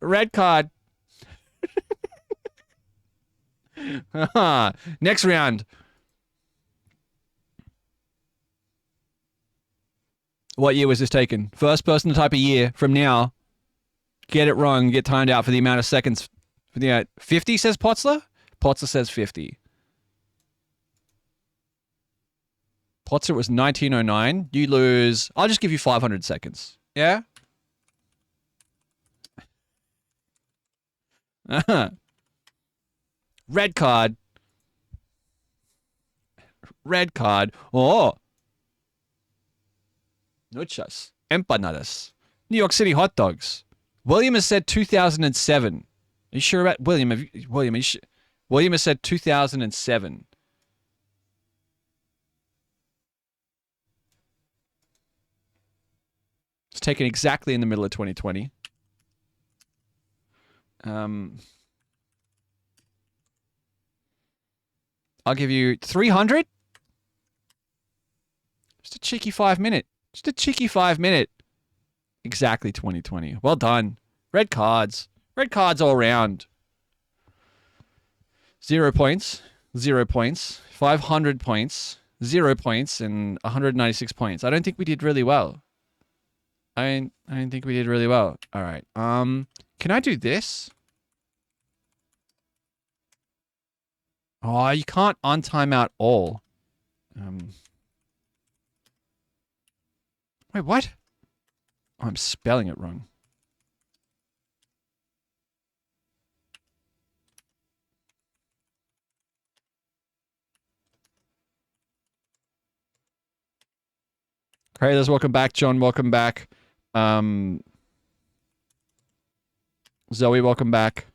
Red card. Next round. What year was this taken? First person to type a year from now. Get it wrong. Get timed out for the amount of seconds. 50 says Potzler? Potzler says 50. Potzler was 1909. You lose... I'll just give you 500 seconds. Yeah? Red card. Red card. Oh. Nuchas. Empanadas. New York City hot dogs. William has said 2007. Are you sure about William? William has said 2007. It's taken exactly in the middle of 2020. I'll give you 300. Just a cheeky 5 minute. Just a cheeky 5 minute. Exactly 2020. Well done. Red cards. Red cards all round. 0 points. 0 points. 500 points. 0 points and 196 points. I don't think we did really well. I don't think we did really well. All right. Can I do this? Oh, you can't untime out all. Wait, what? Oh, I'm spelling it wrong. Kratos, welcome back. John, welcome back. Zoe, welcome back.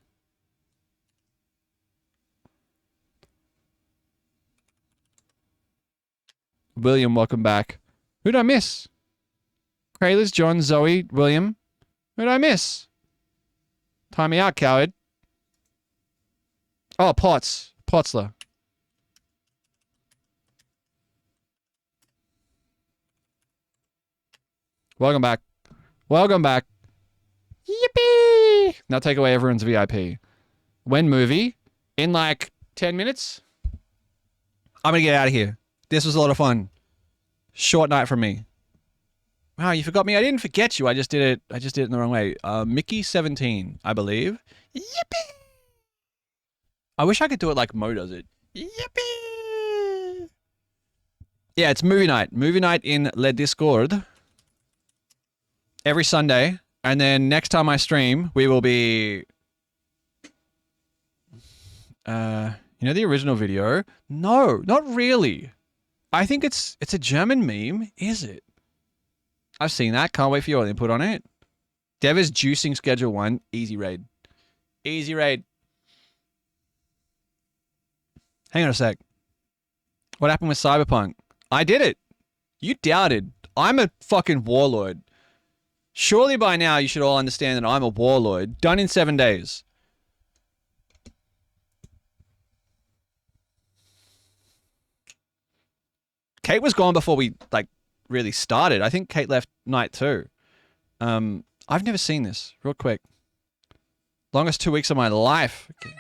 William, welcome back. Who'd I miss? Kratos, John, Zoe, William. Who'd I miss? Time me out, coward. Oh, Potts. Potsler. Welcome back. Welcome back. Yippee! Now take away everyone's VIP. When movie? In like 10 minutes? I'm gonna get out of here. This was a lot of fun. Short night from me. Wow, you forgot me? I didn't forget you. I just did it in the wrong way. Mickey 17, I believe. Yippee! I wish I could do it like Mo does it. Yippee! Yeah, it's movie night. Movie night in Le Discord. Every Sunday. And then next time I stream, we will be... you know the original video? No, not really. I think it's a German meme, is it? I've seen that. Can't wait for your input on it. Dev is juicing schedule 1. Easy raid. Easy raid. Hang on a sec. What happened with Cyberpunk? I did it. You doubted. I'm a fucking warlord. Surely by now you should all understand that I'm a warlord. Done in 7 days. Kate was gone before we, like, really started. I think Kate left night 2. I've never seen this. Real quick. Longest 2 weeks of my life. Okay.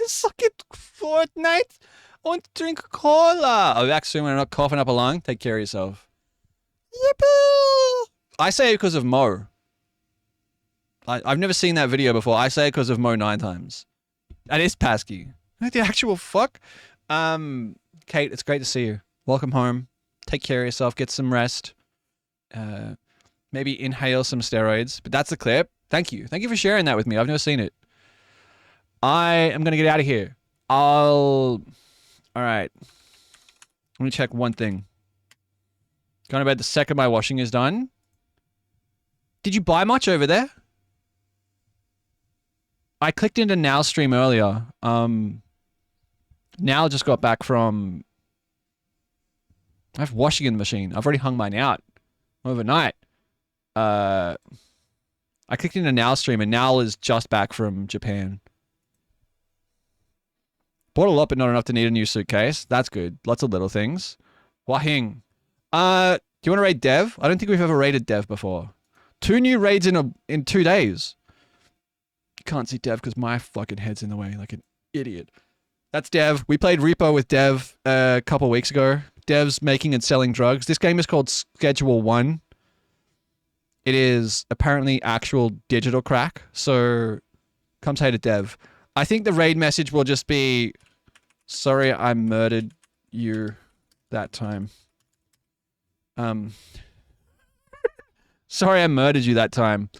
Suck it, Fortnite, and drink cola. I'll be back soon when I'm not coughing up a lung. Take care of yourself. Yippee! I say it because of Mo. I've never seen that video before. I say it because of Mo 9 times. That is Pasky. The actual fuck? Kate, it's great to see you. Welcome home. Take care of yourself. Get some rest. Maybe inhale some steroids. But that's the clip. Thank you. Thank you for sharing that with me. I've never seen it. I am going to get out of here. All right. Let me check one thing. Going to bed the second my washing is done. Did you buy much over there? I clicked into Now stream earlier. Now just got back from... I have washing in the machine. I've already hung mine out overnight. I clicked into Now stream and Now is just back from Japan. Bought a lot, but not enough to need a new suitcase. That's good. Lots of little things. Wahing. Do you want to raid Dev? I don't think we've ever raided Dev before. 2 new raids in 2 days. You can't see Dev because my fucking head's in the way like an idiot. That's Dev. We played Repo with Dev a couple weeks ago. Dev's making and selling drugs. This game is called Schedule 1. It is apparently actual digital crack. So come say to Dev. I think the raid message will just be, sorry I murdered you that time. Sorry I murdered you that time.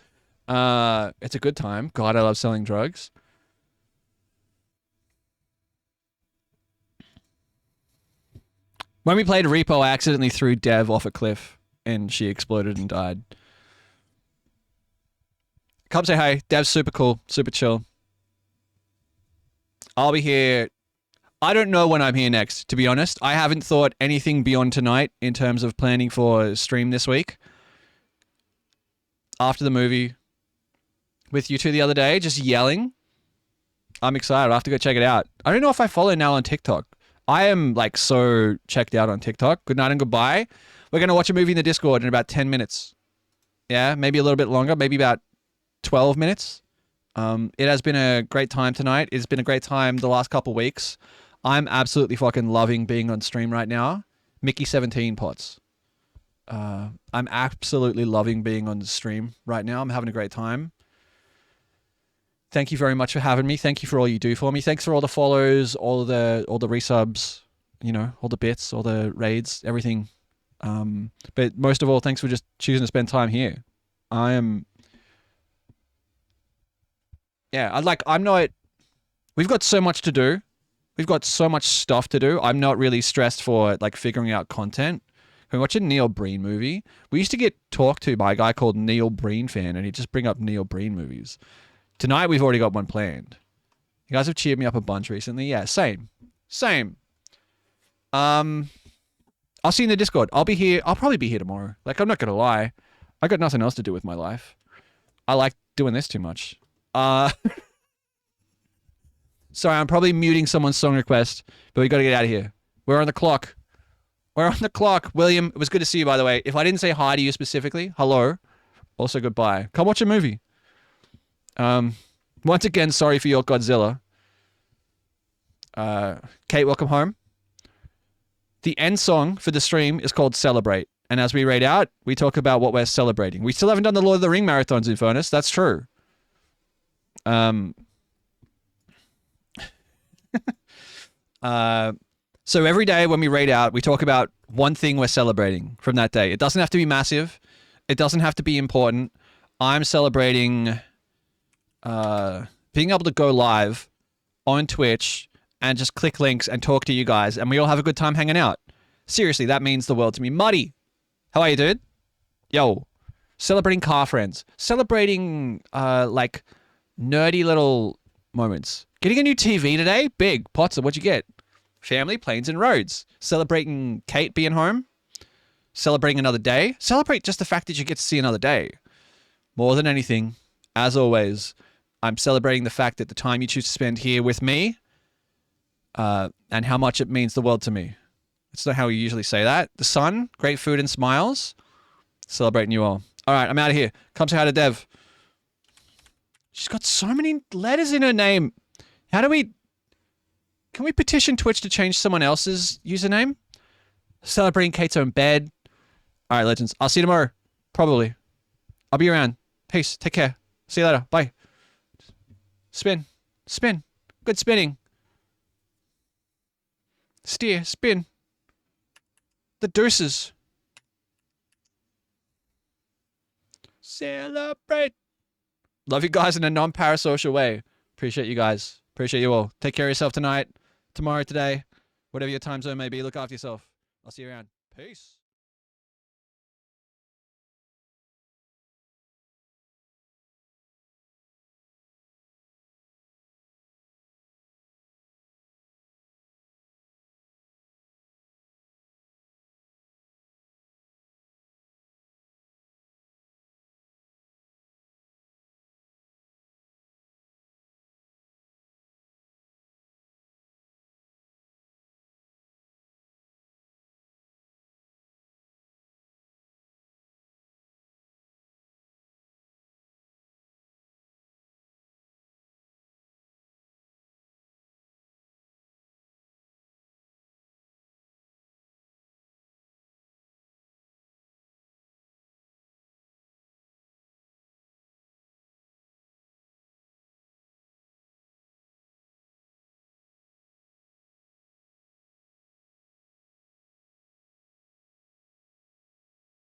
It's a good time. God, I love selling drugs. When we played Repo, I accidentally threw Dev off a cliff and she exploded and died. Come say hey. Dev's super cool, super chill. I'll be here. I don't know when I'm here next, to be honest. I haven't thought anything beyond tonight in terms of planning for stream this week. after the movie with you two the other day, just yelling. I'm excited. I have to go check it out. I don't know if I follow Nell on TikTok. I am like so checked out on TikTok. Good night and goodbye. We're going to watch a movie in the Discord in about 10 minutes. Yeah, maybe a little bit longer, maybe about 12 minutes. It has been a great time tonight. It's been a great time the last couple weeks. I'm absolutely fucking loving being on stream right now. Mickey 17 pots. I'm absolutely loving being on the stream right now. I'm having a great time. Thank you very much for having me. Thank you for all you do for me. Thanks for all the follows, all the resubs, you know, all the bits, all the raids, everything. But most of all, thanks for just choosing to spend time here. We've got so much to do. We've got so much stuff to do. I'm not really stressed for like figuring out content. Can we watch a Neil Breen movie? We used to get talked to by a guy called Neil Breen Fan, and he'd just bring up Neil Breen movies. Tonight, we've already got one planned. You guys have cheered me up a bunch recently. Yeah, same. I'll see you in the Discord. I'll be here. I'll probably be here tomorrow. Like, I'm not going to lie. I got nothing else to do with my life. I like doing this too much. Sorry, I'm probably muting someone's song request, but we got to get out of here. We're on the clock. William, it was good to see you, by the way. If I didn't say hi to you specifically, hello. Also, goodbye. Come watch a movie. Once again, sorry for your Godzilla. Kate, welcome home. The end song for the stream is called Celebrate. And as we read out, we talk about what we're celebrating. We still haven't done the Lord of the Ring marathons in Furnace. That's true. So every day when we read out, we talk about one thing we're celebrating from that day. It doesn't have to be massive. It doesn't have to be important. I'm celebrating being able to go live on Twitch and just click links and talk to you guys, and we all have a good time hanging out. Seriously, that means the world to me. Muddy, how are you, dude? Yo, celebrating car friends. Celebrating, like, nerdy little moments. Getting a new TV today? Big. Potts, what'd you get? Family, planes, and roads. Celebrating Kate being home. Celebrating another day. Celebrate just the fact that you get to see another day. More than anything, as always, I'm celebrating the fact that the time you choose to spend here with me, and how much it means the world to me. It's not how we usually say that. The sun, great food and smiles. Celebrating you all. All right, I'm out of here. Come say hi to Dev. She's got so many letters in her name. How do we... Can we petition Twitch to change someone else's username? Celebrating Kate's own bed. All right, legends. I'll see you tomorrow. Probably. I'll be around. Peace. Take care. See you later. Bye. Spin. Spin. Good spinning. Steer. Spin. The deuces. Celebrate. Love you guys in a non-parasocial way. Appreciate you guys. Appreciate you all. Take care of yourself tonight, tomorrow, today, whatever your time zone may be. Look after yourself. I'll see you around. Peace.